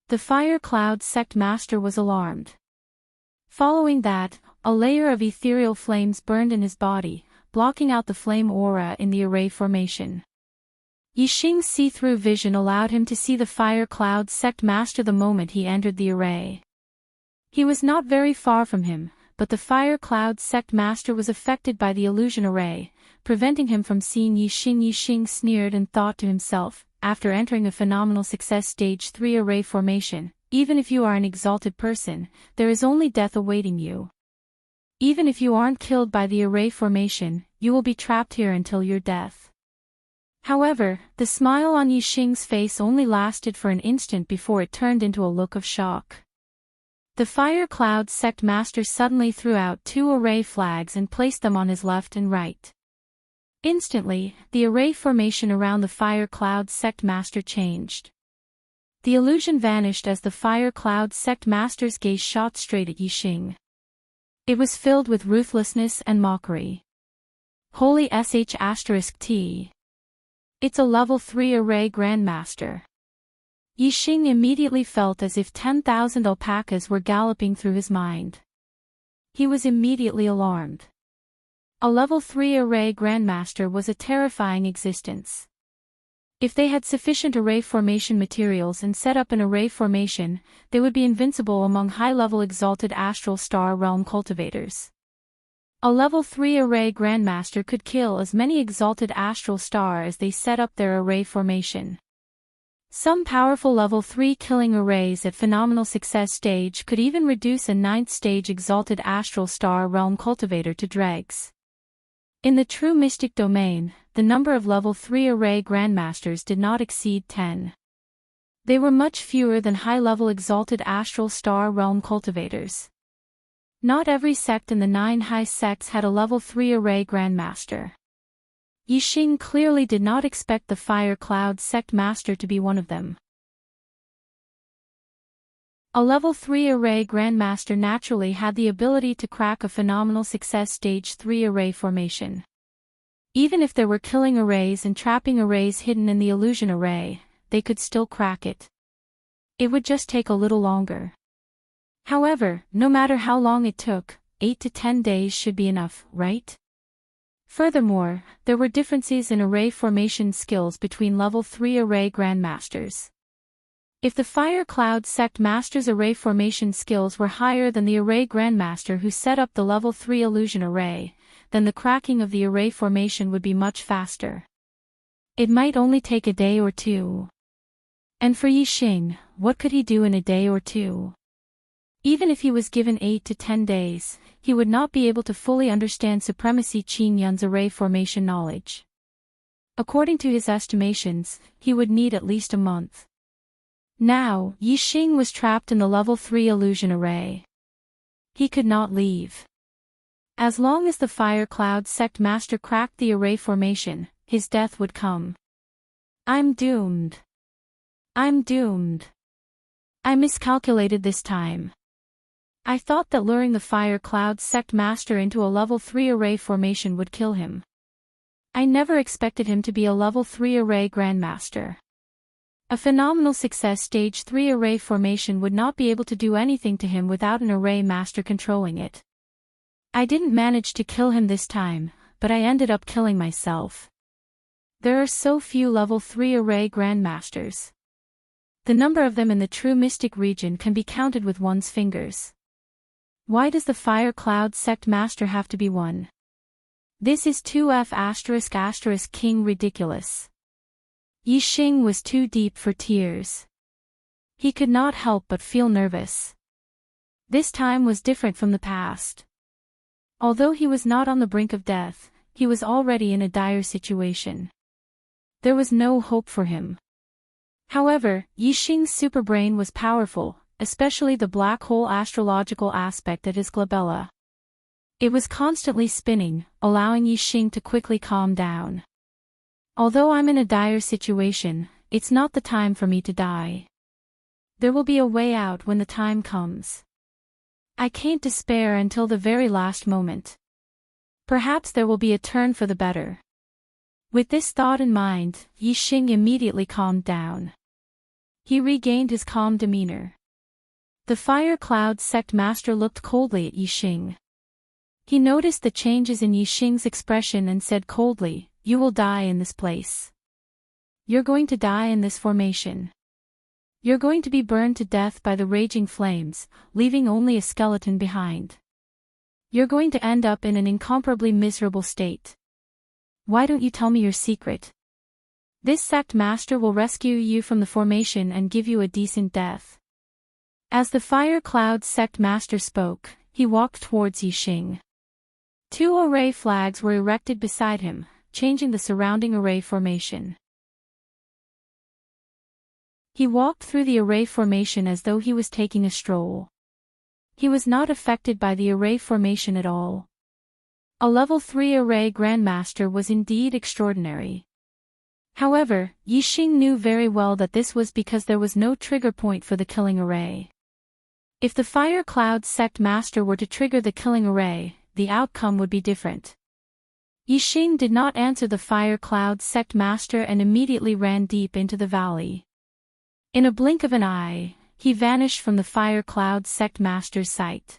The Fire Cloud Sect Master was alarmed. Following that, a layer of ethereal flames burned in his body, blocking out the flame aura in the array formation. Yixing's see-through vision allowed him to see the Fire Cloud Sect Master the moment he entered the array. He was not very far from him, but the Fire Cloud Sect Master was affected by the illusion array, preventing him from seeing Yixing. Yixing sneered and thought to himself, after entering a phenomenal success stage 3 array formation, even if you are an exalted person, there is only death awaiting you. Even if you aren't killed by the array formation, you will be trapped here until your death. However, the smile on Yixing's face only lasted for an instant before it turned into a look of shock. The Fire Cloud Sect Master suddenly threw out 2 array flags and placed them on his left and right. Instantly, the array formation around the Fire Cloud Sect Master changed. The illusion vanished as the Fire Cloud Sect Master's gaze shot straight at Yixing. It was filled with ruthlessness and mockery. Holy **T. It's a level 3 array grandmaster. Yixing immediately felt as if 10,000 alpacas were galloping through his mind. He was immediately alarmed. A level 3 array grandmaster was a terrifying existence. If they had sufficient array formation materials and set up an array formation, they would be invincible among high-level exalted astral star realm cultivators. A level 3 array grandmaster could kill as many exalted astral star as they set up their array formation. Some powerful level 3 killing arrays at phenomenal success stage could even reduce a 9th stage exalted astral star realm cultivator to dregs. In the true mystic domain, the number of level 3 array grandmasters did not exceed 10. They were much fewer than high-level exalted astral star realm cultivators. Not every sect in the 9 high sects had a level 3 array grandmaster. Yixing clearly did not expect the Fire Cloud sect master to be one of them. A level 3 array grandmaster naturally had the ability to crack a phenomenal success stage 3 array formation. Even if there were killing arrays and trapping arrays hidden in the illusion array, they could still crack it. It would just take a little longer. However, no matter how long it took, 8 to 10 days should be enough, right? Furthermore, there were differences in array formation skills between level 3 array grandmasters. If the Fire Cloud sect master's array formation skills were higher than the array grandmaster who set up the level 3 illusion array, then the cracking of the array formation would be much faster. It might only take a day or two. And for Yixing, what could he do in a day or two? Even if he was given 8 to 10 days, he would not be able to fully understand Supremacy Qin Yun's array formation knowledge. According to his estimations, he would need at least a month. Now, Yixing was trapped in the level 3 illusion array. He could not leave. As long as the Fire Cloud sect master cracked the array formation, his death would come. I'm doomed. I'm doomed. I miscalculated this time. I thought that luring the Fire Cloud sect master into a level 3 array formation would kill him. I never expected him to be a level 3 array grandmaster. A phenomenal success stage 3 array formation would not be able to do anything to him without an array master controlling it. I didn't manage to kill him this time, but I ended up killing myself. There are so few level 3 array grandmasters. The number of them in the true mystic region can be counted with one's fingers. Why does the Fire Cloud sect master have to be one? This is 2F*** king ridiculous. Yixing was too deep for tears. He could not help but feel nervous. This time was different from the past. Although he was not on the brink of death, he was already in a dire situation. There was no hope for him. However, Yixing's superbrain was powerful, especially the black hole astrological aspect at his glabella. It was constantly spinning, allowing Yixing to quickly calm down. Although I'm in a dire situation, it's not the time for me to die. There will be a way out when the time comes. I can't despair until the very last moment. Perhaps there will be a turn for the better. With this thought in mind, Yixing immediately calmed down. He regained his calm demeanor. The Fire Cloud sect master looked coldly at Yixing. He noticed the changes in Yixing's expression and said coldly, "You will die in this place. You're going to die in this formation. You're going to be burned to death by the raging flames, leaving only a skeleton behind. You're going to end up in an incomparably miserable state. Why don't you tell me your secret? This sect master will rescue you from the formation and give you a decent death." As the Fire Cloud sect master spoke, he walked towards Yixing. 2 array flags were erected beside him, changing the surrounding array formation. He walked through the array formation as though he was taking a stroll. He was not affected by the array formation at all. A level 3 array grandmaster was indeed extraordinary. However, Yixing knew very well that this was because there was no trigger point for the killing array. If the Fire Cloud sect master were to trigger the killing array, the outcome would be different. Yixing did not answer the Fire Cloud sect master and immediately ran deep into the valley. In a blink of an eye, he vanished from the Fire Cloud sect master's sight.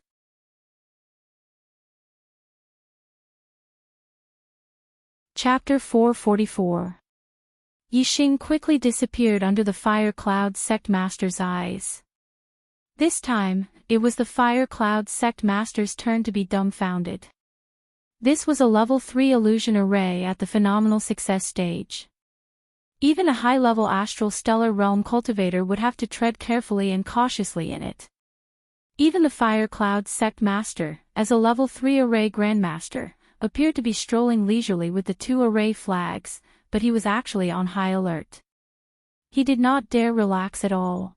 Chapter 444. Yixing quickly disappeared under the Fire Cloud Sect Master's eyes. This time, it was the Fire Cloud Sect Master's turn to be dumbfounded. This was a level 3 illusion array at the phenomenal success stage. Even a high-level astral stellar realm cultivator would have to tread carefully and cautiously in it. Even the Fire Cloud Sect Master, as a level 3 array grandmaster, appeared to be strolling leisurely with the 2 array flags, but he was actually on high alert. He did not dare relax at all.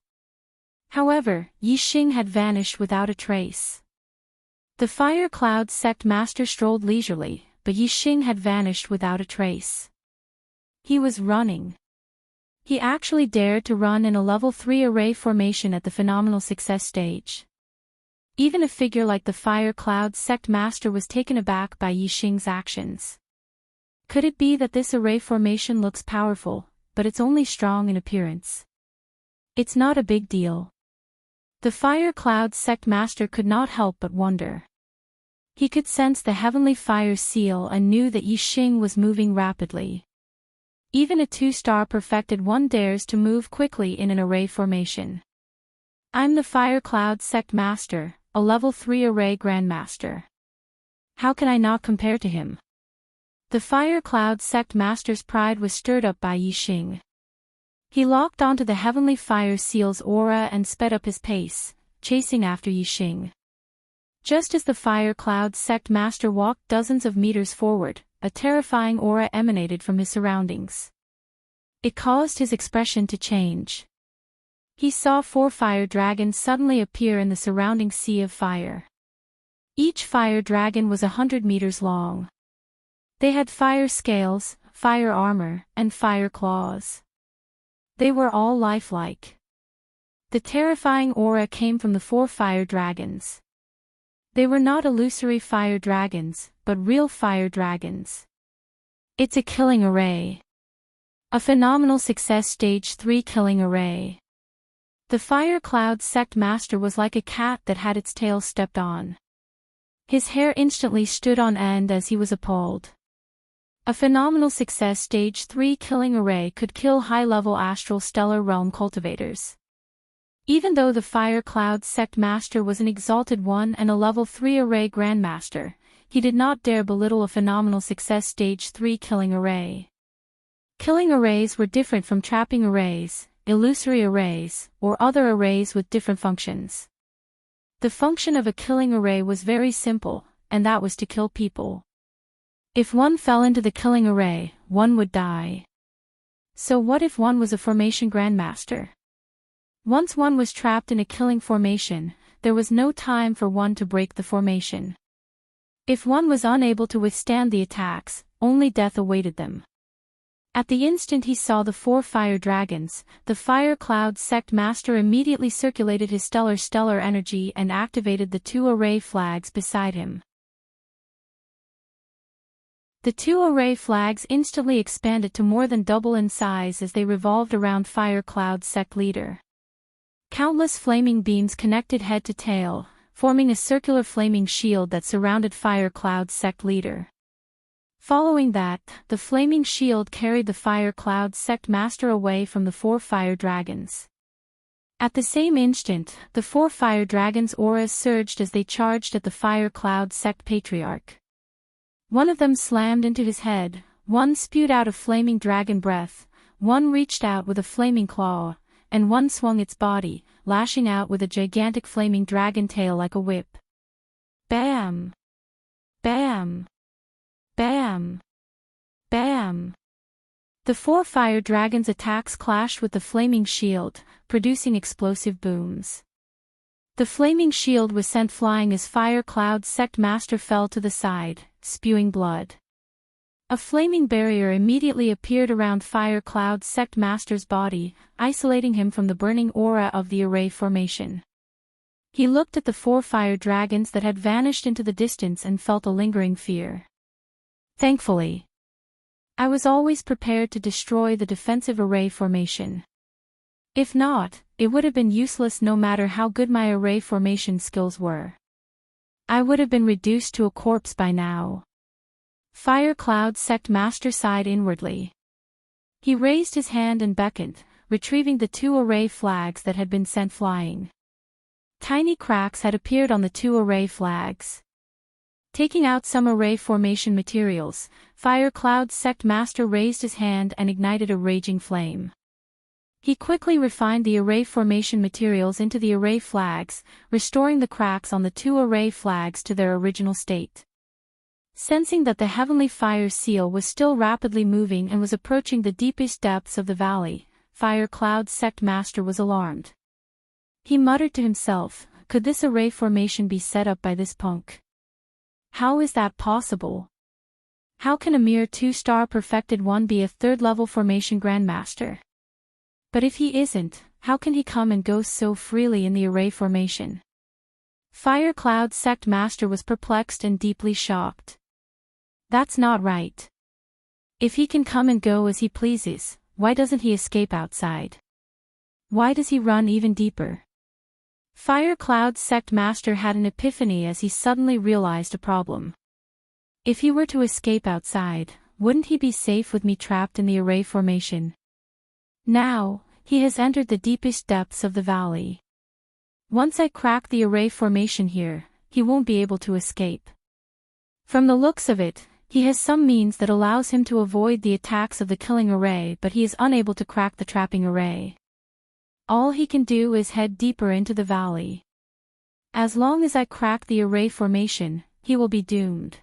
However, Yixing had vanished without a trace. The Fire Cloud Sect Master strolled leisurely, but Yixing had vanished without a trace. He was running. He actually dared to run in a level 3 array formation at the phenomenal success stage. Even a figure like the Fire Cloud Sect Master was taken aback by Yixing's actions. Could it be that this array formation looks powerful, but it's only strong in appearance? It's not a big deal. The Fire Cloud Sect Master could not help but wonder. He could sense the heavenly fire seal and knew that Yixing was moving rapidly. Even a 2-star perfected one dares to move quickly in an array formation. I'm the Fire Cloud Sect Master, a level 3 array grandmaster. How can I not compare to him? The Fire Cloud Sect Master's pride was stirred up by Yixing. He locked onto the heavenly fire seal's aura and sped up his pace, chasing after Yixing. Just as the Fire Cloud Sect Master walked dozens of meters forward, a terrifying aura emanated from his surroundings. It caused his expression to change. He saw 4 fire dragons suddenly appear in the surrounding sea of fire. Each fire dragon was 100 meters long. They had fire scales, fire armor, and fire claws. They were all lifelike. The terrifying aura came from the 4 fire dragons. They were not illusory fire dragons, but real fire dragons. It's a killing array. A phenomenal success stage 3 killing array. The Fire Cloud Sect Master was like a cat that had its tail stepped on. His hair instantly stood on end as he was appalled. A phenomenal success stage 3 killing array could kill high-level astral stellar realm cultivators. Even though the Fire Cloud Sect Master was an exalted one and a level 3 array grandmaster, he did not dare belittle a phenomenal success stage 3 killing array. Killing arrays were different from trapping arrays, illusory arrays, or other arrays with different functions. The function of a killing array was very simple, and that was to kill people. If one fell into the killing array, one would die. So what if one was a formation grandmaster? Once one was trapped in a killing formation, there was no time for one to break the formation. If one was unable to withstand the attacks, only death awaited them. At the instant he saw the 4 fire dragons, the Fire Cloud Sect Master immediately circulated his stellar energy and activated the 2 array flags beside him. The 2 array flags instantly expanded to more than double in size as they revolved around Fire Cloud Sect leader. Countless flaming beams connected head to tail, forming a circular flaming shield that surrounded Fire Cloud Sect leader. Following that, the flaming shield carried the Fire Cloud Sect Master away from the 4 fire dragons. At the same instant, the 4 fire dragons' auras surged as they charged at the Fire Cloud Sect Patriarch. One of them slammed into his head, one spewed out a flaming dragon breath, one reached out with a flaming claw, and one swung its body, lashing out with a gigantic flaming dragon tail like a whip. Bam! Bam! Bam! Bam! The 4 fire dragons' attacks clashed with the flaming shield, producing explosive booms. The flaming shield was sent flying as Fire Cloud Sect Master fell to the side, spewing blood. A flaming barrier immediately appeared around Fire Cloud Sect Master's body, isolating him from the burning aura of the array formation. He looked at the 4 fire dragons that had vanished into the distance and felt a lingering fear. Thankfully, I was always prepared to destroy the defensive array formation. If not, it would have been useless no matter how good my array formation skills were. I would have been reduced to a corpse by now. Fire Cloud Sect Master sighed inwardly. He raised his hand and beckoned, retrieving the 2 array flags that had been sent flying. Tiny cracks had appeared on the 2 array flags. Taking out some array formation materials, Fire Cloud Sect Master raised his hand and ignited a raging flame. He quickly refined the array formation materials into the array flags, restoring the cracks on the 2 array flags to their original state. Sensing that the heavenly fire seal was still rapidly moving and was approaching the deepest depths of the valley, Fire Cloud Sect Master was alarmed. He muttered to himself, could this array formation be set up by this punk? How is that possible? How can a mere 2-star perfected one be a 3rd-level formation grandmaster? But if he isn't, how can he come and go so freely in the array formation? Fire Cloud Sect Master was perplexed and deeply shocked. That's not right. If he can come and go as he pleases, why doesn't he escape outside? Why does he run even deeper? Fire Cloud Sect Master had an epiphany as he suddenly realized a problem. If he were to escape outside, wouldn't he be safe with me trapped in the array formation? Now, he has entered the deepest depths of the valley. Once I crack the array formation here, he won't be able to escape. From the looks of it, he has some means that allows him to avoid the attacks of the killing array, but he is unable to crack the trapping array. All he can do is head deeper into the valley. As long as I crack the array formation, he will be doomed.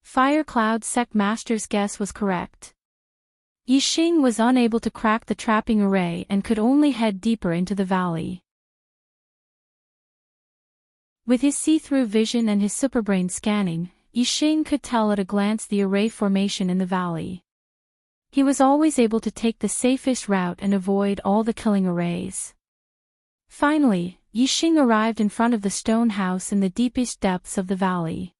Fire Cloud Sect Master's guess was correct. Yixing was unable to crack the trapping array and could only head deeper into the valley. With his see-through vision and his superbrain scanning, Yixing could tell at a glance the array formation in the valley. He was always able to take the safest route and avoid all the killing arrays. Finally, Yixing arrived in front of the stone house in the deepest depths of the valley.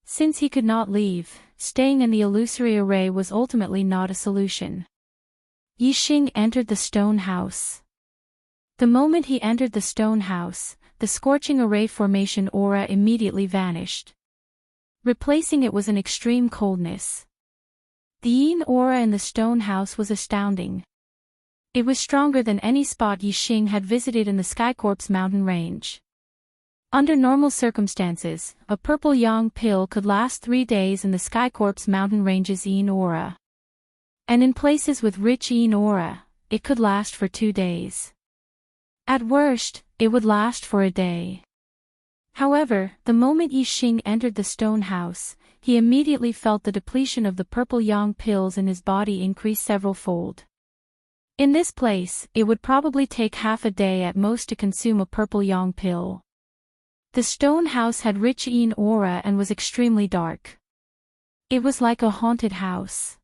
Since he could not leave, staying in the illusory array was ultimately not a solution. Yixing entered the stone house. The moment he entered the stone house, the scorching array formation aura immediately vanished. Replacing it was an extreme coldness. The yin aura in the stone house was astounding. It was stronger than any spot Yixing had visited in the Skycorp's mountain range. Under normal circumstances, a purple yang pill could last 3 days in the Skycorp's mountain range's yin aura. And in places with rich yin aura, it could last for 2 days. At worst, it would last for a day. However, the moment Yixing entered the stone house, he immediately felt the depletion of the purple yang pills in his body increase several-fold. In this place, it would probably take half a day at most to consume a purple yang pill. The stone house had rich yin aura and was extremely dark. It was like a haunted house.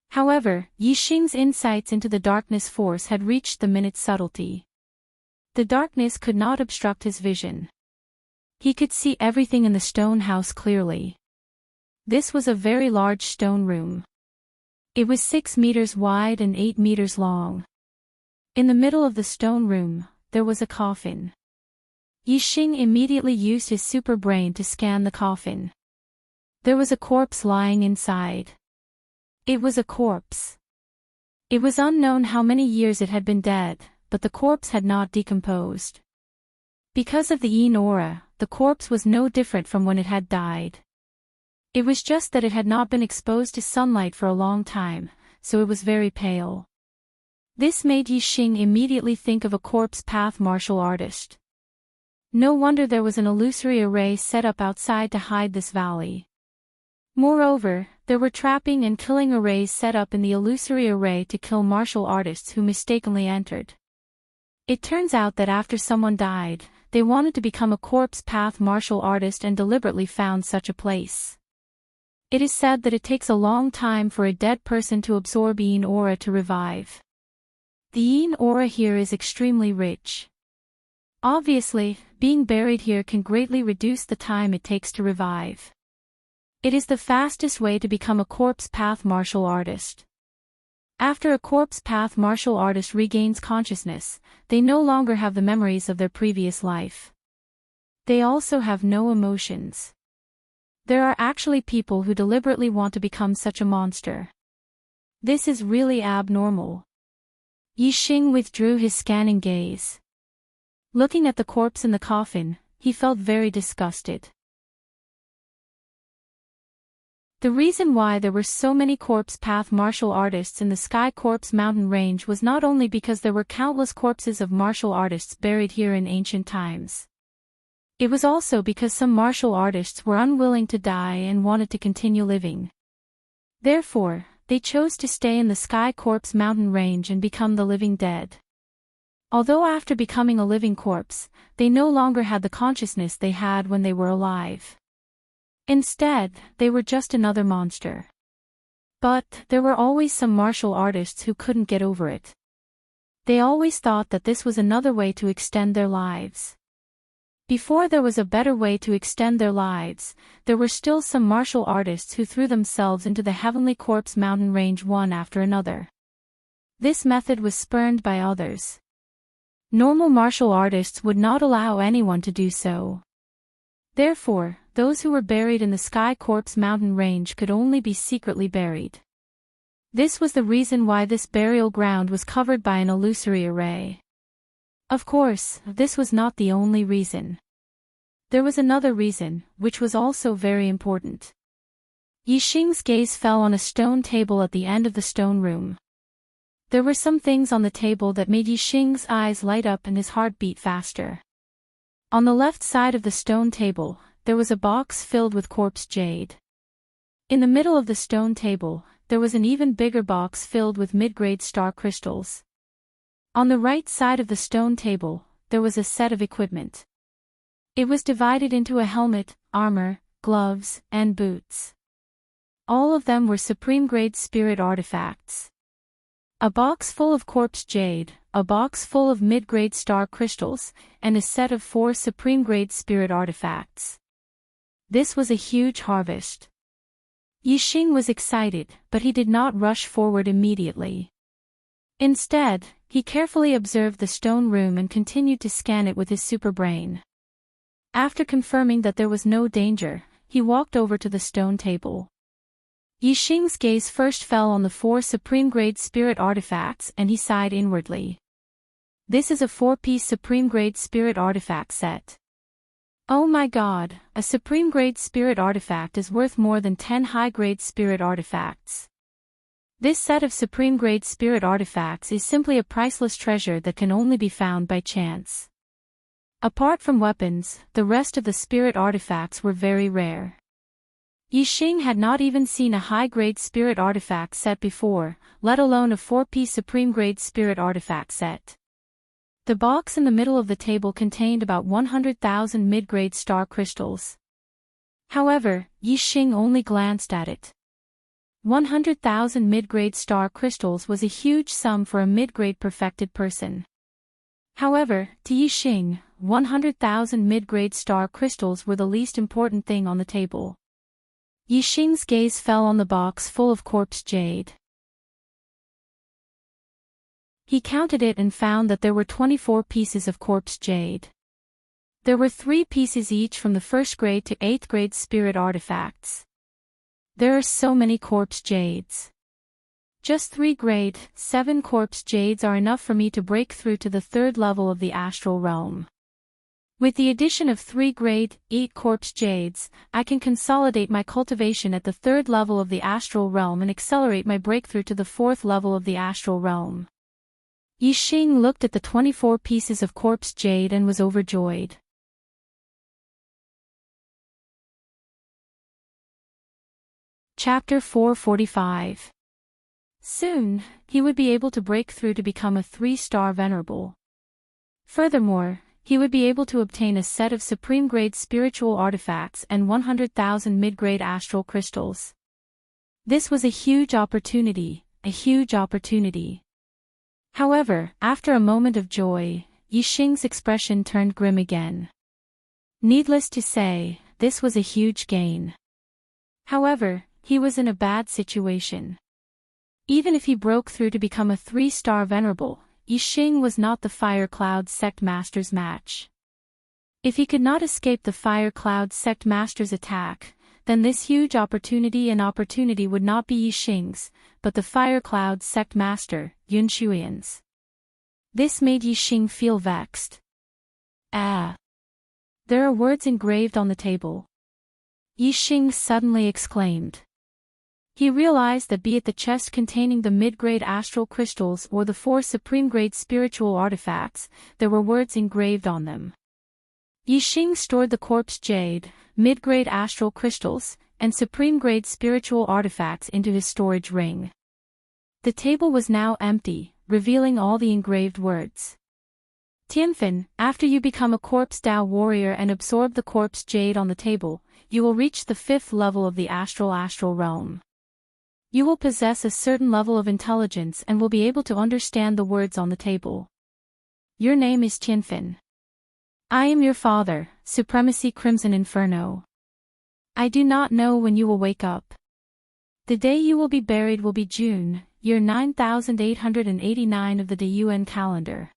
However, Yixing's insights into the darkness force had reached the minute's subtlety. The darkness could not obstruct his vision. He could see everything in the stone house clearly. This was a very large stone room. It was 6 meters wide and 8 meters long. In the middle of the stone room, there was a coffin. Yixing immediately used his super brain to scan the coffin. There was a corpse lying inside. It was a corpse. It was unknown how many years it had been dead, but the corpse had not decomposed. Because of the yin aura, the corpse was no different from when it had died. It was just that it had not been exposed to sunlight for a long time, so it was very pale. This made Yixing immediately think of a corpse path martial artist. No wonder there was an illusory array set up outside to hide this valley. Moreover, there were trapping and killing arrays set up in the illusory array to kill martial artists who mistakenly entered. It turns out that after someone died, they wanted to become a corpse path martial artist and deliberately found such a place. It is said that it takes a long time for a dead person to absorb yin aura to revive. The yin aura here is extremely rich. Obviously, being buried here can greatly reduce the time it takes to revive. It is the fastest way to become a corpse path martial artist. After a corpse path martial artist regains consciousness, they no longer have the memories of their previous life. They also have no emotions. There are actually people who deliberately want to become such a monster. This is really abnormal. Yixing withdrew his scanning gaze. Looking at the corpse in the coffin, he felt very disgusted. The reason why there were so many corpse path martial artists in the Sky Corpse mountain range was not only because there were countless corpses of martial artists buried here in ancient times. It was also because some martial artists were unwilling to die and wanted to continue living. Therefore, they chose to stay in the Sky Corpse mountain range and become the living dead. Although after becoming a living corpse, they no longer had the consciousness they had when they were alive. Instead, they were just another monster. But there were always some martial artists who couldn't get over it. They always thought that this was another way to extend their lives. Before there was a better way to extend their lives, there were still some martial artists who threw themselves into the Heavenly Corpse mountain range one after another. This method was spurned by others. Normal martial artists would not allow anyone to do so. Therefore, those who were buried in the Sky Corpse mountain range could only be secretly buried. This was the reason why this burial ground was covered by an illusory array. Of course, this was not the only reason. There was another reason, which was also very important. Yixing's gaze fell on a stone table at the end of the stone room. There were some things on the table that made Yixing's eyes light up and his heart beat faster. On the left side of the stone table, there was a box filled with corpse jade. In the middle of the stone table, there was an even bigger box filled with mid-grade star crystals. On the right side of the stone table, there was a set of equipment. It was divided into a helmet, armor, gloves, and boots. All of them were supreme-grade spirit artifacts. A box full of corpse jade, a box full of mid-grade star crystals, and a set of 4 supreme-grade spirit artifacts. This was a huge harvest. Yixing was excited, but he did not rush forward immediately. Instead, he carefully observed the stone room and continued to scan it with his super brain. After confirming that there was no danger, he walked over to the stone table. Yixing's gaze first fell on the 4 supreme-grade spirit artifacts and he sighed inwardly. This is a 4-piece supreme-grade spirit artifact set. Oh my god, a supreme-grade spirit artifact is worth more than 10 high-grade spirit artifacts. This set of supreme-grade spirit artifacts is simply a priceless treasure that can only be found by chance. Apart from weapons, the rest of the spirit artifacts were very rare. Yixing had not even seen a high-grade spirit artifact set before, let alone a 4-piece supreme-grade spirit artifact set. The box in the middle of the table contained about 100,000 mid-grade star crystals. However, Yixing only glanced at it. 100,000 mid-grade star crystals was a huge sum for a mid-grade perfected person. However, to Yixing, 100,000 mid-grade star crystals were the least important thing on the table. Yixing's gaze fell on the box full of corpse jade. He counted it and found that there were 24 pieces of corpse jade. There were 3 pieces each from the 1st grade to 8th grade spirit artifacts. There are so many corpse jades. Just 3 grade 7 corpse jades are enough for me to break through to the 3rd level of the astral realm. With the addition of 3 grade 8 corpse jades, I can consolidate my cultivation at the 3rd level of the astral realm and accelerate my breakthrough to the 4th level of the astral realm. Yixing looked at the 24 pieces of corpse jade and was overjoyed. Chapter 445. Soon, he would be able to break through to become a 3-star venerable. Furthermore, he would be able to obtain a set of supreme-grade spiritual artifacts and 100,000 mid-grade astral crystals. This was a huge opportunity, a huge opportunity. However, after a moment of joy, Yixing's expression turned grim again. Needless to say, this was a huge gain. However, he was in a bad situation. Even if he broke through to become a 3-star venerable, Yixing was not the Fire Cloud Sect Master's match. If he could not escape the Fire Cloud Sect Master's attack, then this huge opportunity would not be Yi Xing's, but the Fire Cloud sect master, Yun Shuian's. This made Yi Xing feel vexed. Ah! There are words engraved on the table. Yi Xing suddenly exclaimed. He realized that be it the chest containing the mid-grade astral crystals or the 4 supreme-grade spiritual artifacts, there were words engraved on them. Yi Xing stored the corpse jade, mid-grade astral crystals, and supreme-grade spiritual artifacts into his storage ring. The table was now empty, revealing all the engraved words. Tianfin, after you become a corpse Dao warrior and absorb the corpse jade on the table, you will reach the 5th level of the astral realm. You will possess a certain level of intelligence and will be able to understand the words on the table. Your name is Tianfin. I am your father, Supremacy Crimson Inferno. I do not know when you will wake up. The day you will be buried will be June, year 9889 of the Dayuan calendar.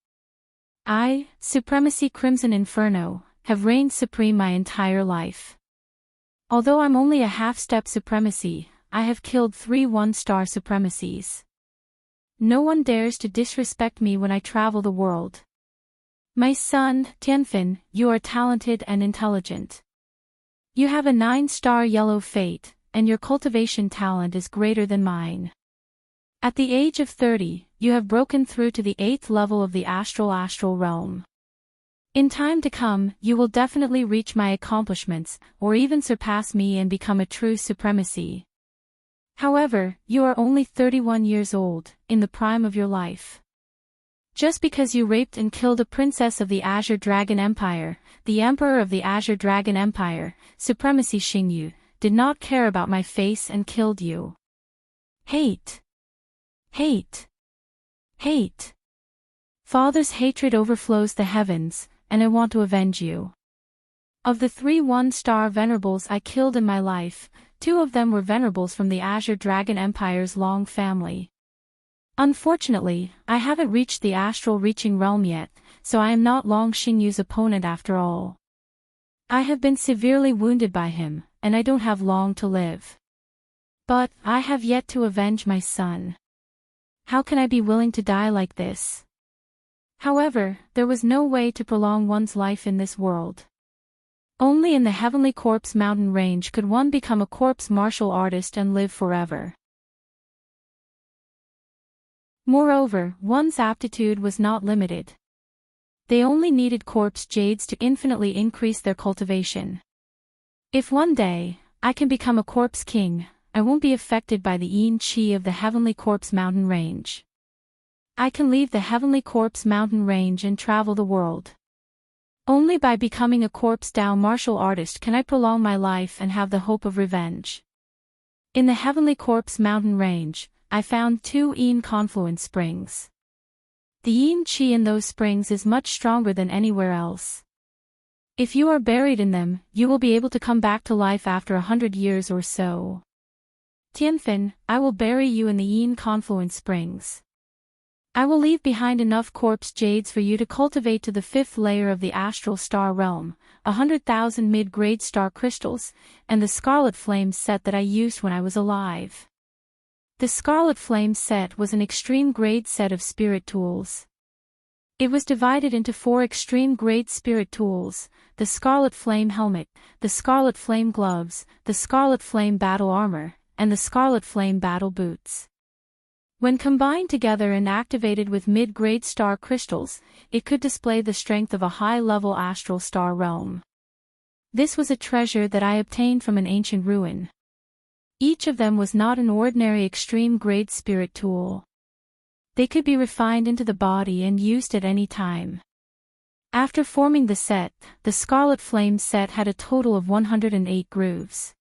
I, Supremacy Crimson Inferno, have reigned supreme my entire life. Although I'm only a half-step supremacy, I have killed 3 one-star supremacies. No one dares to disrespect me when I travel the world. My son, Tianfin, you are talented and intelligent. You have a 9-star yellow fate, and your cultivation talent is greater than mine. At the age of 30, you have broken through to the 8th level of the astral realm. In time to come, you will definitely reach my accomplishments, or even surpass me and become a true supremacy. However, you are only 31 years old, in the prime of your life. Just because you raped and killed a princess of the Azure Dragon Empire, the Emperor of the Azure Dragon Empire, Supremacy Xingyu, did not care about my face and killed you. Hate. Hate. Hate. Father's hatred overflows the heavens, and I want to avenge you. Of the 3 one-star venerables I killed in my life, 2 of them were venerables from the Azure Dragon Empire's long family. Unfortunately, I haven't reached the astral reaching realm yet, so I am not Long Xingyu's opponent after all. I have been severely wounded by him, and I don't have long to live. But, I have yet to avenge my son. How can I be willing to die like this? However, there was no way to prolong one's life in this world. Only in the Heavenly Corpse mountain range could one become a corpse martial artist and live forever. Moreover, one's aptitude was not limited. They only needed corpse jades to infinitely increase their cultivation. If one day, I can become a corpse king, I won't be affected by the yin qi of the Heavenly Corpse mountain range. I can leave the Heavenly Corpse mountain range and travel the world. Only by becoming a corpse Dao martial artist can I prolong my life and have the hope of revenge. In the Heavenly Corpse mountain range, I found 2 yin confluence springs. The yin qi in those springs is much stronger than anywhere else. If you are buried in them, you will be able to come back to life after 100 years or so. Tianfin, I will bury you in the yin confluence springs. I will leave behind enough corpse jades for you to cultivate to the 5th layer of the astral star realm, 100,000 mid-grade star crystals, and the Scarlet Flame set that I used when I was alive. The Scarlet Flame set was an extreme grade set of spirit tools. It was divided into 4 extreme grade spirit tools: the Scarlet Flame helmet, the Scarlet Flame gloves, the Scarlet Flame battle armor, and the Scarlet Flame battle boots. When combined together and activated with mid-grade star crystals, it could display the strength of a high-level astral star realm. This was a treasure that I obtained from an ancient ruin. Each of them was not an ordinary extreme-grade spirit tool. They could be refined into the body and used at any time. After forming the set, the Scarlet Flame set had a total of 108 grooves.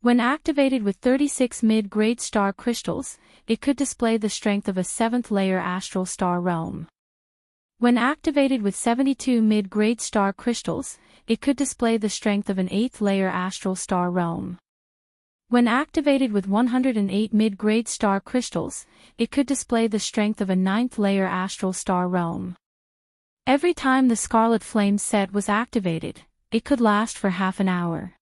When activated with 36 mid-grade star crystals, it could display the strength of a 7th-layer astral star realm. When activated with 72 mid-grade star crystals, it could display the strength of an 8th-layer astral star realm. When activated with 108 mid-grade star crystals, it could display the strength of a 9th-layer astral star realm. Every time the Scarlet Flame set was activated, it could last for half an hour.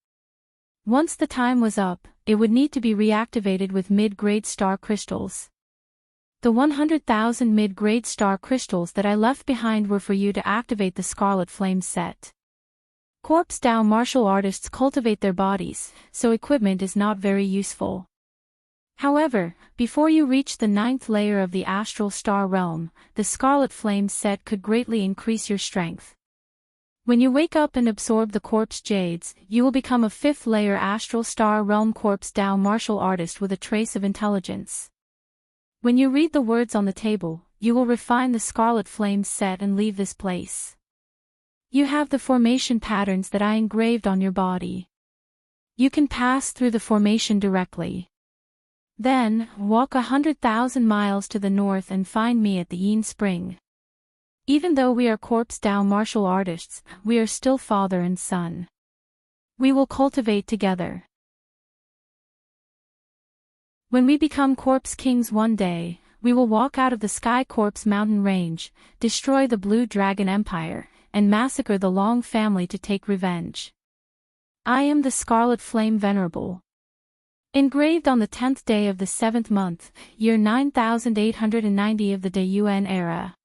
Once the time was up, it would need to be reactivated with mid-grade star crystals. The 100,000 mid-grade star crystals that I left behind were for you to activate the Scarlet Flame set. Corpse Dao martial artists cultivate their bodies, so equipment is not very useful. However, before you reach the 9th layer of the astral star realm, the Scarlet Flame set could greatly increase your strength. When you wake up and absorb the corpse jades, you will become a 5th layer astral star realm corpse Dao martial artist with a trace of intelligence. When you read the words on the table, you will refine the Scarlet Flame set and leave this place. You have the formation patterns that I engraved on your body. You can pass through the formation directly. Then, walk 100,000 miles to the north and find me at the Yin Spring. Even though we are corpse Dao martial artists, we are still father and son. We will cultivate together. When we become corpse kings one day, we will walk out of the Sky Corpse mountain range, destroy the Blue Dragon Empire, and massacre the Long family to take revenge. I am the Scarlet Flame Venerable. Engraved on the 10th day of the 7th month, year 9890 of the Dayuan era.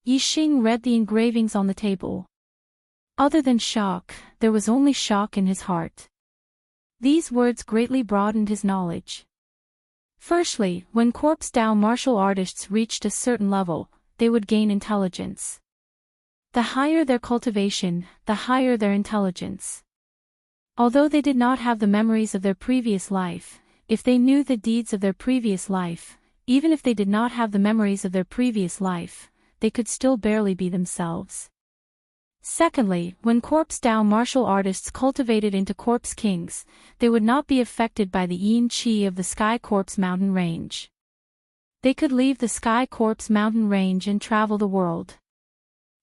Yi Xing read the engravings on the table. Other than shock, there was only shock in his heart. These words greatly broadened his knowledge. Firstly, when corpse Dao martial artists reached a certain level, they would gain intelligence. The higher their cultivation, the higher their intelligence. Although they did not have the memories of their previous life, if they knew the deeds of their previous life, even if they did not have the memories of their previous life, they could still barely be themselves. Secondly, when corpse Dao martial artists cultivated into corpse kings, they would not be affected by the yin qi of the Sky Corpse mountain range. They could leave the Sky Corpse mountain range and travel the world.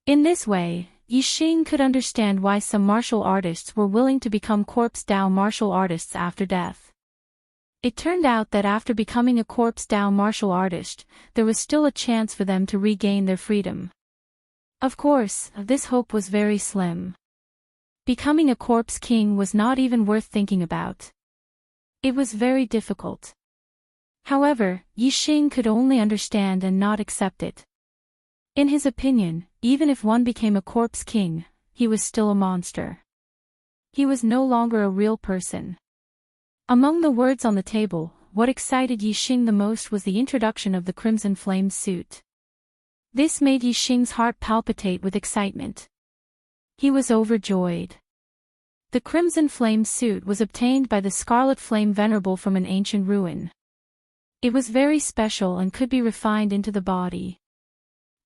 In this way, Yi Xing could understand why some martial artists were willing to become corpse Dao martial artists after death. It turned out that after becoming a corpse Dao martial artist, there was still a chance for them to regain their freedom. Of course, this hope was very slim. Becoming a corpse king was not even worth thinking about. It was very difficult. However, Yi Xing could only understand and not accept it. In his opinion, even if one became a corpse king, he was still a monster. He was no longer a real person. Among the words on the table, what excited Yi Xing the most was the introduction of the Crimson Flame suit. This made Yi Xing's heart palpitate with excitement. He was overjoyed. The Crimson Flame suit was obtained by the Scarlet Flame Venerable from an ancient ruin. It was very special and could be refined into the body.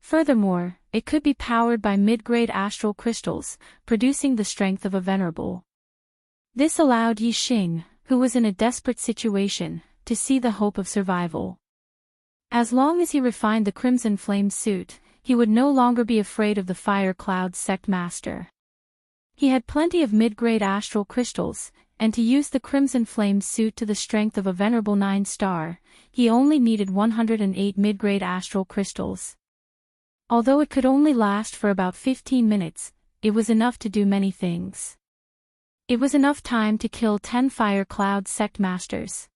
Furthermore, it could be powered by mid-grade astral crystals, producing the strength of a venerable. This allowed Yi Xing, who was in a desperate situation, to see the hope of survival. As long as he refined the Crimson Flame suit, he would no longer be afraid of the Fire Cloud sect master. He had plenty of mid-grade astral crystals, and to use the Crimson Flame suit to the strength of a venerable 9-star, he only needed 108 mid-grade astral crystals. Although it could only last for about 15 minutes, it was enough to do many things. It was enough time to kill 10 Fire Cloud sect masters.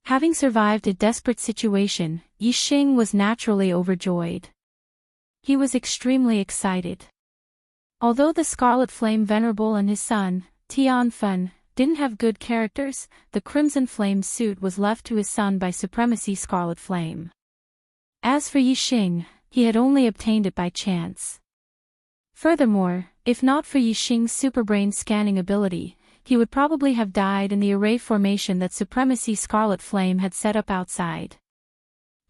Having survived a desperate situation, Yi Xing was naturally overjoyed. He was extremely excited. Although the Scarlet Flame Venerable and his son, Tian Fen, didn't have good characters, the Crimson Flame suit was left to his son by Supremacy Scarlet Flame. As for Yi Xing, he had only obtained it by chance. Furthermore, if not for Yi Xing's superbrain scanning ability, he would probably have died in the array formation that Supremacy Scarlet Flame had set up outside.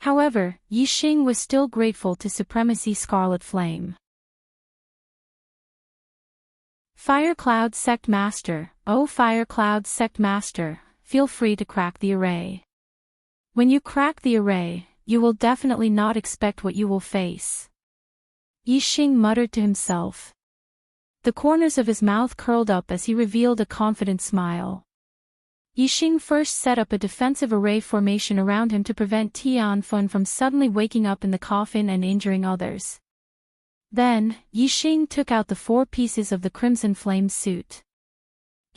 However, Yi Xing was still grateful to Supremacy Scarlet Flame. Fire Cloud Sect Master, oh Fire Cloud Sect Master, feel free to crack the array. When you crack the array, you will definitely not expect what you will face. Yi Xing muttered to himself. The corners of his mouth curled up as he revealed a confident smile. Yi Xing first set up a defensive array formation around him to prevent Tian Fen from suddenly waking up in the coffin and injuring others. Then, Yi Xing took out the 4 pieces of the Crimson Flame suit.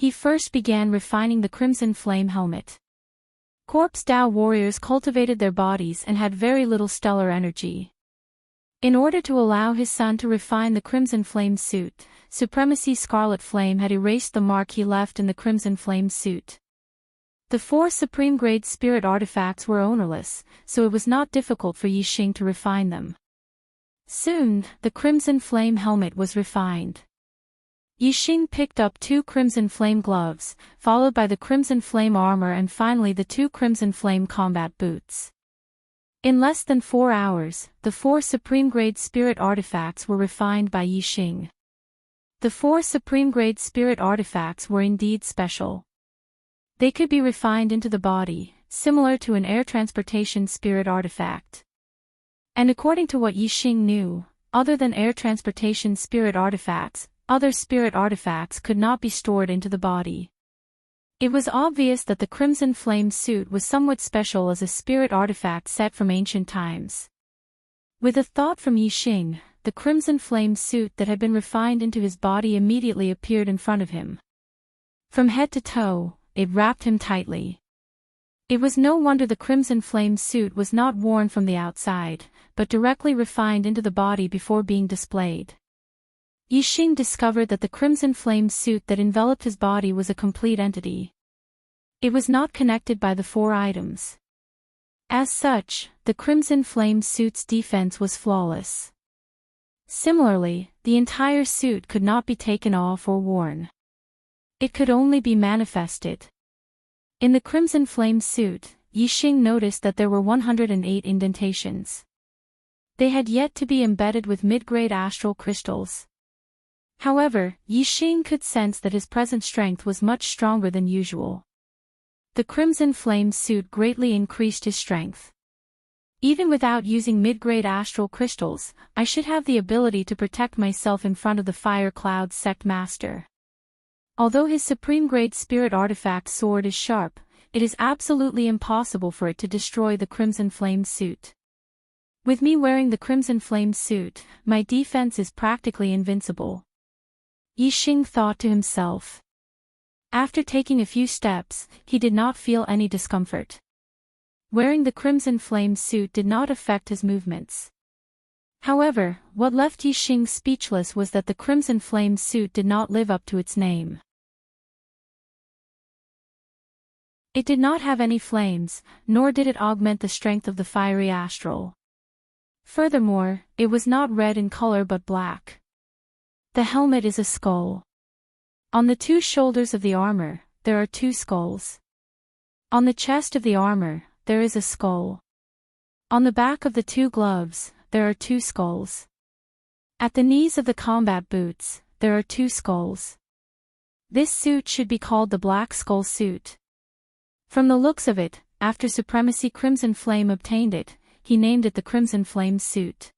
He first began refining the Crimson Flame helmet. Corpse Dao warriors cultivated their bodies and had very little stellar energy. In order to allow his son to refine the Crimson Flame suit, Supremacy Scarlet Flame had erased the mark he left in the Crimson Flame suit. The 4 Supreme Grade Spirit artifacts were ownerless, so it was not difficult for Yixing to refine them. Soon, the Crimson Flame helmet was refined. Yixing picked up 2 Crimson Flame gloves, followed by the Crimson Flame armor and finally the 2 Crimson Flame combat boots. In less than 4 hours, the 4 Supreme Grade Spirit artifacts were refined by Yixing. The 4 Supreme Grade Spirit artifacts were indeed special. They could be refined into the body, similar to an air transportation spirit artifact. And according to what Yixing knew, other than air transportation spirit artifacts, other spirit artifacts could not be stored into the body. It was obvious that the Crimson Flame suit was somewhat special as a spirit artifact set from ancient times. With a thought from Yixing, the Crimson Flame suit that had been refined into his body immediately appeared in front of him. From head to toe, it wrapped him tightly. It was no wonder the Crimson Flame suit was not worn from the outside, but directly refined into the body before being displayed. Yixing discovered that the Crimson Flame suit that enveloped his body was a complete entity. It was not connected by the 4 items. As such, the Crimson Flame suit's defense was flawless. Similarly, the entire suit could not be taken off or worn. It could only be manifested. In the Crimson Flame suit, Yixing noticed that there were 108 indentations. They had yet to be embedded with mid-grade astral crystals. However, Yixing could sense that his present strength was much stronger than usual. The Crimson Flame suit greatly increased his strength. Even without using mid-grade astral crystals, I should have the ability to protect myself in front of the Fire Cloud Sect Master. Although his Supreme Grade Spirit artifact sword is sharp, it is absolutely impossible for it to destroy the Crimson Flame suit. With me wearing the Crimson Flame suit, my defense is practically invincible. Yixing thought to himself. After taking a few steps, he did not feel any discomfort. Wearing the Crimson Flame suit did not affect his movements. However, what left Yixing speechless was that the Crimson Flame suit did not live up to its name. It did not have any flames, nor did it augment the strength of the fiery astral. Furthermore, it was not red in color but black. The helmet is a skull. On the 2 shoulders of the armor, there are 2 skulls. On the chest of the armor, there is a skull. On the back of the 2 gloves, there are 2 skulls. At the knees of the combat boots, there are 2 skulls. This suit should be called the Black Skull suit. From the looks of it, after Supremacy Crimson Flame obtained it, he named it the Crimson Flame suit.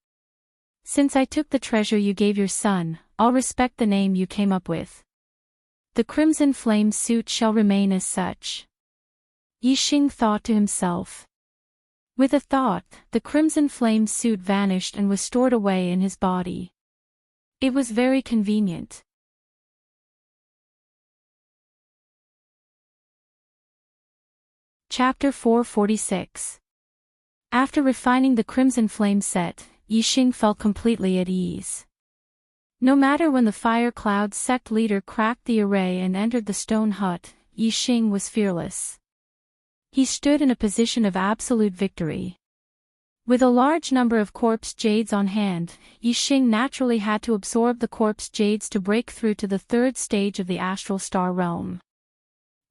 Since I took the treasure you gave your son, I'll respect the name you came up with. The Crimson Flame suit shall remain as such. Yixing thought to himself. With a thought, the Crimson Flame suit vanished and was stored away in his body. It was very convenient. Chapter 446. After refining the Crimson Flame set, Yixing felt completely at ease. No matter when the Fire Cloud sect leader cracked the array and entered the stone hut, Yixing was fearless. He stood in a position of absolute victory. With a large number of corpse jades on hand, Yixing naturally had to absorb the corpse jades to break through to the 3rd stage of the astral star realm.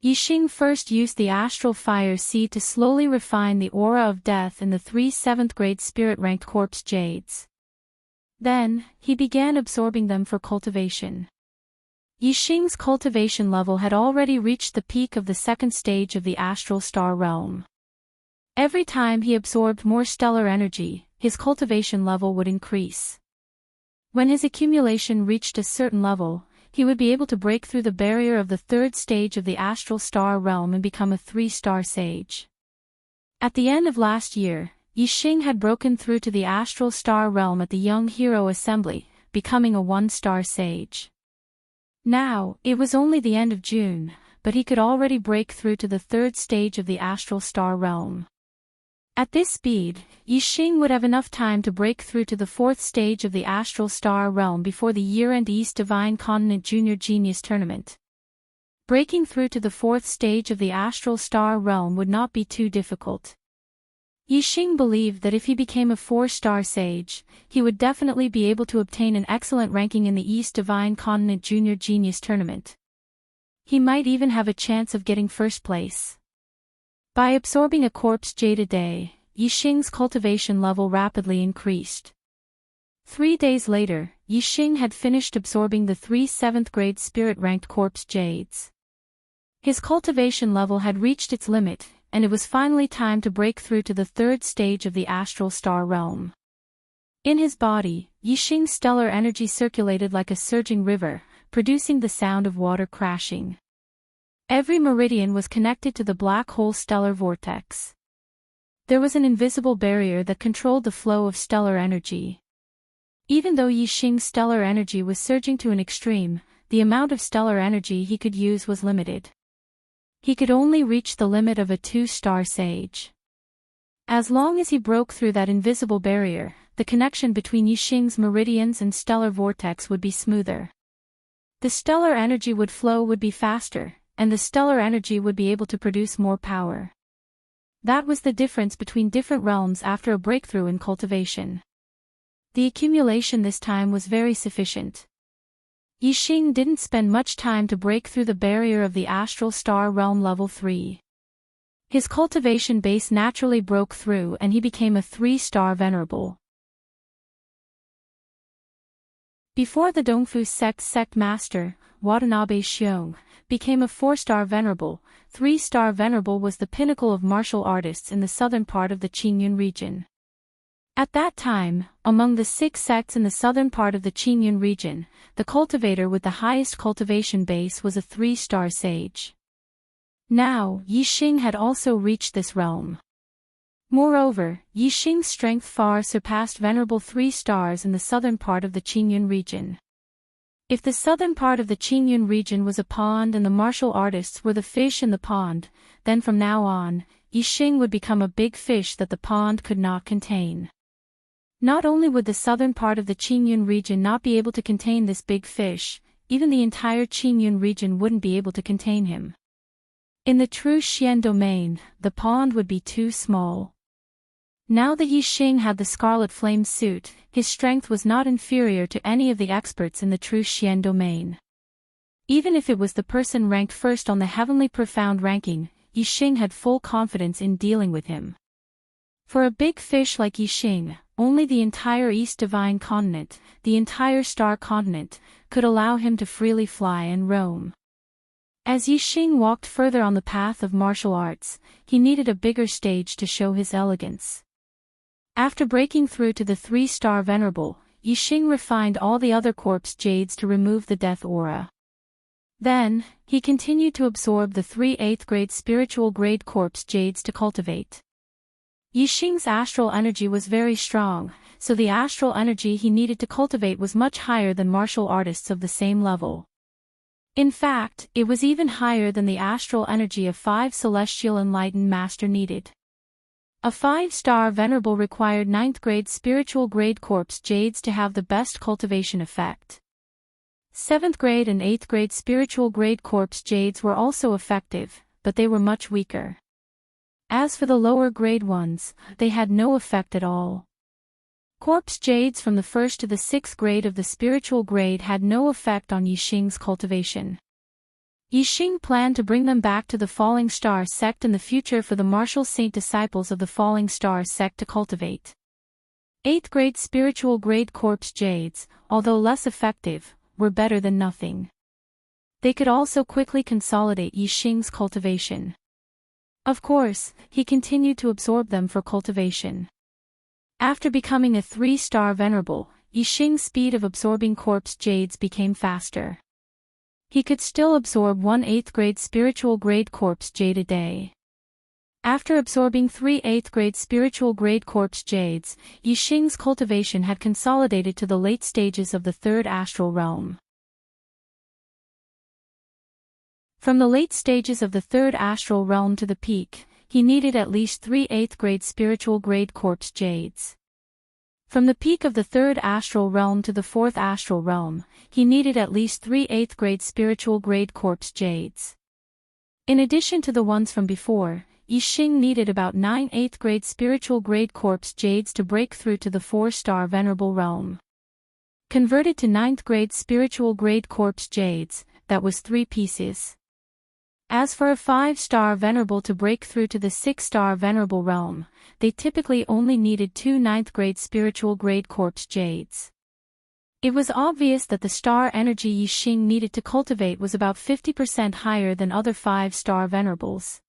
Yixing first used the astral fire seed to slowly refine the aura of death in the 3 7th grade spirit-ranked corpse jades. Then, he began absorbing them for cultivation. Yixing's cultivation level had already reached the peak of the 2nd stage of the astral star realm. Every time he absorbed more stellar energy, his cultivation level would increase. When his accumulation reached a certain level, he would be able to break through the barrier of the 3rd stage of the astral star realm and become a 3-star sage. At the end of last year, Yixing had broken through to the astral star realm at the Young Hero Assembly, becoming a 1-star sage. Now, it was only the end of June, but he could already break through to the third stage of the astral star realm. At this speed, Yixing would have enough time to break through to the fourth stage of the astral star realm before the year-end East Divine Continent Junior Genius Tournament. Breaking through to the fourth stage of the astral star realm would not be too difficult. Yixing believed that if he became a 4-star sage, he would definitely be able to obtain an excellent ranking in the East Divine Continent Junior Genius Tournament. He might even have a chance of getting first place. By absorbing a corpse jade a day, Yixing's cultivation level rapidly increased. 3 days later, Yixing had finished absorbing the 3 7th-grade spirit-ranked corpse jades. His cultivation level had reached its limit, and it was finally time to break through to the third stage of the astral star realm. In his body, Yixing's stellar energy circulated like a surging river, producing the sound of water crashing. Every meridian was connected to the black hole stellar vortex. There was an invisible barrier that controlled the flow of stellar energy. Even though Yixing's stellar energy was surging to an extreme, the amount of stellar energy he could use was limited. He could only reach the limit of a 2-star sage. As long as he broke through that invisible barrier, the connection between Yixing's meridians and stellar vortex would be smoother. The stellar energy would be faster, and the stellar energy would be able to produce more power. That was the difference between different realms after a breakthrough in cultivation. The accumulation this time was very sufficient. Yixing didn't spend much time to break through the barrier of the astral star realm level 3. His cultivation base naturally broke through and he became a 3-star venerable. Before the Dongfu sect master, Watanabe Xiong, became a 4-star venerable, 3-star venerable was the pinnacle of martial artists in the southern part of the Qingyun region. At that time, among the 6 sects in the southern part of the Qingyun region, the cultivator with the highest cultivation base was a 3-star sage. Now, Yixing had also reached this realm. Moreover, Yixing's strength far surpassed venerable 3 stars in the southern part of the Qingyun region. If the southern part of the Qingyun region was a pond and the martial artists were the fish in the pond, then from now on, Yixing would become a big fish that the pond could not contain. Not only would the southern part of the Qingyun region not be able to contain this big fish, even the entire Qingyun region wouldn't be able to contain him. In the true Xian domain, the pond would be too small. Now that Yixing had the Scarlet Flame suit, his strength was not inferior to any of the experts in the true Xian domain. Even if it was the person ranked first on the Heavenly Profound ranking, Yixing had full confidence in dealing with him. For a big fish like Yixing, only the entire East Divine Continent, the entire Star Continent, could allow him to freely fly and roam. As Yixing walked further on the path of martial arts, he needed a bigger stage to show his elegance. After breaking through to the 3-star venerable, Yixing refined all the other corpse jades to remove the death aura. Then, he continued to absorb the 3 8th-grade spiritual grade corpse jades to cultivate. Yixing's astral energy was very strong, so the astral energy he needed to cultivate was much higher than martial artists of the same level. In fact, it was even higher than the astral energy of 5 celestial enlightened master needed. A 5-star venerable required 9th-grade spiritual grade corpse jades to have the best cultivation effect. 7th-grade and 8th-grade spiritual grade corpse jades were also effective, but they were much weaker. As for the lower grade ones, they had no effect at all. Corpse jades from the 1st to the 6th grade of the spiritual grade had no effect on Yixing's cultivation. Yixing planned to bring them back to the Falling Star sect in the future for the martial saint disciples of the Falling Star sect to cultivate. 8th grade spiritual grade corpse jades, although less effective, were better than nothing. They could also quickly consolidate Yixing's cultivation. Of course, he continued to absorb them for cultivation. After becoming a 3-star venerable, Yixing's speed of absorbing corpse jades became faster. He could still absorb 1 8th-grade spiritual grade corpse jade a day. After absorbing 3 8th-grade spiritual grade corpse jades, Yixing's cultivation had consolidated to the late stages of the 3rd astral realm. From the late stages of the third astral realm to the peak, he needed at least 3 8th grade spiritual grade corpse jades. From the peak of the third astral realm to the fourth astral realm, he needed at least 3 8th grade spiritual grade corpse jades. In addition to the ones from before, Yixing needed about 9 8th grade spiritual grade corpse jades to break through to the 4-star venerable realm. Converted to 9th grade spiritual grade corpse jades, that was 3 pieces. As for a 5-star venerable to break through to the 6-star venerable realm, they typically only needed 2 9th grade spiritual grade corpse jades. It was obvious that the star energy Yixing needed to cultivate was about 50% higher than other 5-star venerables.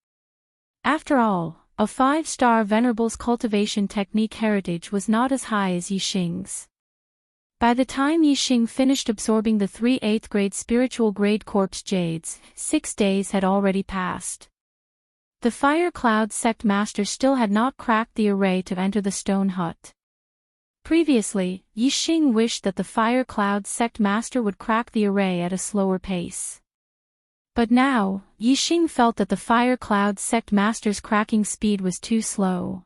After all, a 5-star venerable's cultivation technique heritage was not as high as Yixing's. By the time Yixing finished absorbing the 3 8th grade spiritual grade corpse jades, 6 days had already passed. The Fire Cloud Sect Master still had not cracked the array to enter the stone hut. Previously, Yixing wished that the Fire Cloud Sect Master would crack the array at a slower pace. But now, Yixing felt that the Fire Cloud Sect Master's cracking speed was too slow.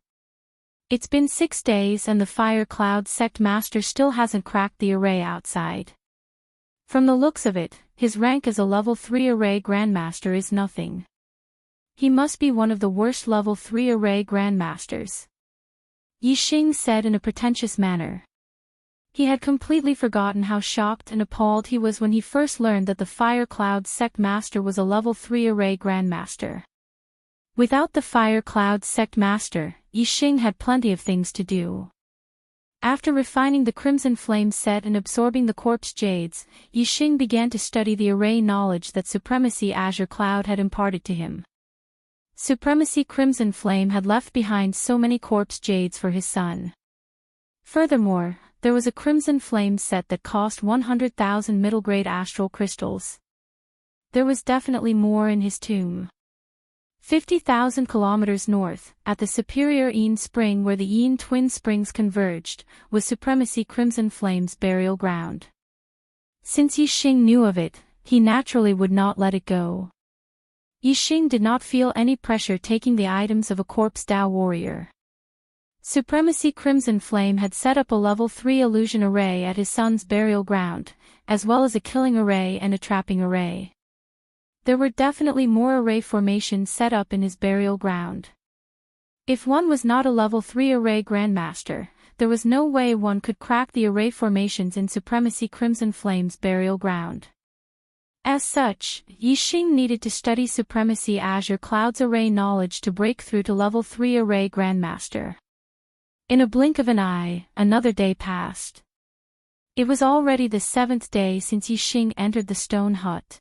It's been 6 days and the Fire Cloud Sect Master still hasn't cracked the array outside. From the looks of it, his rank as a level 3 array Grandmaster is nothing. He must be one of the worst level 3 array Grandmasters. Yixing said in a pretentious manner. He had completely forgotten how shocked and appalled he was when he first learned that the Fire Cloud Sect Master was a level 3 array Grandmaster. Without the Fire Cloud Sect Master, Yixing had plenty of things to do. After refining the Crimson Flame set and absorbing the corpse jades, Yixing began to study the array knowledge that Supremacy Azure Cloud had imparted to him. Supremacy Crimson Flame had left behind so many corpse jades for his son. Furthermore, there was a Crimson Flame set that cost 100,000 middle-grade astral crystals. There was definitely more in his tomb. 50,000 kilometers north, at the superior Yin Spring where the Yin Twin Springs converged, was Supremacy Crimson Flame's burial ground. Since Yixing knew of it, he naturally would not let it go. Yixing did not feel any pressure taking the items of a corpse Dao warrior. Supremacy Crimson Flame had set up a level 3 illusion array at his son's burial ground, as well as a killing array and a trapping array. There were definitely more array formations set up in his burial ground. If one was not a level 3 array Grandmaster, there was no way one could crack the array formations in Supremacy Crimson Flame's burial ground. As such, Yixing needed to study Supremacy Azure Cloud's array knowledge to break through to level 3 array Grandmaster. In a blink of an eye, another day passed. It was already the 7th day since Yixing entered the stone hut.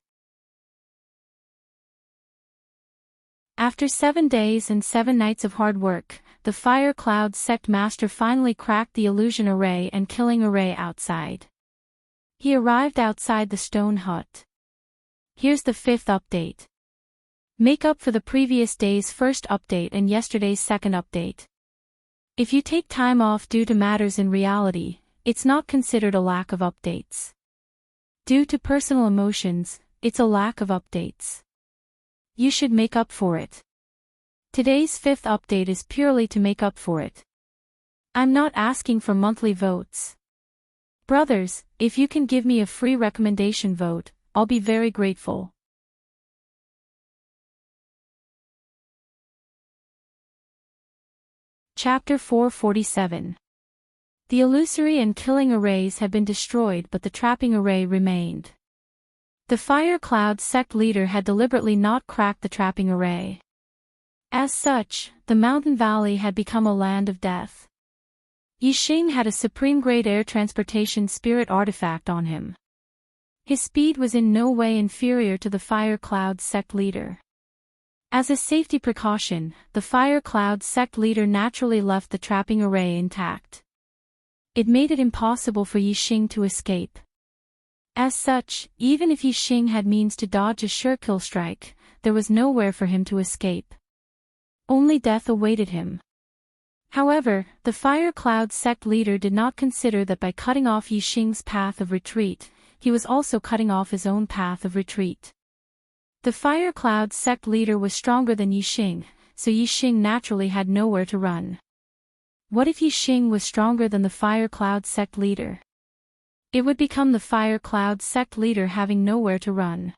After 7 days and 7 nights of hard work, the Fire Cloud Sect Master finally cracked the illusion array and killing array outside. He arrived outside the stone hut. Here's the 5th update. Make up for the previous day's first update and yesterday's second update. If you take time off due to matters in reality, it's not considered a lack of updates. Due to personal emotions, it's a lack of updates. You should make up for it. Today's 5th update is purely to make up for it. I'm not asking for monthly votes. Brothers, if you can give me a free recommendation vote, I'll be very grateful. Chapter 447. The illusory and killing arrays had been destroyed but the trapping array remained. The Fire Cloud Sect leader had deliberately not cracked the trapping array. As such, the mountain valley had become a land of death. Yixing had a supreme-grade air transportation spirit artifact on him. His speed was in no way inferior to the Fire Cloud Sect leader. As a safety precaution, the Fire Cloud Sect leader naturally left the trapping array intact. It made it impossible for Yixing to escape. As such, even if Yixing had means to dodge a sure kill strike, there was nowhere for him to escape. Only death awaited him. However, the Fire Cloud Sect leader did not consider that by cutting off Yixing's path of retreat, he was also cutting off his own path of retreat. The Fire Cloud sect leader was stronger than Yixing, so Yixing naturally had nowhere to run. What if Yixing was stronger than the Fire Cloud sect leader? It would become the Fire Cloud sect leader having nowhere to run.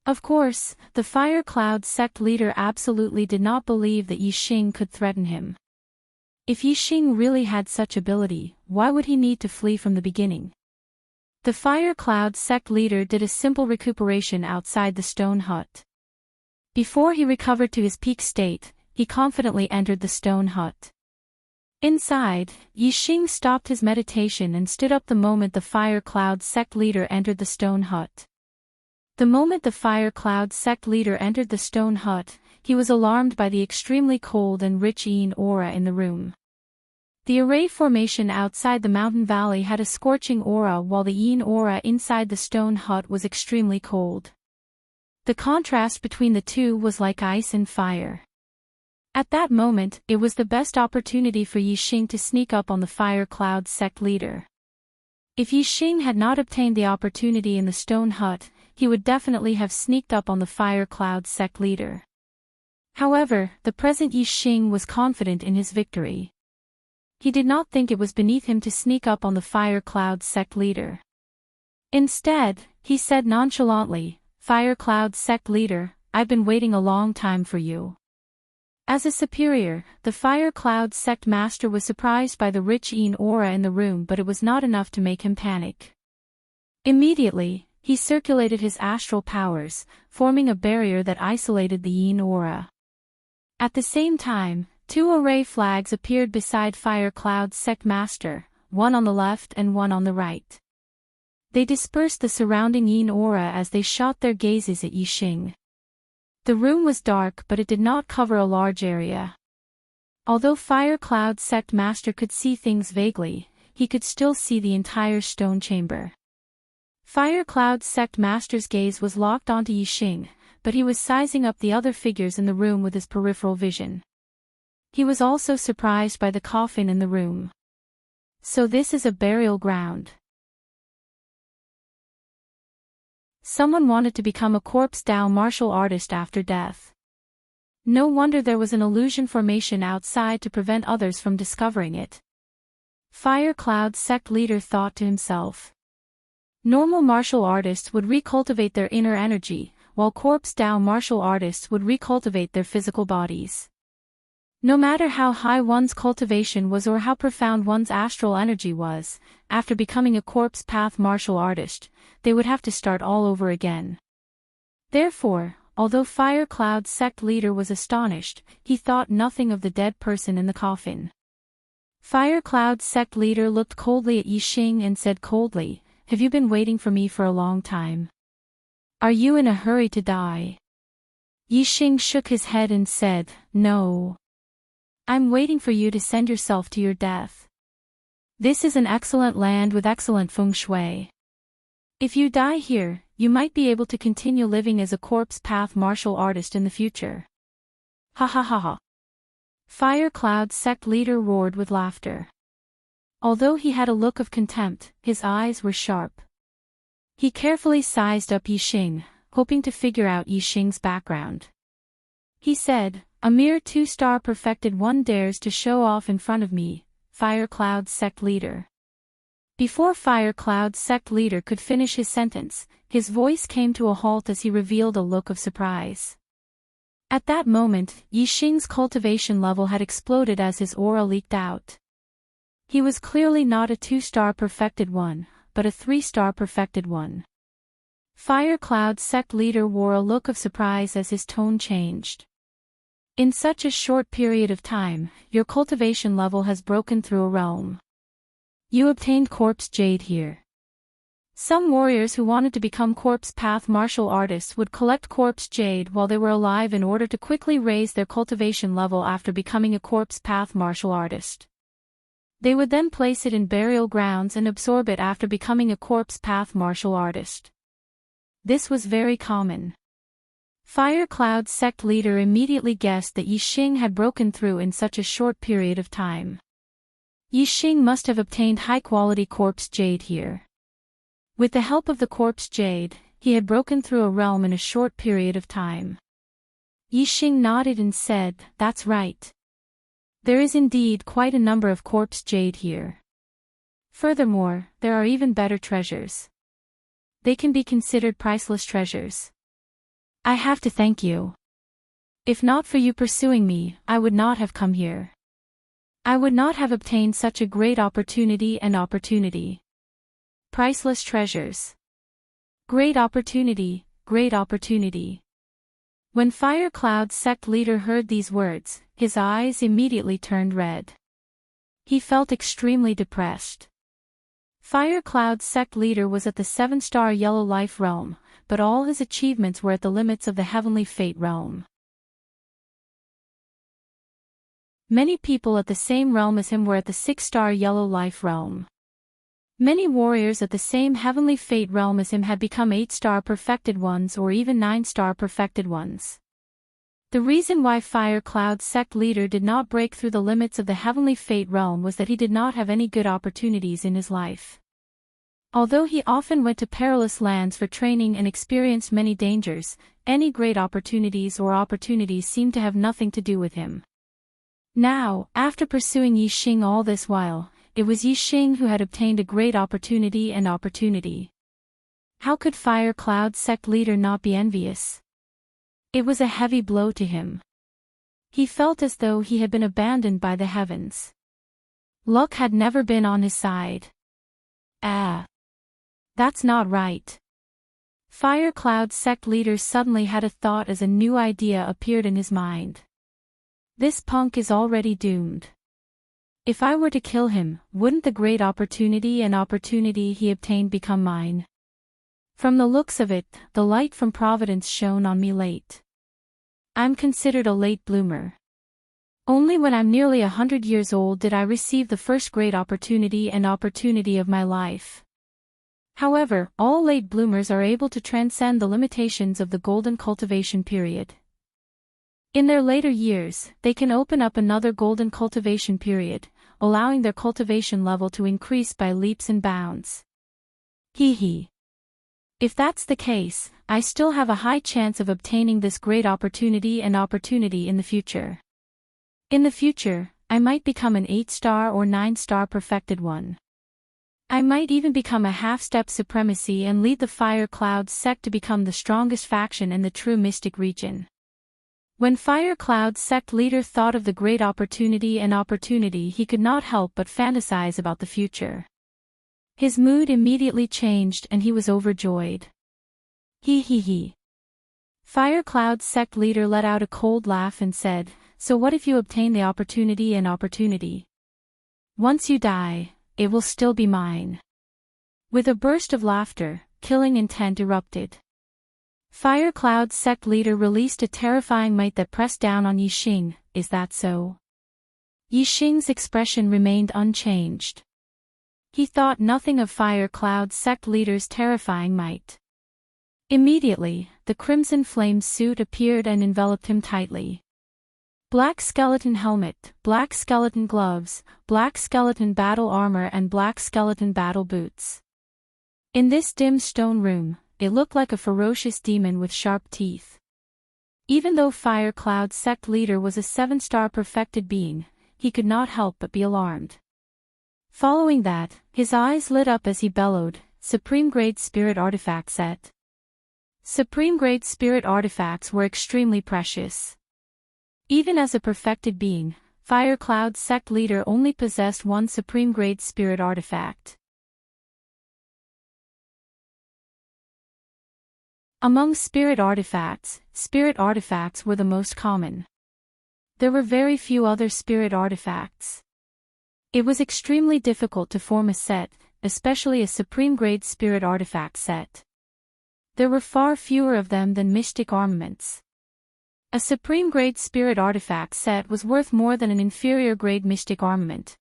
Of course, the Fire Cloud sect leader absolutely did not believe that Yixing could threaten him. If Yixing really had such ability, why would he need to flee from the beginning? The Fire Cloud sect leader did a simple recuperation outside the stone hut. Before he recovered to his peak state, he confidently entered the stone hut. Inside, Yixing stopped his meditation and stood up the moment the Fire Cloud sect leader entered the stone hut. The moment the Fire Cloud sect leader entered the stone hut, he was alarmed by the extremely cold and rich yin aura in the room. The array formation outside the mountain valley had a scorching aura while the yin aura inside the stone hut was extremely cold. The contrast between the two was like ice and fire. At that moment, it was the best opportunity for Yixing to sneak up on the Fire Cloud sect leader. If Yixing had not obtained the opportunity in the stone hut, he would definitely have sneaked up on the Fire Cloud sect leader. However, the present Yixing was confident in his victory. He did not think it was beneath him to sneak up on the Fire Cloud sect leader. Instead, he said nonchalantly, "Fire Cloud sect leader, I've been waiting a long time for you." As a superior, the Fire Cloud sect master was surprised by the rich yin aura in the room, but it was not enough to make him panic. Immediately, he circulated his astral powers, forming a barrier that isolated the yin aura. At the same time, two array flags appeared beside Fire Cloud sect master, one on the left and one on the right. They dispersed the surrounding yin aura as they shot their gazes at Yixing. The room was dark, but it did not cover a large area. Although Fire Cloud sect master could see things vaguely, he could still see the entire stone chamber. Fire Cloud sect master's gaze was locked onto Yixing, but he was sizing up the other figures in the room with his peripheral vision. He was also surprised by the coffin in the room. So this is a burial ground. Someone wanted to become a corpse Dao martial artist after death. No wonder there was an illusion formation outside to prevent others from discovering it. Fire Cloud sect leader thought to himself. Normal martial artists would recultivate their inner energy, while corpse Dao martial artists would recultivate their physical bodies. No matter how high one's cultivation was or how profound one's astral energy was, after becoming a corpse path martial artist, they would have to start all over again. Therefore, although Fire Cloud sect leader was astonished, he thought nothing of the dead person in the coffin. Fire Cloud sect leader looked coldly at Yixing and said coldly, "Have you been waiting for me for a long time? Are you in a hurry to die?" Yixing shook his head and said, "No. I'm waiting for you to send yourself to your death. This is an excellent land with excellent feng shui. If you die here, you might be able to continue living as a corpse path martial artist in the future." Ha ha ha ha. Fire Cloud sect leader roared with laughter. Although he had a look of contempt, his eyes were sharp. He carefully sized up Yixing, hoping to figure out Yixing's background. He said, "A mere 2-star perfected one dares to show off in front of me, Fire Cloud sect leader." Before Fire Cloud sect leader could finish his sentence, his voice came to a halt as he revealed a look of surprise. At that moment, Yixing's cultivation level had exploded as his aura leaked out. He was clearly not a 2-star perfected one, but a 3-star perfected one. Fire Cloud sect leader wore a look of surprise as his tone changed. "In such a short period of time, your cultivation level has broken through a realm. You obtained corpse jade here." Some warriors who wanted to become corpse path martial artists would collect corpse jade while they were alive in order to quickly raise their cultivation level after becoming a corpse path martial artist. They would then place it in burial grounds and absorb it after becoming a corpse path martial artist. This was very common. Fire Cloud sect leader immediately guessed that Yixing had broken through in such a short period of time. Yixing must have obtained high-quality corpse jade here. With the help of the corpse jade, he had broken through a realm in a short period of time. Yixing nodded and said, "That's right. There is indeed quite a number of corpse jade here. Furthermore, there are even better treasures. They can be considered priceless treasures. I have to thank you. If not for you pursuing me, I would not have come here. I would not have obtained such a great opportunity and opportunity. Priceless treasures. Great opportunity, great opportunity." When Fire Cloud sect leader heard these words, his eyes immediately turned red. He felt extremely depressed. Fire Cloud sect leader was at the 7-star Yellow Life realm, but all his achievements were at the limits of the Heavenly Fate realm. Many people at the same realm as him were at the 6-star Yellow Life realm. Many warriors at the same Heavenly Fate realm as him had become 8-star perfected ones or even 9-star perfected ones. The reason why Fire Cloud sect leader did not break through the limits of the Heavenly Fate realm was that he did not have any good opportunities in his life. Although he often went to perilous lands for training and experienced many dangers, any great opportunities seemed to have nothing to do with him. Now, after pursuing Yixing all this while, it was Yixing who had obtained a great opportunity and opportunity. How could Fire Cloud sect leader not be envious? It was a heavy blow to him. He felt as though he had been abandoned by the heavens. Luck had never been on his side. That's not right. Fire Cloud sect leader suddenly had a thought as a new idea appeared in his mind. This punk is already doomed. If I were to kill him, wouldn't the great opportunity and opportunity he obtained become mine? From the looks of it, the light from Providence shone on me late. I'm considered a late bloomer. Only when I'm nearly 100 years old did I receive the first great opportunity and opportunity of my life. However, all late bloomers are able to transcend the limitations of the golden cultivation period. In their later years, they can open up another golden cultivation period, allowing their cultivation level to increase by leaps and bounds. If that's the case, I still have a high chance of obtaining this great opportunity and opportunity in the future. In the future, I might become an 8-star or 9-star perfected one. I might even become a half-step supremacy and lead the Fire Cloud sect to become the strongest faction in the true mystic region. When Fire Cloud sect leader thought of the great opportunity and opportunity, he could not help but fantasize about the future. His mood immediately changed and he was overjoyed. Fire Cloud sect leader let out a cold laugh and said, "So what if you obtain the opportunity and opportunity? Once you die, it will still be mine." With a burst of laughter, killing intent erupted. Fire Cloud sect leader released a terrifying might that pressed down on Yixing. "Is that so?" Yixing's expression remained unchanged. He thought nothing of Fire Cloud sect leader's terrifying might. Immediately, the crimson flame suit appeared and enveloped him tightly. Black skeleton helmet, black skeleton gloves, black skeleton battle armor and black skeleton battle boots. In this dim stone room, it looked like a ferocious demon with sharp teeth. Even though Fire Cloud sect leader was a 7-star perfected being, he could not help but be alarmed. Following that, his eyes lit up as he bellowed, "Supreme Grade Spirit Artifact Set." Supreme Grade Spirit Artifacts were extremely precious. Even as a perfected being, Fire Cloud sect leader only possessed one Supreme Grade Spirit Artifact. Among spirit artifacts were the most common. There were very few other spirit artifacts. It was extremely difficult to form a set, especially a supreme grade spirit artifact set. There were far fewer of them than mystic armaments. A supreme grade spirit artifact set was worth more than an inferior grade mystic armament.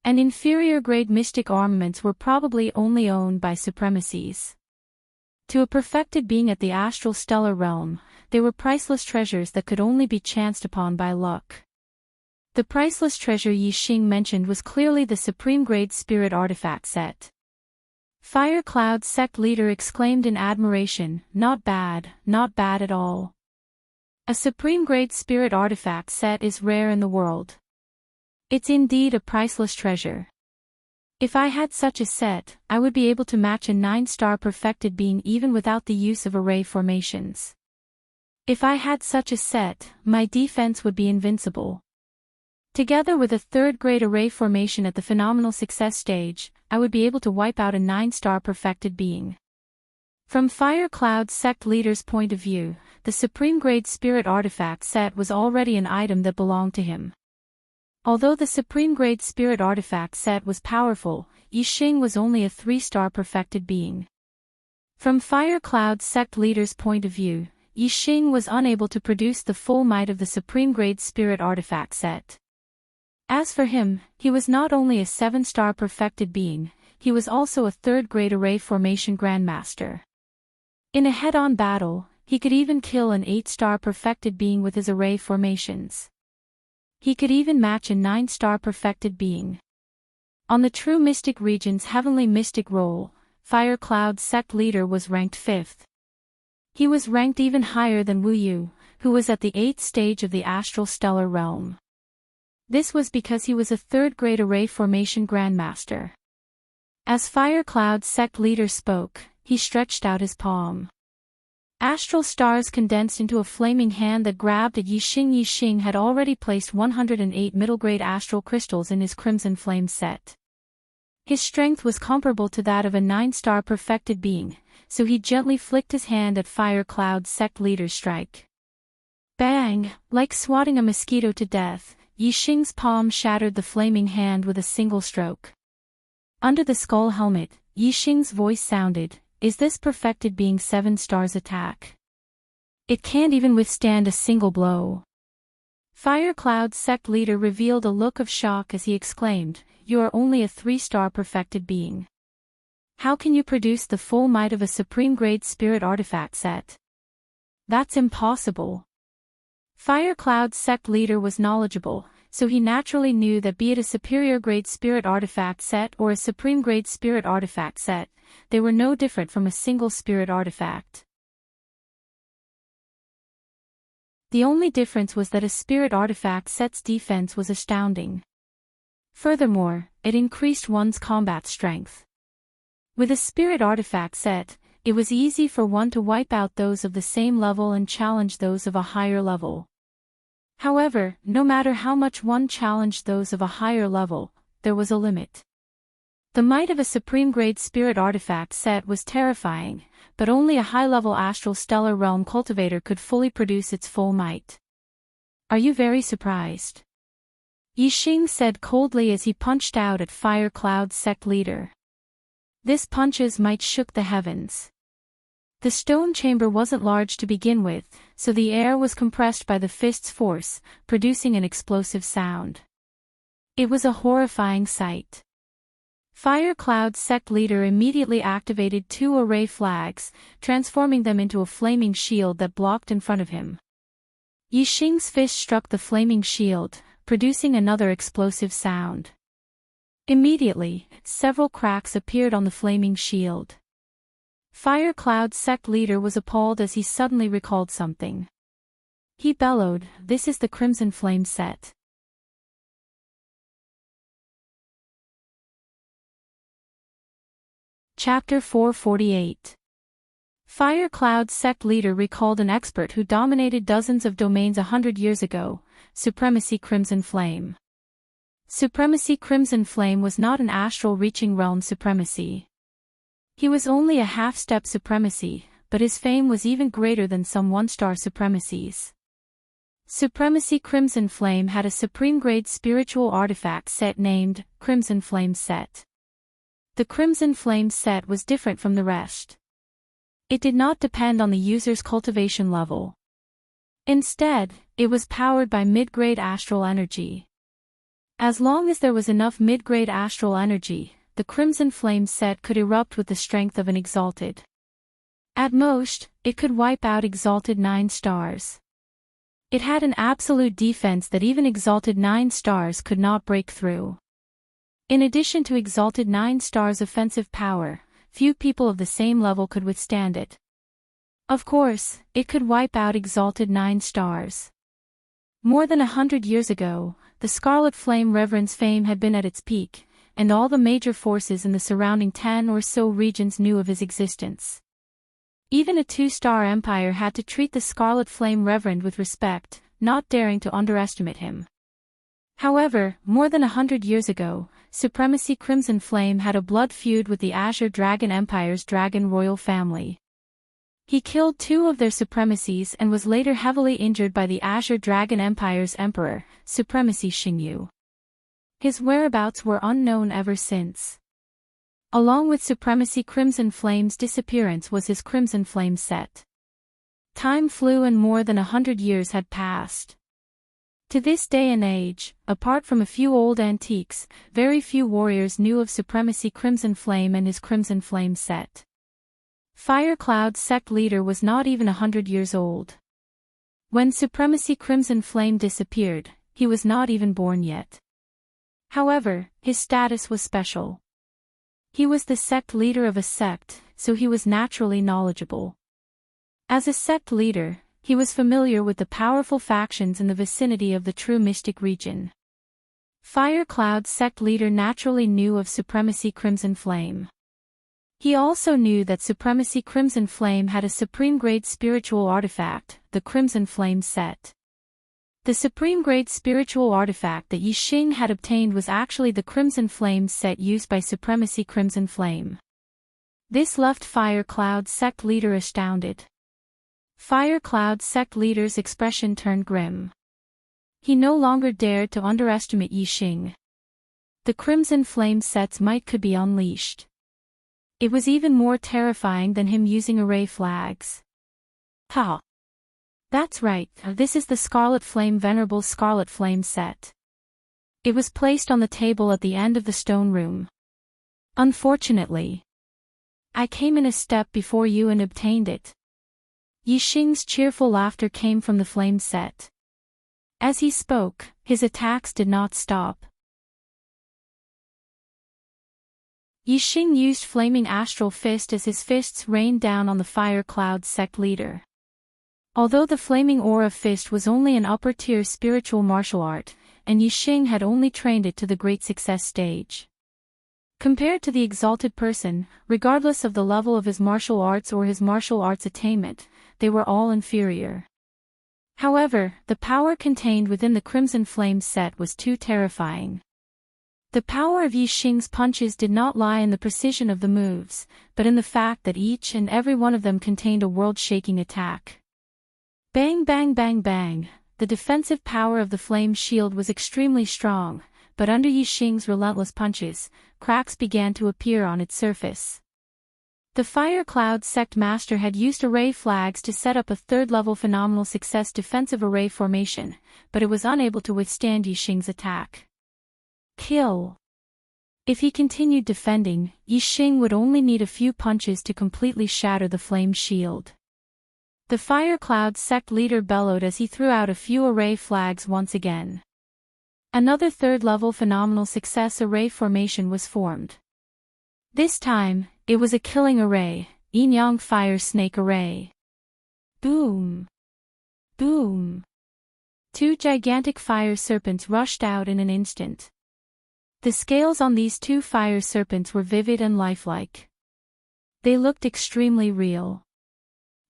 And inferior grade mystic armaments were probably only owned by supremacies. To a perfected being at the astral stellar realm, they were priceless treasures that could only be chanced upon by luck. The priceless treasure Yixing mentioned was clearly the supreme grade spirit artifact set. Fire Cloud sect leader exclaimed in admiration, not bad at all. A supreme grade spirit artifact set is rare in the world. It's indeed a priceless treasure. If I had such a set, I would be able to match a 9-star perfected being even without the use of array formations. If I had such a set, my defense would be invincible. Together with a 3rd grade array formation at the phenomenal success stage, I would be able to wipe out a 9-star perfected being. From Fire Cloud sect leader's point of view, the supreme grade spirit artifact set was already an item that belonged to him. Although the supreme grade spirit artifact set was powerful, Yixing was only a 3-star perfected being. From Fire Cloud sect leader's point of view, Yixing was unable to produce the full might of the supreme grade spirit artifact set. As for him, he was not only a 7-star perfected being, he was also a 3rd grade array formation grandmaster. In a head-on battle, he could even kill an 8-star perfected being with his array formations. He could even match a 9-star perfected being. On the True Mystic Region's Heavenly Mystic roll, Fire Cloud sect leader was ranked 5th. He was ranked even higher than Wu Yu, who was at the 8th stage of the Astral Stellar Realm. This was because he was a 3rd grade array formation grandmaster. As Fire Cloud sect leader spoke, he stretched out his palm. Astral stars condensed into a flaming hand that grabbed at Yixing. Yixing had already placed 108 middle-grade astral crystals in his Crimson Flame set. His strength was comparable to that of a 9-star perfected being, so he gently flicked his hand at Fire Cloud sect leader's strike. Bang! Like swatting a mosquito to death, Yixing's palm shattered the flaming hand with a single stroke. Under the skull helmet, Yixing's voice sounded, "Is this perfected being 7 stars attack? It can't even withstand a single blow." Fire Cloud sect leader revealed a look of shock as he exclaimed, "You are only a 3-star perfected being. How can you produce the full might of a supreme grade spirit artifact set? That's impossible." Fire Cloud sect leader was knowledgeable, so he naturally knew that be it a superior grade spirit artifact set or a supreme grade spirit artifact set, they were no different from a single spirit artifact. The only difference was that a spirit artifact set's defense was astounding. Furthermore, it increased one's combat strength. With a spirit artifact set, it was easy for one to wipe out those of the same level and challenge those of a higher level. However, no matter how much one challenged those of a higher level, there was a limit. The might of a supreme grade spirit artifact set was terrifying, but only a high-level astral stellar realm cultivator could fully produce its full might. "Are you very surprised?" Yixing said coldly as he punched out at Fire Cloud sect leader. This punch's might shook the heavens. The stone chamber wasn't large to begin with, so the air was compressed by the fist's force, producing an explosive sound. It was a horrifying sight. Fire Cloud sect leader immediately activated 2 array flags, transforming them into a flaming shield that blocked in front of him. Yixing's fist struck the flaming shield, producing another explosive sound. Immediately, several cracks appeared on the flaming shield. Fire Cloud sect leader was appalled as he suddenly recalled something. He bellowed, "This is the Crimson Flame set." Chapter 448. Fire Cloud sect leader recalled an expert who dominated dozens of domains 100 years ago, Supremacy Crimson Flame. Supremacy Crimson Flame was not an astral-reaching realm supremacy. He was only a half-step supremacy, but his fame was even greater than some 1-star supremacies. Supremacy Crimson Flame had a supreme-grade spiritual artifact set named Crimson Flame Set. The Crimson Flame Set was different from the rest. It did not depend on the user's cultivation level. Instead, it was powered by mid-grade astral energy. As long as there was enough mid-grade astral energy, the Crimson Flame Set could erupt with the strength of an Exalted. At most, it could wipe out Exalted 9 stars. It had an absolute defense that even Exalted 9 stars could not break through. In addition to Exalted 9 stars' offensive power, few people of the same level could withstand it. Of course, it could wipe out exalted 9 stars. More than 100 years ago, the Scarlet Flame Reverend's fame had been at its peak, and all the major forces in the surrounding 10 or so regions knew of his existence. Even a 2-star empire had to treat the Scarlet Flame Reverend with respect, not daring to underestimate him. However, more than 100 years ago, Supremacy Crimson Flame had a blood feud with the Azure Dragon Empire's Dragon Royal family. He killed 2 of their supremacies and was later heavily injured by the Azure Dragon Empire's emperor, Supremacy Xingyu. His whereabouts were unknown ever since. Along with Supremacy Crimson Flame's disappearance was his Crimson Flame set. Time flew and more than 100 years had passed. To this day and age, apart from a few old antiques, very few warriors knew of Supremacy Crimson Flame and his Crimson Flame set. Fire Cloud's sect leader was not even 100 years old. When Supremacy Crimson Flame disappeared, he was not even born yet. However, his status was special. He was the sect leader of a sect, so he was naturally knowledgeable. As a sect leader, he was familiar with the powerful factions in the vicinity of the true mystic region. Fire Cloud's sect leader naturally knew of Supremacy Crimson Flame. He also knew that Supremacy Crimson Flame had a supreme-grade spiritual artifact, the Crimson Flame set. The supreme-grade spiritual artifact that Yi Xing had obtained was actually the Crimson Flame set used by Supremacy Crimson Flame. This left Fire Cloud's sect leader astounded. Fire Cloud's sect leader's expression turned grim. He no longer dared to underestimate Yi Xing. The Crimson Flame set's might could be unleashed. It was even more terrifying than him using array flags. Ha! That's right, this is the Scarlet Flame Venerable Scarlet Flame set. It was placed on the table at the end of the stone room. Unfortunately, I came in a step before you and obtained it. Yi Xing's cheerful laughter came from the flame set. As he spoke, his attacks did not stop. Yi Xing used Flaming Astral Fist as his fists rained down on the Fire Cloud sect leader. Although the Flaming Aura Fist was only an upper-tier spiritual martial art, and Yi Xing had only trained it to the great success stage. Compared to the exalted person, regardless of the level of his martial arts or his martial arts attainment, they were all inferior. However, the power contained within the Crimson Flame set was too terrifying. The power of Yi Xing's punches did not lie in the precision of the moves, but in the fact that each and every one of them contained a world-shaking attack. Bang bang bang bang, the defensive power of the flame shield was extremely strong, but under Yi Xing's relentless punches, cracks began to appear on its surface. The Fire Cloud sect master had used array flags to set up a third-level phenomenal success defensive array formation, but it was unable to withstand Yi Xing's attack. Kill. If he continued defending, Yi Xing would only need a few punches to completely shatter the flame shield. The Fire Cloud sect leader bellowed as he threw out a few array flags once again. Another third-level phenomenal success array formation was formed. This time, it was a killing array, Yin Yang Fire Snake Array. Boom! Boom! 2 gigantic fire serpents rushed out in an instant. The scales on these 2 fire serpents were vivid and lifelike. They looked extremely real.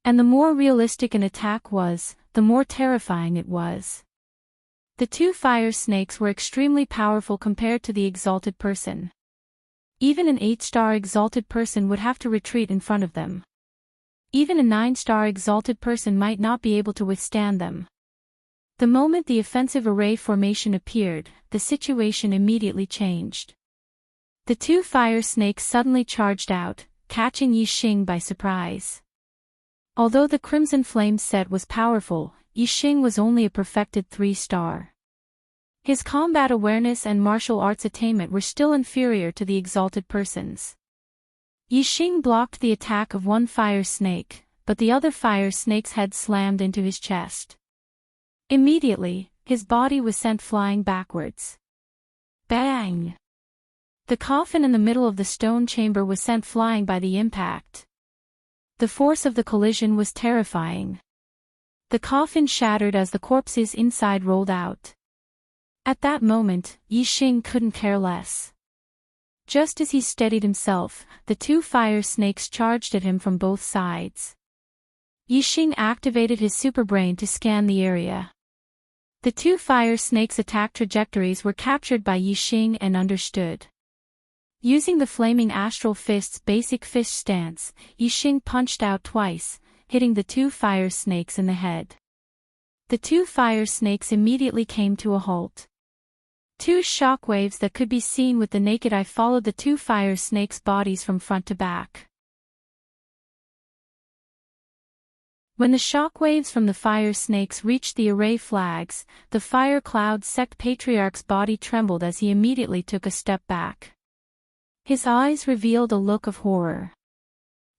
And the more realistic an attack was, the more terrifying it was. The 2 fire snakes were extremely powerful compared to the exalted person. Even an 8-star exalted person would have to retreat in front of them. Even a 9-star exalted person might not be able to withstand them. The moment the offensive array formation appeared, the situation immediately changed. The 2 fire snakes suddenly charged out, catching Yi Xing by surprise. Although the Crimson Flame set was powerful, Yi Xing was only a perfected 3-star. His combat awareness and martial arts attainment were still inferior to the exalted person's. Yi Xing blocked the attack of one fire snake, but the other fire snake's head slammed into his chest. Immediately, his body was sent flying backwards. Bang! The coffin in the middle of the stone chamber was sent flying by the impact. The force of the collision was terrifying. The coffin shattered as the corpses inside rolled out. At that moment, Yixing couldn't care less. Just as he steadied himself, the two fire snakes charged at him from both sides. Yixing activated his superbrain to scan the area. The two fire snakes' attack trajectories were captured by Yixing and understood. Using the flaming astral fist's basic fist stance, Yixing punched out twice, hitting the two fire snakes in the head. The two fire snakes immediately came to a halt. Two shockwaves that could be seen with the naked eye followed the two fire snakes' bodies from front to back. When the shockwaves from the fire snakes reached the array flags, the Fire Cloud Sect Patriarch's body trembled as he immediately took a step back. His eyes revealed a look of horror.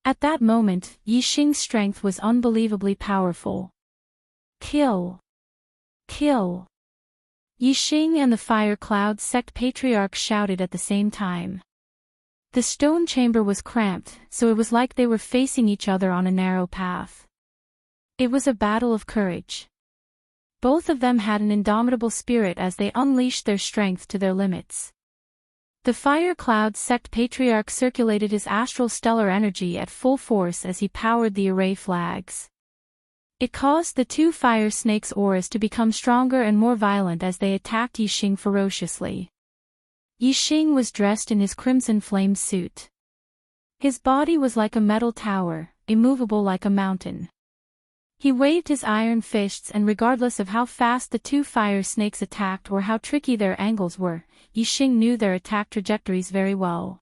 At that moment, Yixing's strength was unbelievably powerful. Kill! Kill! Yixing and the Fire Cloud Sect Patriarch shouted at the same time. The stone chamber was cramped, so it was like they were facing each other on a narrow path. It was a battle of courage. Both of them had an indomitable spirit as they unleashed their strength to their limits. The Fire Cloud Sect Patriarch circulated his astral stellar energy at full force as he powered the array flags. It caused the two fire snakes' auras to become stronger and more violent as they attacked Yixing ferociously. Yixing was dressed in his crimson flame suit. His body was like a metal tower, immovable like a mountain. He waved his iron fists, and regardless of how fast the two fire snakes attacked or how tricky their angles were, Yixing knew their attack trajectories very well.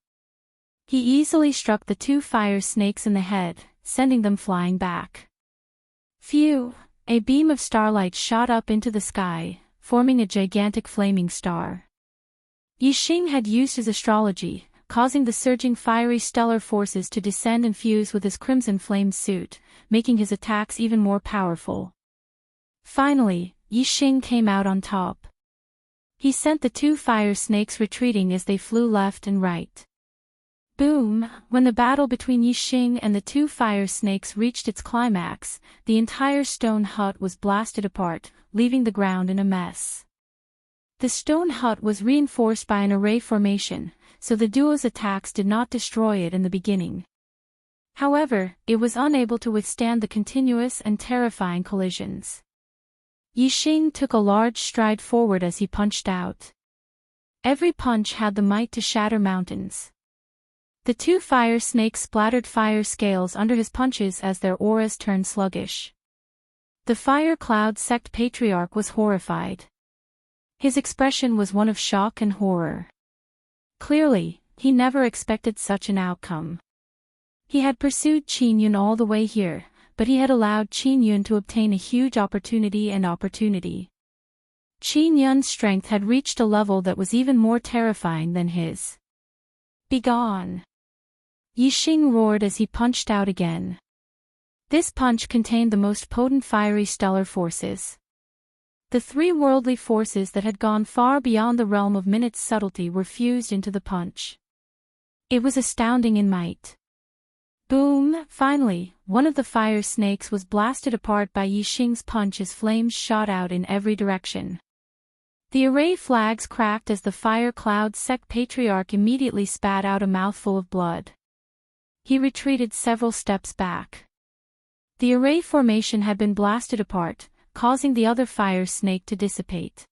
He easily struck the two fire snakes in the head, sending them flying back. Phew! A beam of starlight shot up into the sky, forming a gigantic flaming star. Yixing had used his astrology, causing the surging fiery stellar forces to descend and fuse with his crimson flame suit, making his attacks even more powerful. Finally, Yixing came out on top. He sent the two fire snakes retreating as they flew left and right. Boom! When the battle between Yixing and the two fire snakes reached its climax, the entire stone hut was blasted apart, leaving the ground in a mess. The stone hut was reinforced by an array formation, so the duo's attacks did not destroy it in the beginning. However, it was unable to withstand the continuous and terrifying collisions. Yixing took a large stride forward as he punched out. Every punch had the might to shatter mountains. The two fire snakes splattered fire scales under his punches as their auras turned sluggish. The Fire Cloud Sect Patriarch was horrified. His expression was one of shock and horror. Clearly, he never expected such an outcome. He had pursued Qin Yun all the way here, but he had allowed Qin Yun to obtain a huge opportunity. Qin Yun's strength had reached a level that was even more terrifying than his. Begone! Yixing roared as he punched out again. This punch contained the most potent fiery stellar forces. The three worldly forces that had gone far beyond the realm of minute's subtlety were fused into the punch. It was astounding in might. Boom! Finally, one of the fire snakes was blasted apart by Yixing's punch as flames shot out in every direction. The array flags cracked as the Fire Cloud Sect Patriarch immediately spat out a mouthful of blood. He retreated several steps back. The array formation had been blasted apart, causing the other fire snake to dissipate.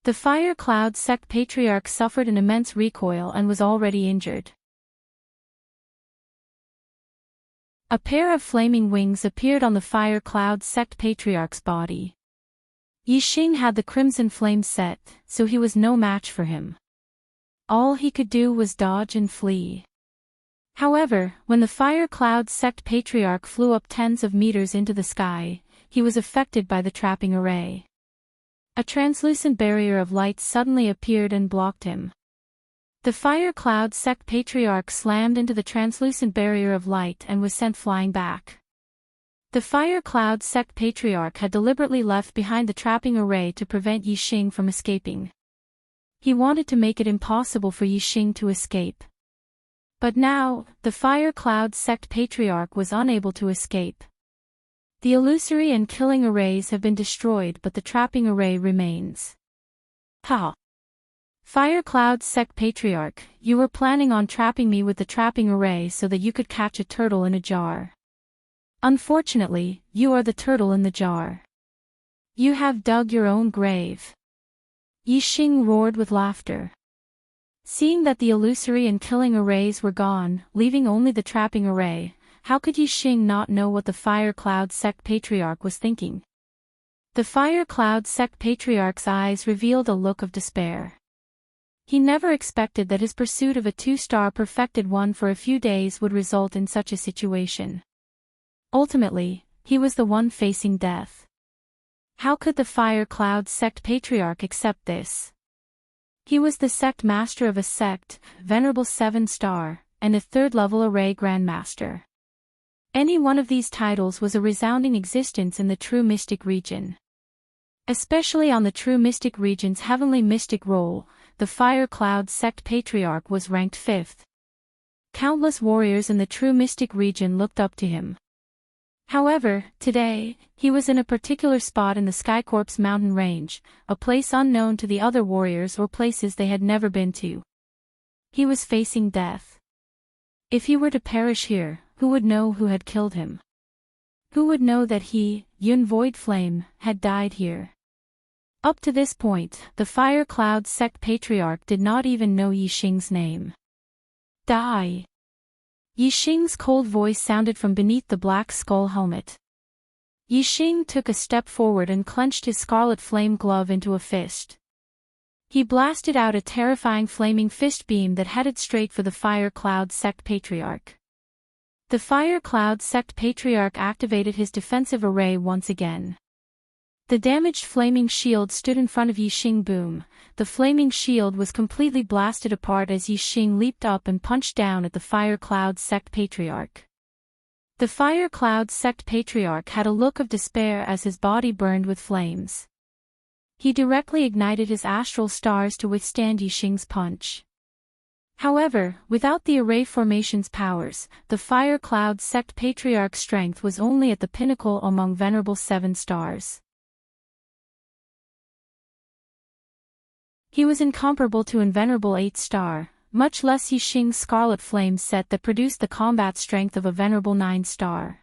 The Fire Cloud Sect Patriarch suffered an immense recoil and was already injured. A pair of flaming wings appeared on the Fire Cloud Sect Patriarch's body. Yixing had the crimson flame set, so he was no match for him. All he could do was dodge and flee. However, when the Fire Cloud Sect Patriarch flew up tens of meters into the sky, he was affected by the trapping array. A translucent barrier of light suddenly appeared and blocked him. The Fire Cloud Sect Patriarch slammed into the translucent barrier of light and was sent flying back. The Fire Cloud Sect Patriarch had deliberately left behind the trapping array to prevent Yixing from escaping. He wanted to make it impossible for Yixing to escape. But now, the Fire Cloud Sect Patriarch was unable to escape. The illusory and killing arrays have been destroyed, but the trapping array remains. Ha! Fire Cloud Sect Patriarch, you were planning on trapping me with the trapping array so that you could catch a turtle in a jar. Unfortunately, you are the turtle in the jar. You have dug your own grave. Yixing roared with laughter. Seeing that the illusory and killing arrays were gone, leaving only the trapping array, how could Yixing not know what the Fire Cloud Sect Patriarch was thinking? The Fire Cloud Sect Patriarch's eyes revealed a look of despair. He never expected that his pursuit of a 2-star perfected one for a few days would result in such a situation. Ultimately, he was the one facing death. How could the Fire Cloud Sect Patriarch accept this? He was the sect master of a sect, Venerable 7-star, and a 3rd-level array grandmaster. Any one of these titles was a resounding existence in the True Mystic region. Especially on the True Mystic region's heavenly mystic roll, the Fire Cloud Sect Patriarch was ranked 5th. Countless warriors in the True Mystic region looked up to him. However, today, he was in a particular spot in the Skycorp's mountain range, a place unknown to the other warriors or places they had never been to. He was facing death. If he were to perish here, who would know who had killed him? Who would know that he, Yun Void Flame, had died here? Up to this point, the Fire Cloud Sect Patriarch did not even know Yixing's name. Die! Yixing's cold voice sounded from beneath the black skull helmet. Yixing took a step forward and clenched his scarlet flame glove into a fist. He blasted out a terrifying flaming fist beam that headed straight for the Fire Cloud Sect Patriarch. The Fire Cloud Sect Patriarch activated his defensive array once again. The damaged flaming shield stood in front of Yixing. Boom. The flaming shield was completely blasted apart as Yixing leaped up and punched down at the Fire Cloud Sect Patriarch. The Fire Cloud Sect Patriarch had a look of despair as his body burned with flames. He directly ignited his astral stars to withstand Yixing's punch. However, without the array formation's powers, the Fire Cloud Sect Patriarch's strength was only at the pinnacle among Venerable 7 stars. He was incomparable to Invenerable 8-star, much less Yixing's Scarlet Flame set that produced the combat strength of a Venerable 9-star.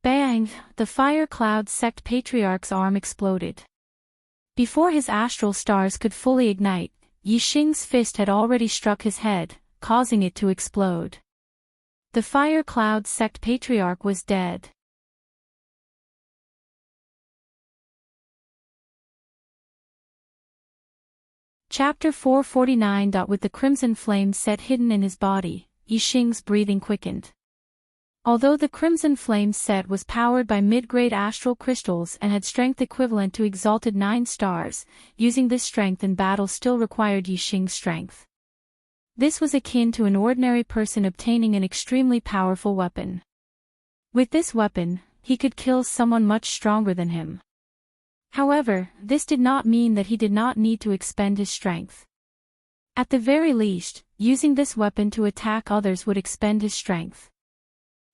Bang! The Fire Cloud Sect Patriarch's arm exploded. Before his astral stars could fully ignite, Yixing's fist had already struck his head, causing it to explode. The Fire Cloud Sect Patriarch was dead. Chapter 449. With the crimson flame set hidden in his body, Yixing's breathing quickened. Although the crimson flame set was powered by mid-grade astral crystals and had strength equivalent to exalted 9 stars, using this strength in battle still required Yixing's strength. This was akin to an ordinary person obtaining an extremely powerful weapon. With this weapon, he could kill someone much stronger than him. However, this did not mean that he did not need to expend his strength. At the very least, using this weapon to attack others would expend his strength.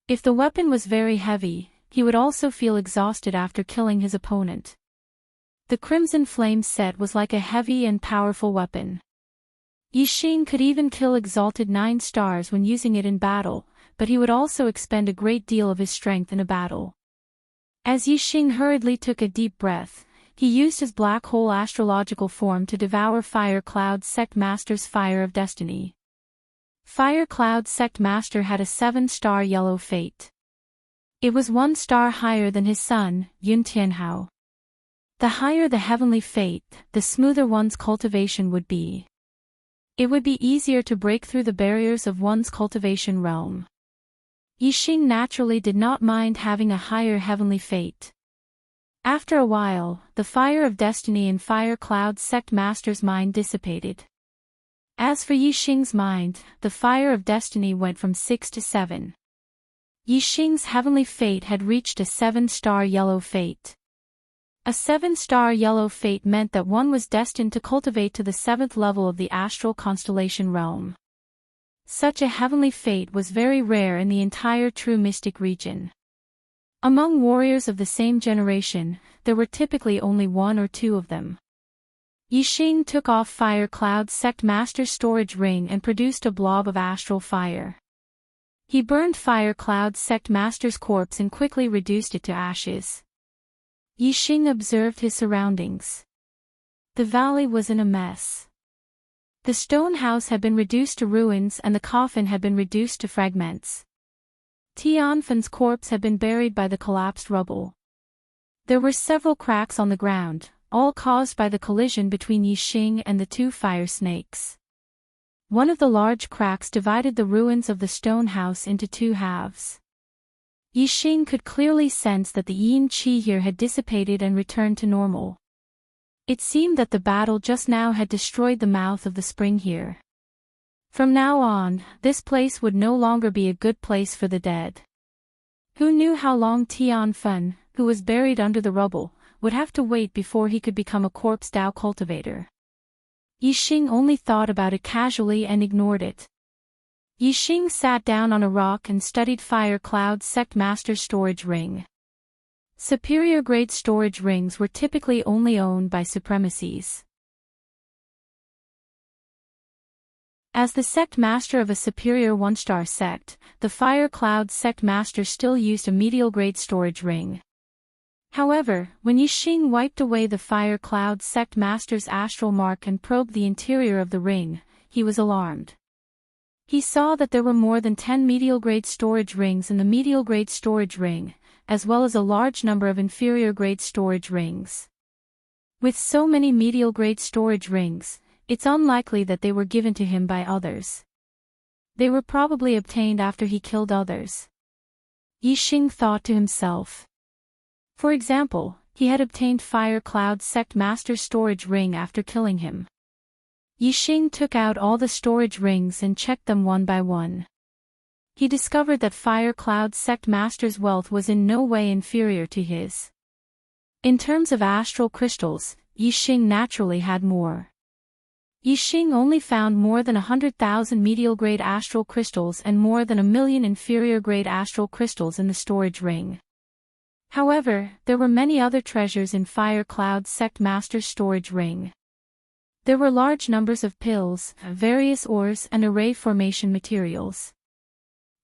If the weapon was very heavy, he would also feel exhausted after killing his opponent. The Crimson Flame set was like a heavy and powerful weapon. Yixing could even kill exalted 9 stars when using it in battle, but he would also expend a great deal of his strength in a battle. As Yixing hurriedly took a deep breath, he used his black hole astrological form to devour Fire Cloud Sect Master's Fire of Destiny. Fire Cloud Sect Master had a 7-star yellow fate. It was 1 star higher than his son, Yun Tianhao. The higher the heavenly fate, the smoother one's cultivation would be. It would be easier to break through the barriers of one's cultivation realm. Yixing naturally did not mind having a higher heavenly fate. After a while, the Fire of Destiny in Fire Cloud Sect Master's mind dissipated. As for Yixing's mind, the Fire of Destiny went from 6 to 7. Yixing's heavenly fate had reached a 7-star yellow fate. A 7-star yellow fate meant that one was destined to cultivate to the 7th level of the astral constellation realm. Such a heavenly fate was very rare in the entire true mystic region. Among warriors of the same generation, there were typically only 1 or 2 of them. Yixing took off Fire Cloud's Sect Master's storage ring and produced a blob of astral fire. He burned Fire Cloud's Sect Master's corpse and quickly reduced it to ashes. Yixing observed his surroundings. The valley was in a mess. The stone house had been reduced to ruins and the coffin had been reduced to fragments. Tianfan's corpse had been buried by the collapsed rubble. There were several cracks on the ground, all caused by the collision between Yixing and the 2 fire snakes. One of the large cracks divided the ruins of the stone house into 2 halves. Yixing could clearly sense that the yin qi here had dissipated and returned to normal. It seemed that the battle just now had destroyed the mouth of the spring here. From now on, this place would no longer be a good place for the dead. Who knew how long Tianfen, who was buried under the rubble, would have to wait before he could become a corpse Dao cultivator? Yixing only thought about it casually and ignored it. Yixing sat down on a rock and studied Fire Cloud's Sect Master's storage ring. Superior-grade storage rings were typically only owned by supremacies. As the sect master of a superior 1-star sect, the Fire Cloud Sect Master still used a medial-grade storage ring. However, when Yixing wiped away the Fire Cloud Sect Master's astral mark and probed the interior of the ring, he was alarmed. He saw that there were more than 10 medial-grade storage rings in the medial-grade storage ring, as well as a large number of inferior-grade storage rings. With so many medial-grade storage rings, it's unlikely that they were given to him by others. They were probably obtained after he killed others. Yixing thought to himself. For example, he had obtained Fire Cloud Sect Master's storage ring after killing him. Yixing took out all the storage rings and checked them one by one. He discovered that Fire Cloud Sect Master's wealth was in no way inferior to his. In terms of astral crystals, Yixing naturally had more. Yixing only found more than 100,000 medial-grade astral crystals and more than 1,000,000 inferior-grade astral crystals in the storage ring. However, there were many other treasures in Fire Cloud Sect Master's storage ring. There were large numbers of pills, various ores and array formation materials.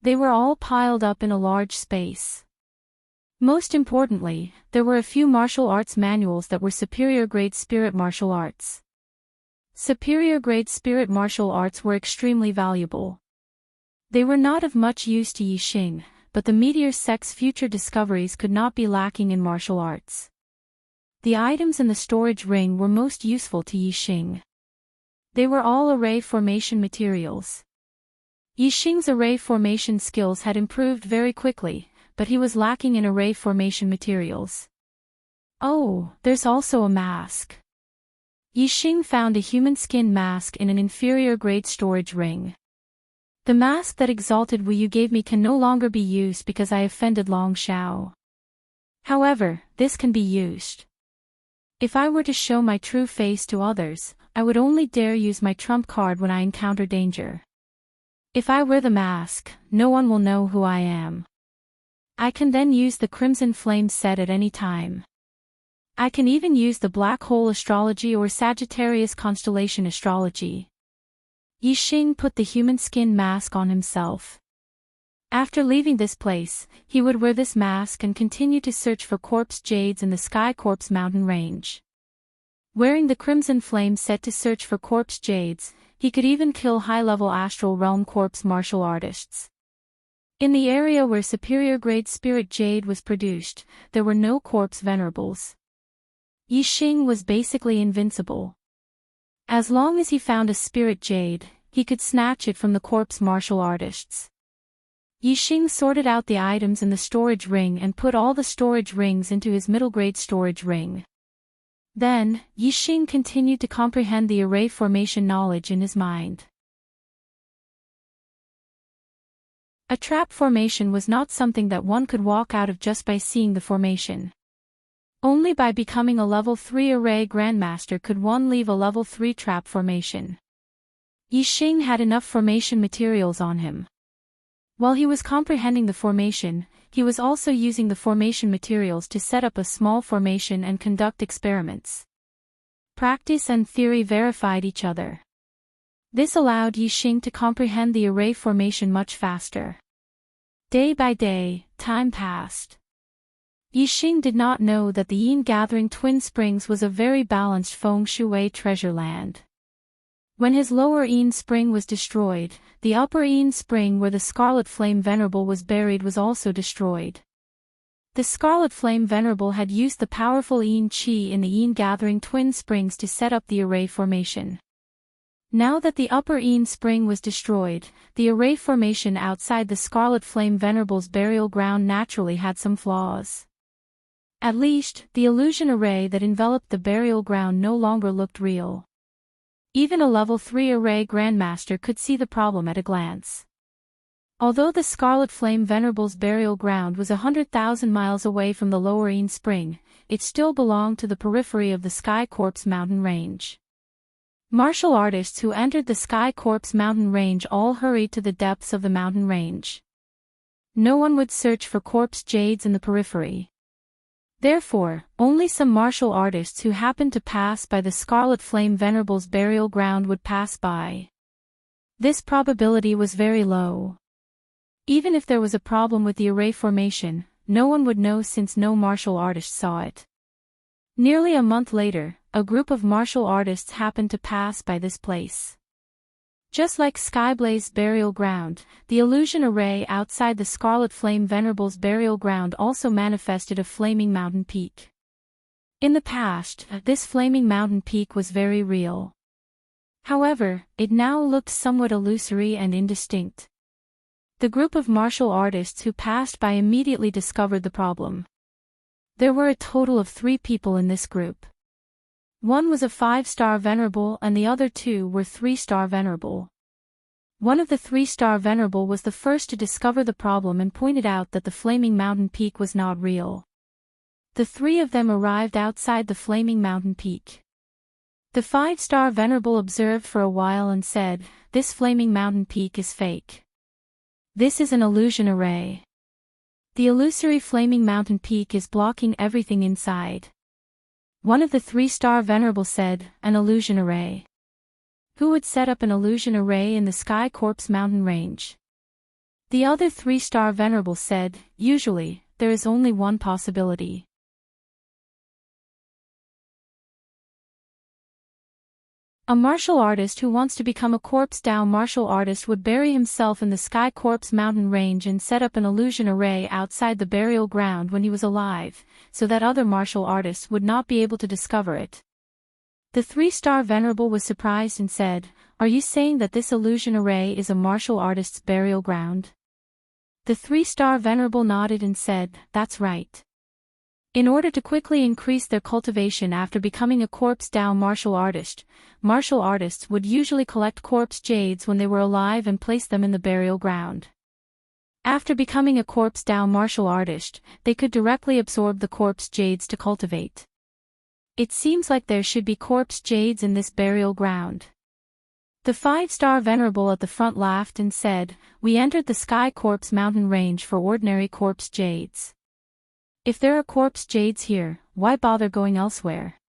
They were all piled up in a large space. Most importantly, there were a few martial arts manuals that were superior-grade spirit martial arts. Superior-grade spirit martial arts were extremely valuable. They were not of much use to Yixing, but the Meteor Sect's future discoveries could not be lacking in martial arts. The items in the storage ring were most useful to Yixing. They were all array formation materials. Yixing's array formation skills had improved very quickly, but he was lacking in array formation materials. Oh, there's also a mask. Yixing found a human skin mask in an inferior-grade storage ring. The mask that exalted Wu you gave me can no longer be used because I offended Long Shao. However, this can be used. If I were to show my true face to others, I would only dare use my trump card when I encounter danger. If I wear the mask, no one will know who I am. I can then use the Crimson Flame set at any time. I can even use the Black Hole Astrology or Sagittarius Constellation Astrology. Yixing put the human skin mask on himself. After leaving this place, he would wear this mask and continue to search for corpse jades in the Sky Corpse mountain range. Wearing the Crimson Flame set to search for corpse jades, he could even kill high-level astral realm corpse martial artists. In the area where superior-grade spirit jade was produced, there were no corpse venerables. Yixing was basically invincible. As long as he found a spirit jade, he could snatch it from the corpse martial artists. Yixing sorted out the items in the storage ring and put all the storage rings into his middle-grade storage ring. Then, Yixing continued to comprehend the array formation knowledge in his mind. A trap formation was not something that one could walk out of just by seeing the formation. Only by becoming a level 3 array grandmaster could one leave a level 3 trap formation. Yi Xing had enough formation materials on him. While he was comprehending the formation, he was also using the formation materials to set up a small formation and conduct experiments. Practice and theory verified each other. This allowed Yi Xing to comprehend the array formation much faster. Day by day, time passed. Yi Xing did not know that the Yin Gathering Twin Springs was a very balanced feng shui treasure land. When his lower Yin Spring was destroyed, the upper Yin Spring where the Scarlet Flame Venerable was buried was also destroyed. The Scarlet Flame Venerable had used the powerful Yin Qi in the Yin Gathering Twin Springs to set up the array formation. Now that the upper Yin Spring was destroyed, the array formation outside the Scarlet Flame Venerable's burial ground naturally had some flaws. At least, the illusion array that enveloped the burial ground no longer looked real. Even a level 3 array grandmaster could see the problem at a glance. Although the Scarlet Flame Venerable's burial ground was 100,000 miles away from the lower Yin Spring, it still belonged to the periphery of the Sky Corpse mountain range. Martial artists who entered the Sky Corpse mountain range all hurried to the depths of the mountain range. No one would search for corpse jades in the periphery. Therefore, only some martial artists who happened to pass by the Scarlet Flame Venerable's burial ground would pass by. This probability was very low. Even if there was a problem with the array formation, no one would know since no martial artist saw it. Nearly a month later, a group of martial artists happened to pass by this place. Just like Skyblaze's burial ground, the illusion array outside the Scarlet Flame Venerable's burial ground also manifested a flaming mountain peak. In the past, this flaming mountain peak was very real. However, it now looked somewhat illusory and indistinct. The group of martial artists who passed by immediately discovered the problem. There were a total of 3 people in this group. One was a 5-star venerable and the other 2 were 3-star venerable. One of the 3-star venerable was the first to discover the problem and pointed out that the flaming mountain peak was not real. The 3 of them arrived outside the flaming mountain peak. The 5-star venerable observed for a while and said, "This flaming mountain peak is fake. This is an illusion array. The illusory flaming mountain peak is blocking everything inside." One of the 3-star venerable said, "An illusion array. Who would set up an illusion array in the Sky Corpse mountain range?" The other 3-star venerable said, "Usually, there is only one possibility. A martial artist who wants to become a corpse Dao martial artist would bury himself in the Sky Corpse mountain range and set up an illusion array outside the burial ground when he was alive, so that other martial artists would not be able to discover it." The 3-star venerable was surprised and said, "Are you saying that this illusion array is a martial artist's burial ground?" The 3-star venerable nodded and said, "That's right." In order to quickly increase their cultivation after becoming a corpse Dao martial artists would usually collect corpse jades when they were alive and place them in the burial ground. After becoming a corpse Dao martial artist, they could directly absorb the corpse jades to cultivate. It seems like there should be corpse jades in this burial ground. The 5-star venerable at the front laughed and said, "We entered the Sky Corpse mountain range for ordinary corpse jades. If there are corpse jades here, why bother going elsewhere?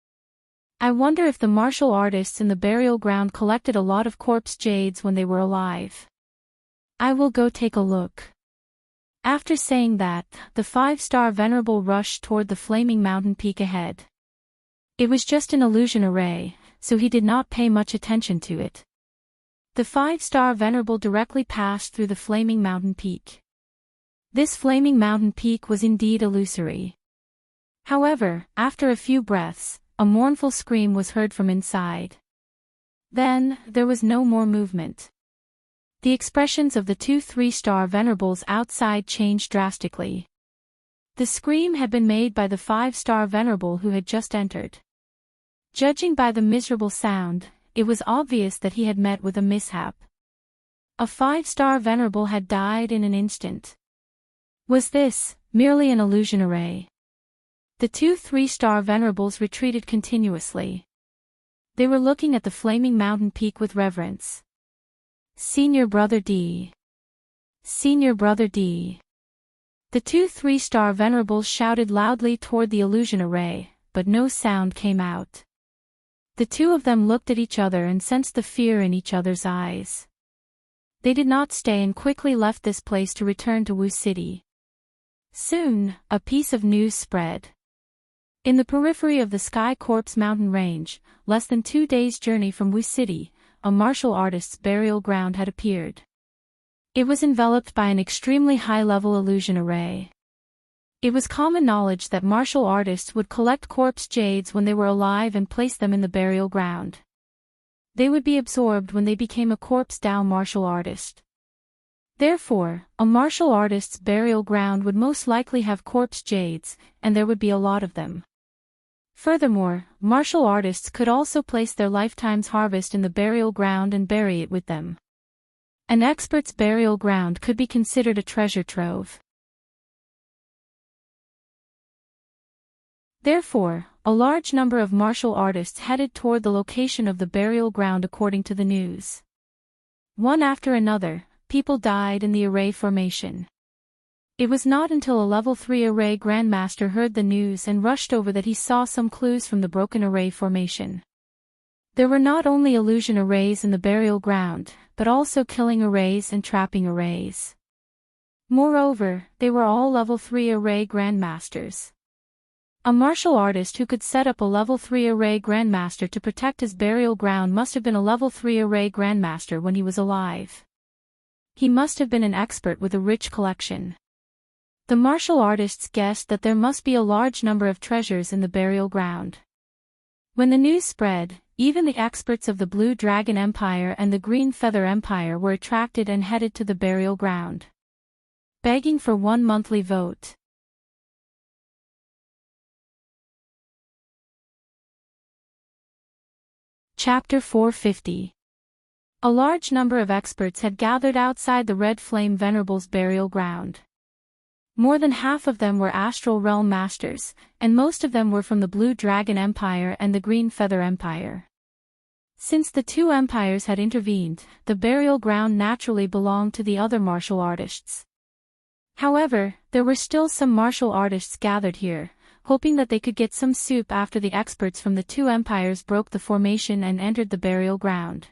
I wonder if the martial artists in the burial ground collected a lot of corpse jades when they were alive. I will go take a look." After saying that, the 5-star venerable rushed toward the flaming mountain peak ahead. It was just an illusion array, so he did not pay much attention to it. The 5-star venerable directly passed through the flaming mountain peak. This flaming mountain peak was indeed illusory. However, after a few breaths, a mournful scream was heard from inside. Then, there was no more movement. The expressions of the 2 3-star venerables outside changed drastically. The scream had been made by the 5-star venerable who had just entered. Judging by the miserable sound, it was obvious that he had met with a mishap. A 5-star venerable had died in an instant. Was this merely an illusion array? The two 3-star venerables retreated continuously. They were looking at the flaming mountain peak with reverence. Senior Brother D. Senior Brother D. The two 3-star venerables shouted loudly toward the illusion array, but no sound came out. The two of them looked at each other and sensed the fear in each other's eyes. They did not stay and quickly left this place to return to Wu City. Soon, a piece of news spread. In the periphery of the Sky Corpse mountain range, less than 2 days' journey from Wu City, a martial artist's burial ground had appeared. It was enveloped by an extremely high-level illusion array. It was common knowledge that martial artists would collect corpse jades when they were alive and place them in the burial ground. They would be absorbed when they became a corpse Dao martial artist. Therefore, a martial artist's burial ground would most likely have corpse jades, and there would be a lot of them. Furthermore, martial artists could also place their lifetime's harvest in the burial ground and bury it with them. An expert's burial ground could be considered a treasure trove. Therefore, a large number of martial artists headed toward the location of the burial ground according to the news. One after another, people died in the array formation. It was not until a level 3 array grandmaster heard the news and rushed over that he saw some clues from the broken array formation. There were not only illusion arrays in the burial ground, but also killing arrays and trapping arrays. Moreover, they were all level 3 array grandmasters. A martial artist who could set up a level 3 array grandmaster to protect his burial ground must have been a level 3 array grandmaster when he was alive. He must have been an expert with a rich collection. The martial artists guessed that there must be a large number of treasures in the burial ground. When the news spread, even the experts of the Blue Dragon Empire and the Green Feather Empire were attracted and headed to the burial ground, begging for one monthly vote. Chapter 450. A large number of experts had gathered outside the Red Flame Venerable's burial ground. More than half of them were Astral Realm Masters, and most of them were from the Blue Dragon Empire and the Green Feather Empire. Since the two empires had intervened, the burial ground naturally belonged to the other martial artists. However, there were still some martial artists gathered here, hoping that they could get some soup after the experts from the two empires broke the formation and entered the burial ground.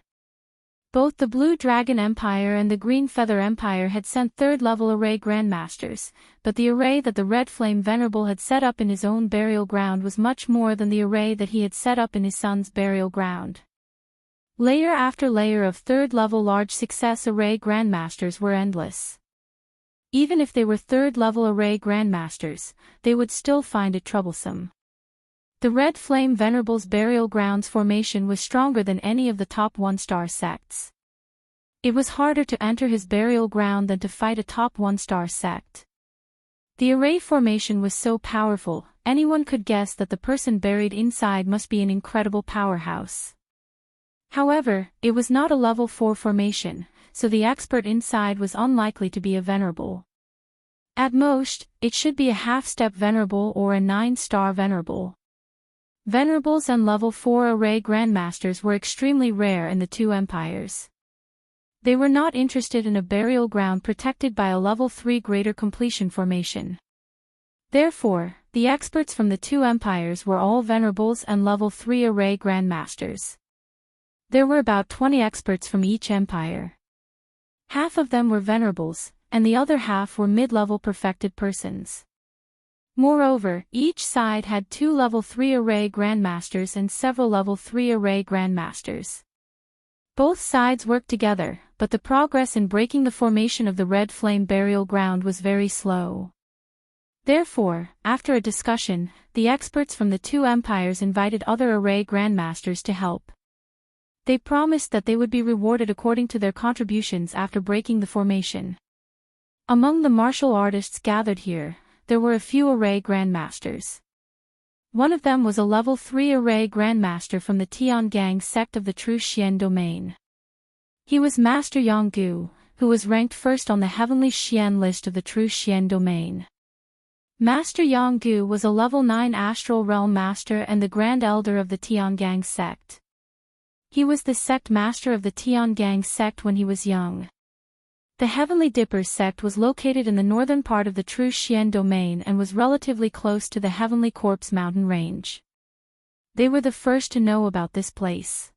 Both the Blue Dragon Empire and the Green Feather Empire had sent third-level array grandmasters, but the array that the Red Flame Venerable had set up in his own burial ground was much more than the array that he had set up in his son's burial ground. Layer after layer of third-level large success array grandmasters were endless. Even if they were third-level array grandmasters, they would still find it troublesome. The Red Flame Venerable's burial grounds formation was stronger than any of the top 1-star sects. It was harder to enter his burial ground than to fight a top 1-star sect. The array formation was so powerful, anyone could guess that the person buried inside must be an incredible powerhouse. However, it was not a level 4 formation, so the expert inside was unlikely to be a venerable. At most, it should be a half-step venerable or a 9-star venerable. Venerables and level 4 array grandmasters were extremely rare in the two empires. They were not interested in a burial ground protected by a level 3 greater completion formation. Therefore, the experts from the two empires were all venerables and level 3 array grandmasters. There were about 20 experts from each empire. Half of them were venerables, and the other half were mid-level perfected persons. Moreover, each side had 2 level 3 array grandmasters and several level 3 array grandmasters. Both sides worked together, but the progress in breaking the formation of the Red Flame burial ground was very slow. Therefore, after a discussion, the experts from the two empires invited other array grandmasters to help. They promised that they would be rewarded according to their contributions after breaking the formation. Among the martial artists gathered here, there were a few array grandmasters. One of them was a level 3 array grandmaster from the Tiangang sect of the True Xian domain. He was Master Yonggu, who was ranked first on the Heavenly Xian list of the True Xian domain. Master Yonggu was a level 9 Astral Realm Master and the Grand Elder of the Tiangang sect. He was the sect master of the Tiangang sect when he was young. The Heavenly Dippers sect was located in the northern part of the True Xian domain and was relatively close to the Heavenly Corpse mountain range. They were the first to know about this place.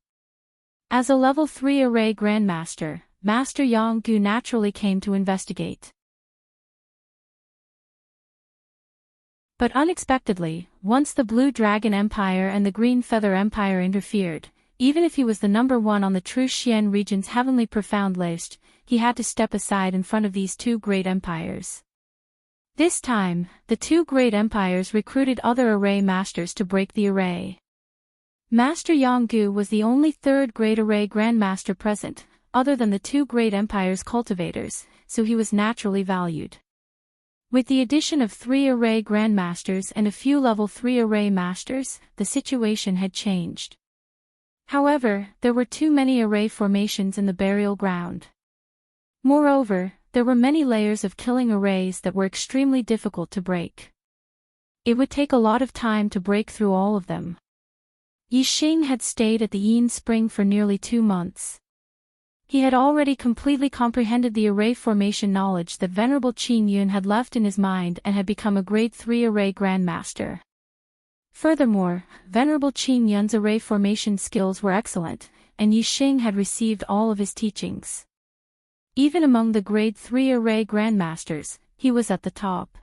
As a level 3 array grandmaster, Master Yonggu naturally came to investigate. But unexpectedly, once the Blue Dragon Empire and the Green Feather Empire interfered, even if he was the number 1 on the True Xian region's heavenly profound list, he had to step aside in front of these two great empires. This time, the two great empires recruited other array masters to break the array. Master Yonggu was the only third great array grandmaster present, other than the two great empires' cultivators, so he was naturally valued. With the addition of 3 array grandmasters and a few level 3 array masters, the situation had changed. However, there were too many array formations in the burial ground. Moreover, there were many layers of killing arrays that were extremely difficult to break. It would take a lot of time to break through all of them. Yixing had stayed at the Yin Spring for nearly 2 months. He had already completely comprehended the array formation knowledge that Venerable Qin Yun had left in his mind and had become a grade 3 array grandmaster. Furthermore, Venerable Qin Yun's array formation skills were excellent, and Yixing had received all of his teachings. Even among the grade 3 array grandmasters, he was at the top.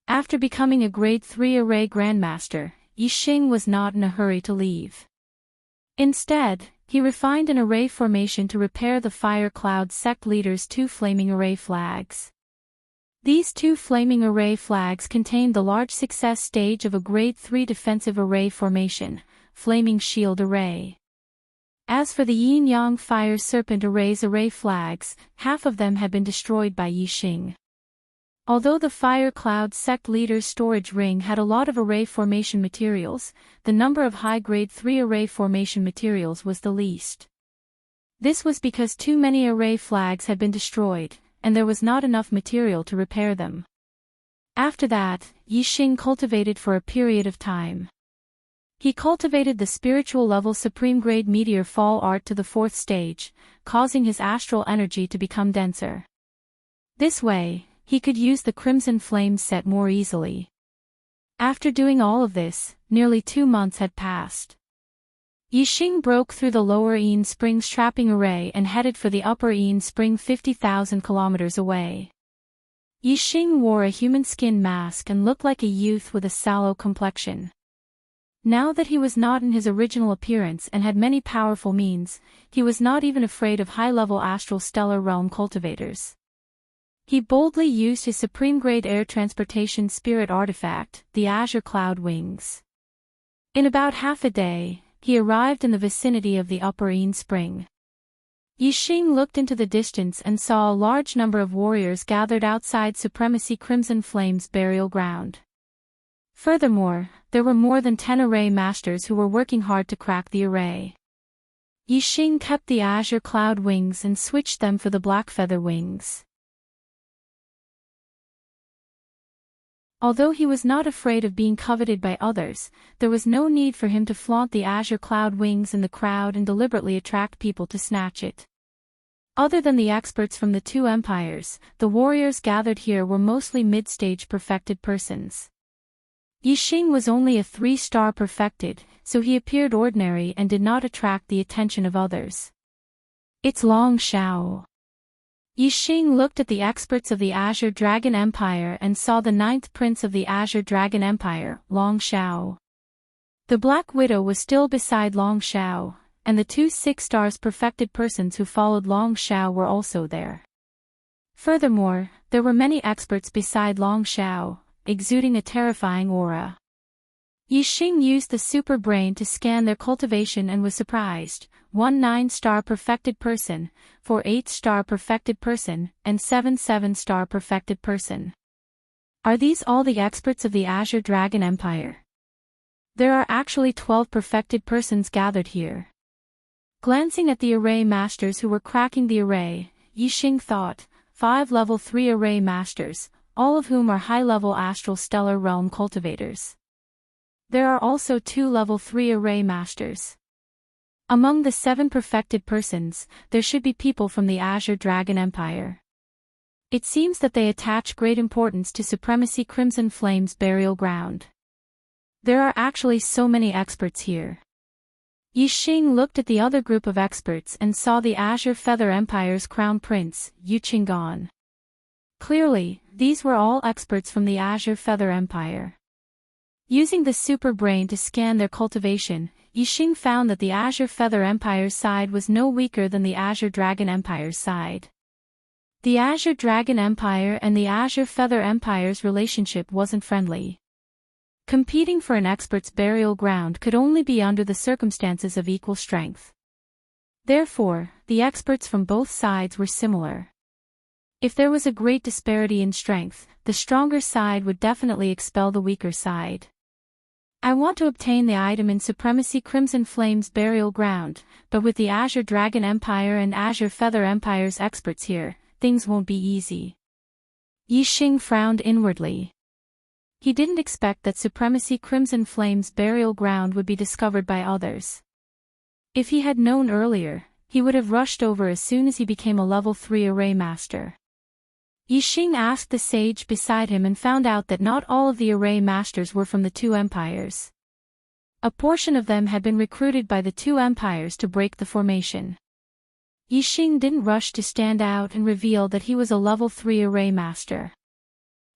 After becoming a grade 3 array grandmaster, Yixing was not in a hurry to leave. Instead, he refined an array formation to repair the Fire Cloud sect leader's 2 flaming array flags. These 2 flaming array flags contained the large success stage of a grade 3 defensive array formation, Flaming Shield Array. As for the Yin-Yang Fire Serpent Array's array flags, half of them had been destroyed by Yixing. Although the Fire Cloud sect leader's storage ring had a lot of array formation materials, the number of high-grade 3 array formation materials was the least. This was because too many array flags had been destroyed, and there was not enough material to repair them. After that, Yixing cultivated for a period of time. He cultivated the spiritual level supreme grade meteor fall art to the 4th stage, causing his astral energy to become denser. This way, he could use the Crimson Flame set more easily. After doing all of this, nearly 2 months had passed. Yixing broke through the lower Yin Spring's trapping array and headed for the upper Yin Spring 50,000 kilometers away. Yixing wore a human skin mask and looked like a youth with a sallow complexion. Now that he was not in his original appearance and had many powerful means, he was not even afraid of high-level astral stellar realm cultivators. He boldly used his supreme-grade air transportation spirit artifact, the Azure Cloud Wings. In about half a day, he arrived in the vicinity of the upper Yin Spring. Yixing looked into the distance and saw a large number of warriors gathered outside Supremacy Crimson Flame's burial ground. Furthermore, there were more than 10 array masters who were working hard to crack the array. Yixing kept the Azure Cloud Wings and switched them for the Black Feather Wings. Although he was not afraid of being coveted by others, there was no need for him to flaunt the Azure Cloud Wings in the crowd and deliberately attract people to snatch it. Other than the experts from the 2 empires, the warriors gathered here were mostly mid-stage perfected persons. Yixing was only a 3-star perfected, so he appeared ordinary and did not attract the attention of others. It's Long Shao. Yixing looked at the experts of the Azure Dragon Empire and saw the 9th prince of the Azure Dragon Empire, Long Shao. The Black Widow was still beside Long Shao, and the 2 6-stars perfected persons who followed Long Shao were also there. Furthermore, there were many experts beside Long Shao, exuding a terrifying aura. Yixing used the super brain to scan their cultivation and was surprised. 1 9-star perfected person, 4 8-star perfected person, and 7 7-star perfected person. Are these all the experts of the Azure Dragon Empire? There are actually 12 perfected persons gathered here. Glancing at the array masters who were cracking the array, Yixing thought, 5 level 3 array masters, all of whom are high-level astral stellar realm cultivators. There are also 2 level 3 array masters. Among the 7 perfected persons, there should be people from the Azure Dragon Empire. It seems that they attach great importance to Supremacy Crimson Flame's burial ground. There are actually so many experts here. Yixing looked at the other group of experts and saw the Azure Feather Empire's crown prince, Yuqinggan. Clearly, these were all experts from the Azure Feather Empire. Using the super brain to scan their cultivation, Yixing found that the Azure Feather Empire's side was no weaker than the Azure Dragon Empire's side. The Azure Dragon Empire and the Azure Feather Empire's relationship wasn't friendly. Competing for an expert's burial ground could only be under the circumstances of equal strength. Therefore, the experts from both sides were similar. If there was a great disparity in strength, the stronger side would definitely expel the weaker side. I want to obtain the item in Supremacy Crimson Flame's burial ground, but with the Azure Dragon Empire and Azure Feather Empire's experts here, things won't be easy. Yixing frowned inwardly. He didn't expect that Supremacy Crimson Flame's burial ground would be discovered by others. If he had known earlier, he would have rushed over as soon as he became a level 3 array master. Yixing asked the sage beside him and found out that not all of the array masters were from the 2 empires. A portion of them had been recruited by the 2 empires to break the formation. Yixing didn't rush to stand out and reveal that he was a level 3 array master.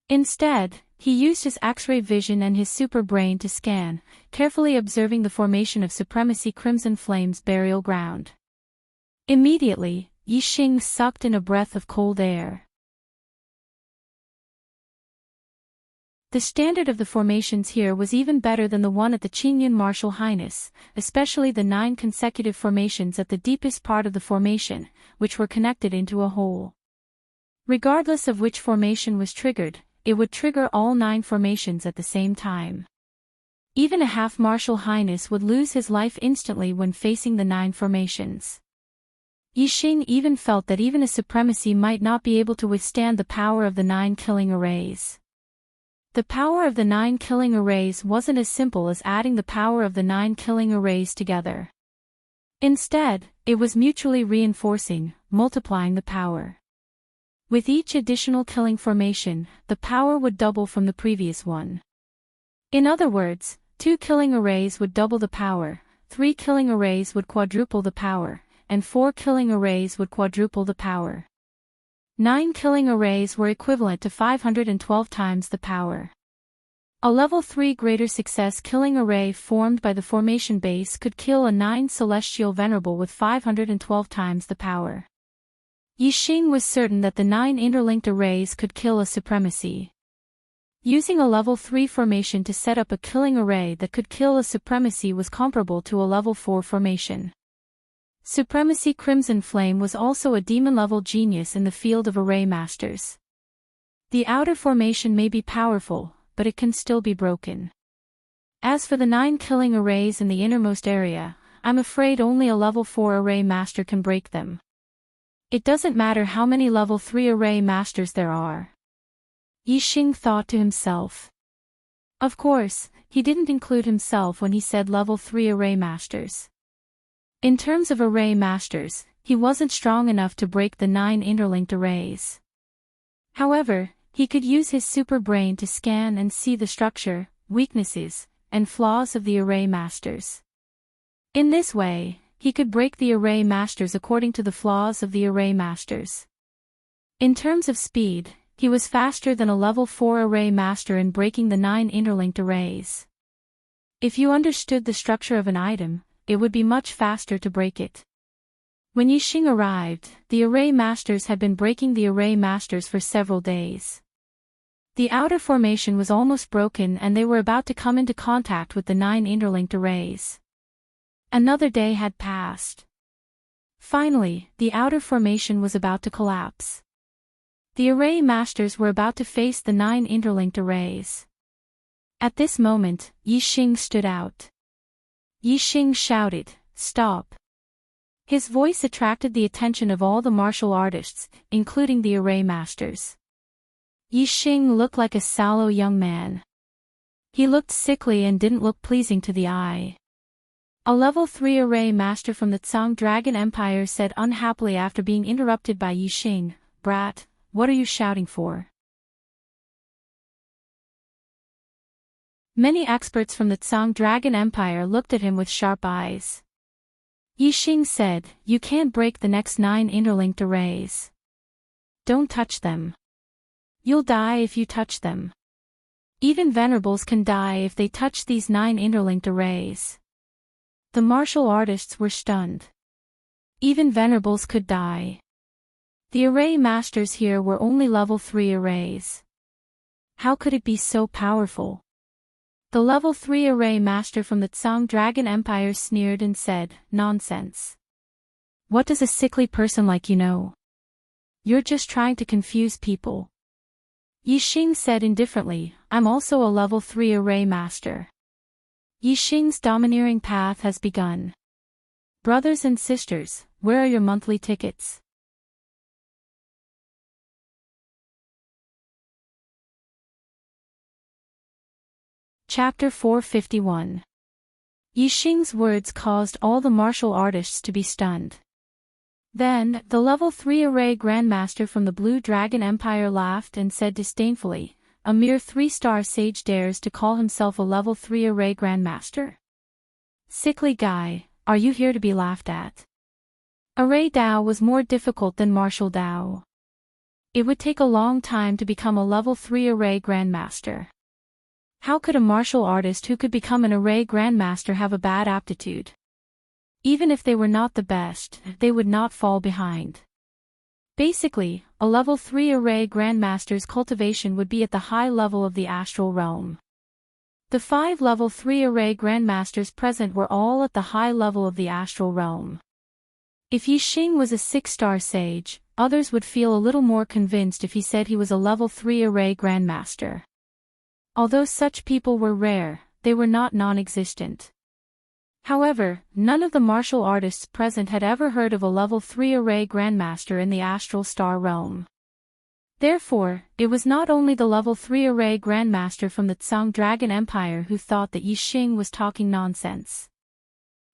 Instead, he used his X-ray vision and his super brain to scan, carefully observing the formation of Supremacy Crimson Flame's burial ground. Immediately, Yixing sucked in a breath of cold air. The standard of the formations here was even better than the one at the Qingyun Martial Highness, especially the 9 consecutive formations at the deepest part of the formation, which were connected into a whole. Regardless of which formation was triggered, it would trigger all 9 formations at the same time. Even a half Martial Highness would lose his life instantly when facing the 9 formations. Yixing even felt that even a supremacy might not be able to withstand the power of the 9 killing arrays. The power of the 9 killing arrays wasn't as simple as adding the power of the 9 killing arrays together. Instead, it was mutually reinforcing, multiplying the power. With each additional killing formation, the power would double from the previous one. In other words, 2 killing arrays would double the power, 3 killing arrays would quadruple the power, and 4 killing arrays would quadruple the power. 9 killing arrays were equivalent to 512 times the power. A level 3 greater success killing array formed by the formation base could kill a 9 celestial venerable with 512 times the power. Yixing was certain that the 9 interlinked arrays could kill a supremacy. Using a level 3 formation to set up a killing array that could kill a supremacy was comparable to a level 4 formation. Supremacy Crimson Flame was also a demon-level genius in the field of array masters. The outer formation may be powerful, but it can still be broken. As for the 9 killing arrays in the innermost area, I'm afraid only a level 4 array master can break them. It doesn't matter how many level 3 array masters there are. Yixing thought to himself. Of course, he didn't include himself when he said level 3 array masters. In terms of array masters, he wasn't strong enough to break the 9 interlinked arrays. However, he could use his super brain to scan and see the structure, weaknesses, and flaws of the array masters. In this way, he could break the array masters according to the flaws of the array masters. In terms of speed, he was faster than a level 4 array master in breaking the 9 interlinked arrays. If you understood the structure of an item, it would be much faster to break it. When Yixing arrived, the array masters had been breaking the array masters for several days. The outer formation was almost broken and they were about to come into contact with the 9 interlinked arrays. Another day had passed. Finally, the outer formation was about to collapse. The array masters were about to face the 9 interlinked arrays. At this moment, Yixing stood out. Yixing shouted, "Stop!" His voice attracted the attention of all the martial artists, including the array masters. Yi Xing looked like a sallow young man. He looked sickly and didn't look pleasing to the eye. A level 3 array master from the Tsang Dragon Empire said unhappily after being interrupted by Yi Xing, "Brat, what are you shouting for?" Many experts from the Tsang Dragon Empire looked at him with sharp eyes. Yi Xing said, "You can't break the next 9 interlinked arrays. Don't touch them. You'll die if you touch them. Even venerables can die if they touch these 9 interlinked arrays." The martial artists were stunned. Even venerables could die. The array masters here were only level 3 arrays. How could it be so powerful? The level 3 array master from the Tsang Dragon Empire sneered and said, "Nonsense. What does a sickly person like you know? You're just trying to confuse people." Yi Xing said indifferently, "I'm also a level 3 array master." Yi Xing's domineering path has begun. Brothers and sisters, where are your monthly tickets? Chapter 451. Yi Xing's words caused all the martial artists to be stunned. Then, the level 3 array grandmaster from the Blue Dragon Empire laughed and said disdainfully, "A mere 3-star sage dares to call himself a level 3 array grandmaster? Sickly guy, are you here to be laughed at?" Array Dao was more difficult than martial Dao. It would take a long time to become a level 3 array grandmaster. How could a martial artist who could become an array grandmaster have a bad aptitude? Even if they were not the best, they would not fall behind. Basically, a level 3 array grandmaster's cultivation would be at the high level of the astral realm. The 5 level 3 array grandmasters present were all at the high level of the astral realm. If Yi Xing was a 6-star sage, others would feel a little more convinced if he said he was a level 3 array grandmaster. Although such people were rare, they were not non-existent. However, none of the martial artists present had ever heard of a level 3 array grandmaster in the astral star realm. Therefore, it was not only the level 3 array grandmaster from the Tsang Dragon Empire who thought that Yi Xing was talking nonsense.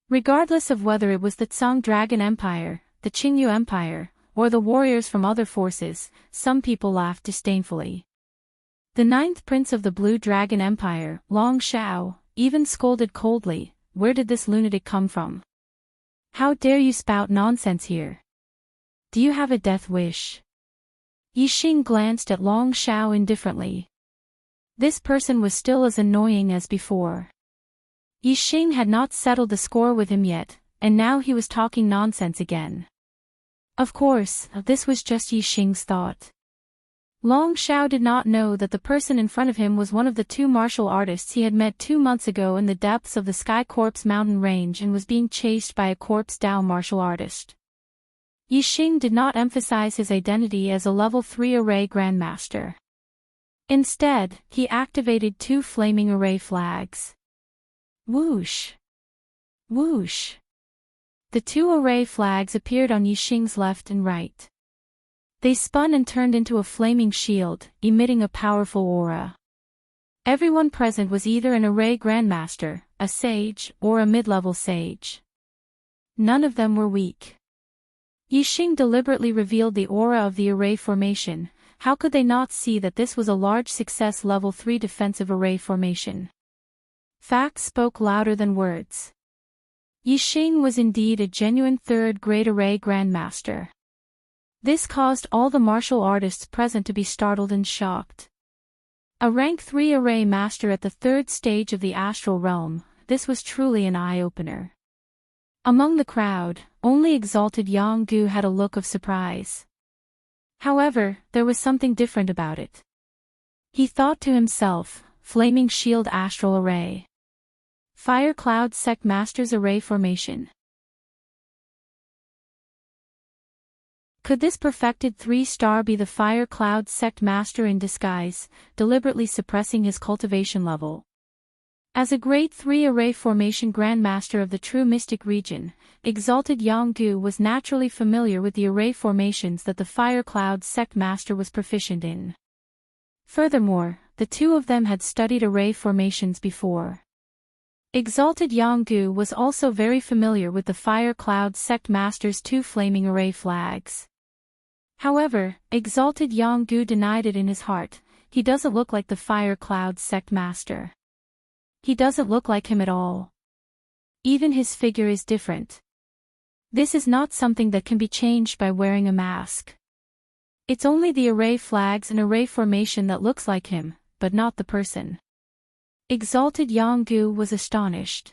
Regardless of whether it was the Tsang Dragon Empire, the Qingyu Empire, or the warriors from other forces, some people laughed disdainfully. The 9th prince of the Blue Dragon Empire, Long Shao, even scolded coldly, "Where did this lunatic come from? How dare you spout nonsense here? Do you have a death wish?" Yi Xing glanced at Long Shao indifferently. This person was still as annoying as before. Yi Xing had not settled the score with him yet, and now he was talking nonsense again. Of course, this was just Yi Xing's thought. Long Shao did not know that the person in front of him was one of the 2 martial artists he had met 2 months ago in the depths of the Sky Corpse mountain range and was being chased by a Corpse Dao martial artist. Yi Xing did not emphasize his identity as a level 3 array grandmaster. Instead, he activated 2 flaming array flags. Whoosh! Whoosh! The 2 array flags appeared on Yi Xing's left and right. They spun and turned into a flaming shield, emitting a powerful aura. Everyone present was either an array grandmaster, a sage, or a mid-level sage. None of them were weak. Yi Xing deliberately revealed the aura of the array formation. How could they not see that this was a large success level 3 defensive array formation? Facts spoke louder than words. Yi Xing was indeed a genuine 3rd grade array grandmaster. This caused all the martial artists present to be startled and shocked. A rank 3 array master at the 3rd stage of the astral realm, this was truly an eye-opener. Among the crowd, only exalted Yang Gu had a look of surprise. However, there was something different about it. He thought to himself, Flaming Shield Astral Array. Fire Cloud Sect Masters Array Formation. Could this perfected 3-star be the Fire Cloud Sect Master in disguise, deliberately suppressing his cultivation level? As a Grade 3 Array Formation Grandmaster of the True Mystic region, Exalted Yang Gu was naturally familiar with the array formations that the Fire Cloud Sect Master was proficient in. Furthermore, the two of them had studied array formations before. Exalted Yanggu was also very familiar with the Fire Cloud Sect Master's two flaming array flags. However, Exalted Yanggu denied it in his heart. He doesn't look like the Fire Cloud Sect Master. He doesn't look like him at all. Even his figure is different. This is not something that can be changed by wearing a mask. It's only the array flags and array formation that looks like him, but not the person. Exalted Yanggu was astonished.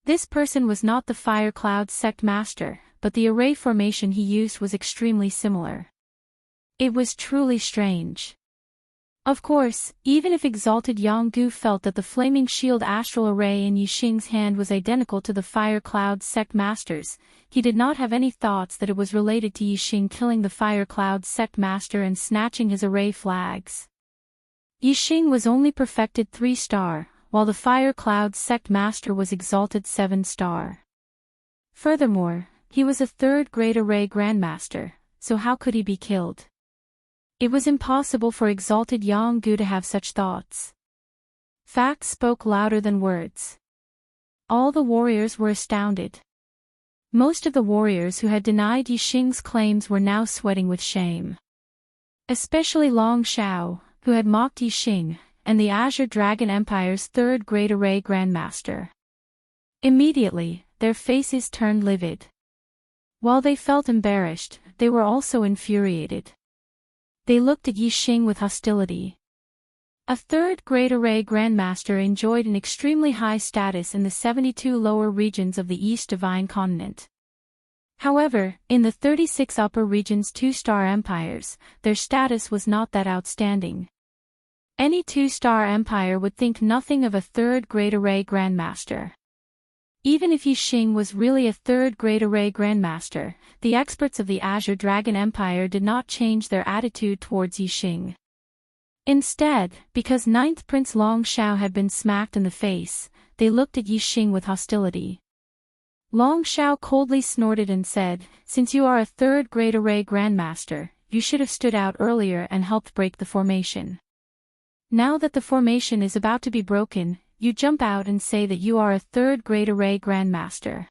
This person was not the Fire Cloud Sect Master, but the array formation he used was extremely similar. It was truly strange. Of course, even if Exalted Yanggu felt that the Flaming Shield Astral Array in Yixing's hand was identical to the Fire Cloud Sect Master's, he did not have any thoughts that it was related to Yixing killing the Fire Cloud Sect Master and snatching his array flags. Yixing was only perfected 3-star, while the Fire Cloud Sect Master was exalted 7-star. Furthermore, he was a 3rd grade array grandmaster, so how could he be killed? It was impossible for Exalted Yanggu to have such thoughts. Facts spoke louder than words. All the warriors were astounded. Most of the warriors who had denied Yixing's claims were now sweating with shame. Especially Long Xiao, who had mocked Yixing, and the Azure Dragon Empire's 3rd grade array grandmaster. Immediately, their faces turned livid. While they felt embarrassed, they were also infuriated. They looked at Yixing with hostility. A 3rd grade array grandmaster enjoyed an extremely high status in the 72 lower regions of the East Divine Continent. However, in the 36 upper regions 2-star empires, their status was not that outstanding. Any 2-star empire would think nothing of a 3rd grade array grandmaster. Even if Yixing was really a 3rd grade array grandmaster, the experts of the Azure Dragon Empire did not change their attitude towards Yixing. Instead, because 9th Prince Long Xiao had been smacked in the face, they looked at Yixing with hostility. Long Xiao coldly snorted and said, "Since you are a 3rd grade array grandmaster, you should have stood out earlier and helped break the formation. Now that the formation is about to be broken, you jump out and say that you are a 3rd grade array grandmaster.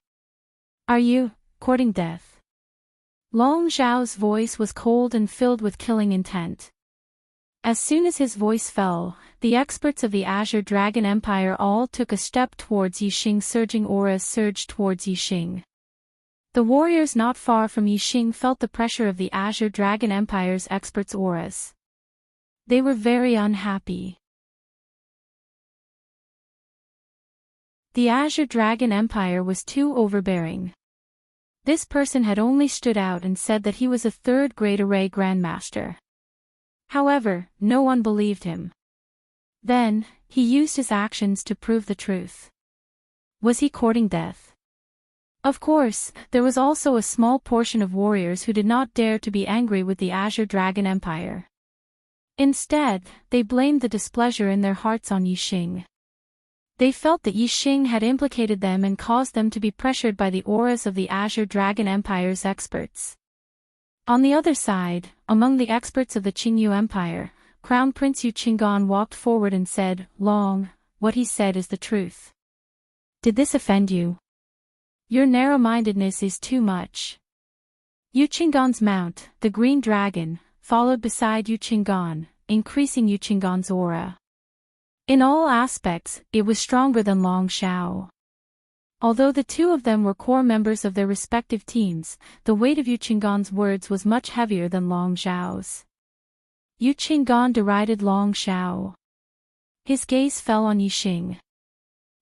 Are you courting death?" Long Xiao's voice was cold and filled with killing intent. As soon as his voice fell, the experts of the Azure Dragon Empire all took a step towards Yixing. Surging auras surged towards Yixing. The warriors not far from Yixing felt the pressure of the Azure Dragon Empire's experts' auras. They were very unhappy. The Azure Dragon Empire was too overbearing. This person had only stood out and said that he was a 3rd grade array grandmaster. However, no one believed him. Then, he used his actions to prove the truth. Was he courting death? Of course, there was also a small portion of warriors who did not dare to be angry with the Azure Dragon Empire. Instead, they blamed the displeasure in their hearts on Yixing. They felt that Yixing had implicated them and caused them to be pressured by the auras of the Azure Dragon Empire's experts. On the other side, among the experts of the Qingyu Empire, Crown Prince Yu Qinggan walked forward and said, "Long, what he said is the truth. Did this offend you? Your narrow-mindedness is too much." Yu Qinggan's mount, the Green Dragon, followed beside Yu Qinggan, increasing Yu Qinggan's aura. In all aspects, it was stronger than Long Xiao. Although the two of them were core members of their respective teams, the weight of Yu Qinggan's words was much heavier than Long Xiao's. Yu Qinggan derided Long Xiao. His gaze fell on Yixing.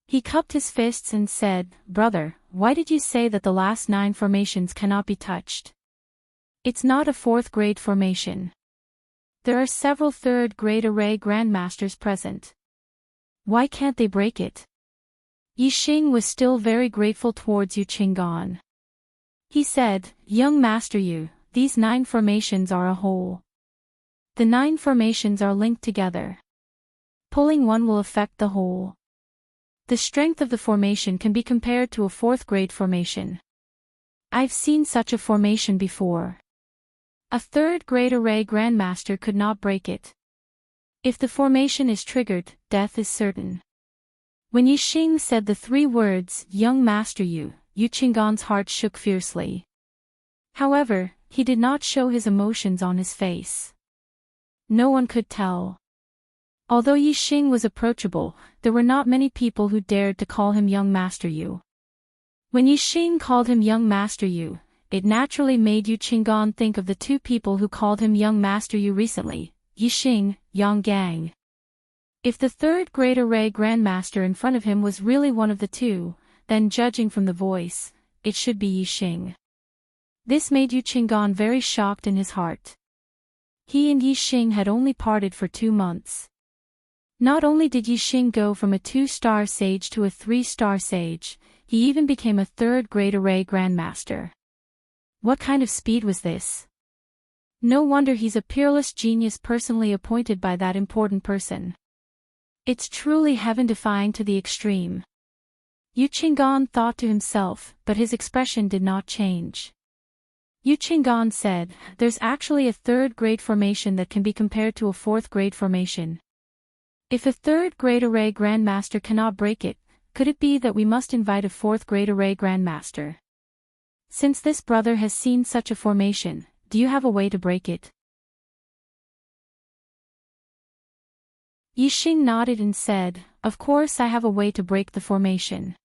He cupped his fists and said, "Brother, why did you say that the last 9 formations cannot be touched? It's not a 4th grade formation. There are several 3rd grade array grandmasters present. Why can't they break it?" Yixing was still very grateful towards Yu Qinggan. He said, "Young Master Yu, these 9 formations are a whole. The 9 formations are linked together. Pulling one will affect the whole. The strength of the formation can be compared to a 4th grade formation. I've seen such a formation before. A 3rd grade array grandmaster could not break it. If the formation is triggered, death is certain. When Yixing said the 3 words, "Young Master Yu," Qinggan's heart shook fiercely. However, he did not show his emotions on his face. No one could tell. Although Yixing was approachable, there were not many people who dared to call him Young Master Yu. When Yixing called him Young Master Yu, it naturally made Qinggan think of the 2 people who called him Young Master Yu recently, Yixing, Yang Gang. If the 3rd Great Array Grandmaster in front of him was really one of the 2, then judging from the voice, it should be Yixing. This made Qinggan very shocked in his heart. He and Yixing had only parted for 2 months. Not only did Yixing go from a 2-star sage to a 3-star sage, he even became a 3rd Great Array Grandmaster. What kind of speed was this? No wonder he's a peerless genius personally appointed by that important person. It's truly heaven-defying to the extreme. Qinggan thought to himself, but his expression did not change. Qinggan said, "There's actually a 3rd grade formation that can be compared to a 4th grade formation. If a 3rd Great Array Grandmaster cannot break it, could it be that we must invite a 4th Great Array Grandmaster? Since this brother has seen such a formation, do you have a way to break it?" Yixing nodded and said, "Of course I have a way to break the formation.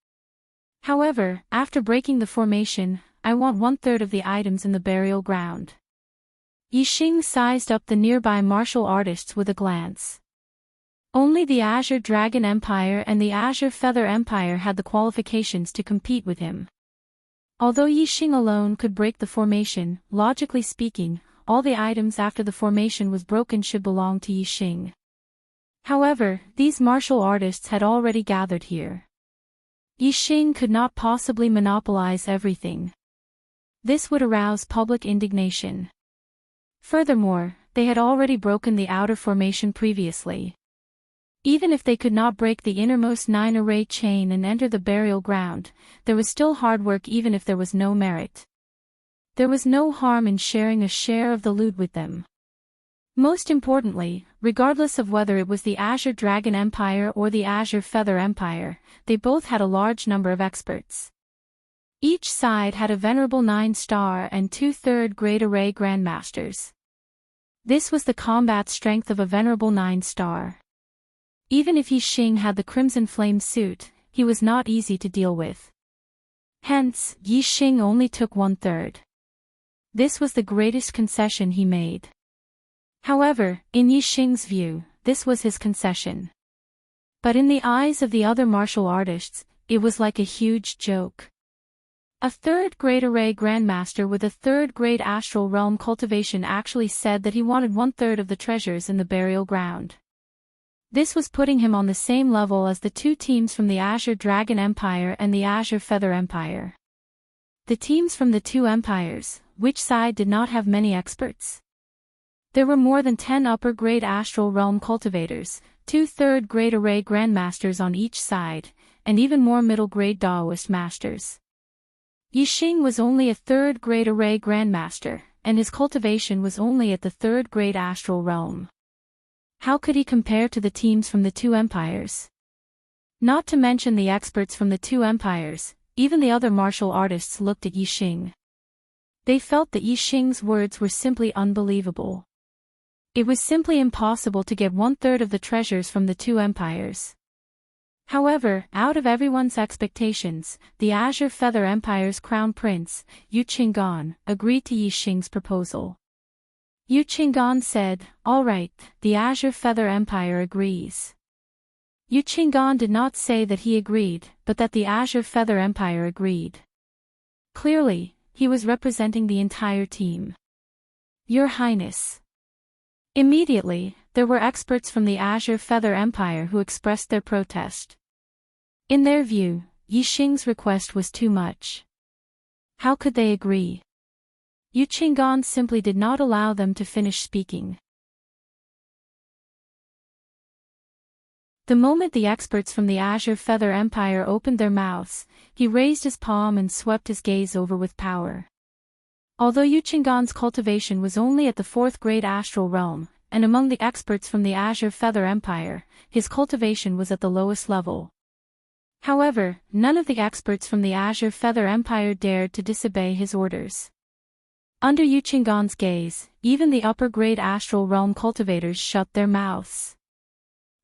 However, after breaking the formation, I want 1/3 of the items in the burial ground." Yixing sized up the nearby martial artists with a glance. Only the Azure Dragon Empire and the Azure Feather Empire had the qualifications to compete with him. Although Yixing alone could break the formation, logically speaking, all the items after the formation was broken should belong to Yixing. However, these martial artists had already gathered here. Yixing could not possibly monopolize everything. This would arouse public indignation. Furthermore, they had already broken the outer formation previously. Even if they could not break the innermost 9-array chain and enter the burial ground, there was still hard work even if there was no merit. There was no harm in sharing a share of the loot with them. Most importantly, regardless of whether it was the Azure Dragon Empire or the Azure Feather Empire, they both had a large number of experts. Each side had a venerable 9-star and 2/3 Great Array Grandmasters. This was the combat strength of a venerable 9-star. Even if Yixing had the Crimson Flame suit, he was not easy to deal with. Hence, Yixing only took 1/3. This was the greatest concession he made. However, in Yixing's view, this was his concession. But in the eyes of the other martial artists, it was like a huge joke. A 3rd Great Array Grandmaster with a 3rd Grade Astral Realm cultivation actually said that he wanted 1/3 of the treasures in the burial ground. This was putting him on the same level as the 2 teams from the Azure Dragon Empire and the Azure Feather Empire. The teams from the 2 empires, which side did not have many experts? There were more than 10 upper grade Astral Realm cultivators, 2/3 Great Array Grandmasters on each side, and even more middle grade Daoist masters. Yixing was only a 3rd Great Array Grandmaster, and his cultivation was only at the 3rd Grade Astral Realm. How could he compare to the teams from the 2 empires? Not to mention the experts from the 2 empires, even the other martial artists looked at Yixing. They felt that Yixing's words were simply unbelievable. It was simply impossible to get 1/3 of the treasures from the 2 empires. However, out of everyone's expectations, the Azure Feather Empire's crown prince, Qinggan, agreed to Yixing's proposal. Qinggan said, "All right, the Azure Feather Empire agrees." Qinggan did not say that he agreed, but that the Azure Feather Empire agreed. Clearly, he was representing the entire team. "Your Highness." Immediately, there were experts from the Azure Feather Empire who expressed their protest. In their view, Yixing's request was too much. How could they agree? Qinggan simply did not allow them to finish speaking. The moment the experts from the Azure Feather Empire opened their mouths, he raised his palm and swept his gaze over with power. Although Qinggan's cultivation was only at the 4th Grade Astral Realm, and among the experts from the Azure Feather Empire, his cultivation was at the lowest level. However, none of the experts from the Azure Feather Empire dared to disobey his orders. Under Yuchingan's gaze, even the upper-grade Astral Realm cultivators shut their mouths.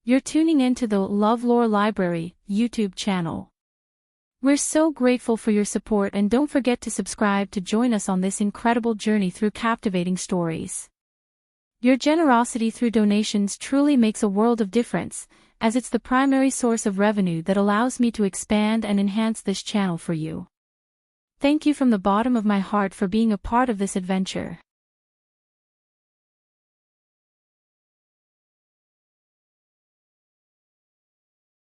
You're tuning into the LoveLore Library YouTube channel. We're so grateful for your support, and don't forget to subscribe to join us on this incredible journey through captivating stories. Your generosity through donations truly makes a world of difference, as it's the primary source of revenue that allows me to expand and enhance this channel for you. Thank you from the bottom of my heart for being a part of this adventure.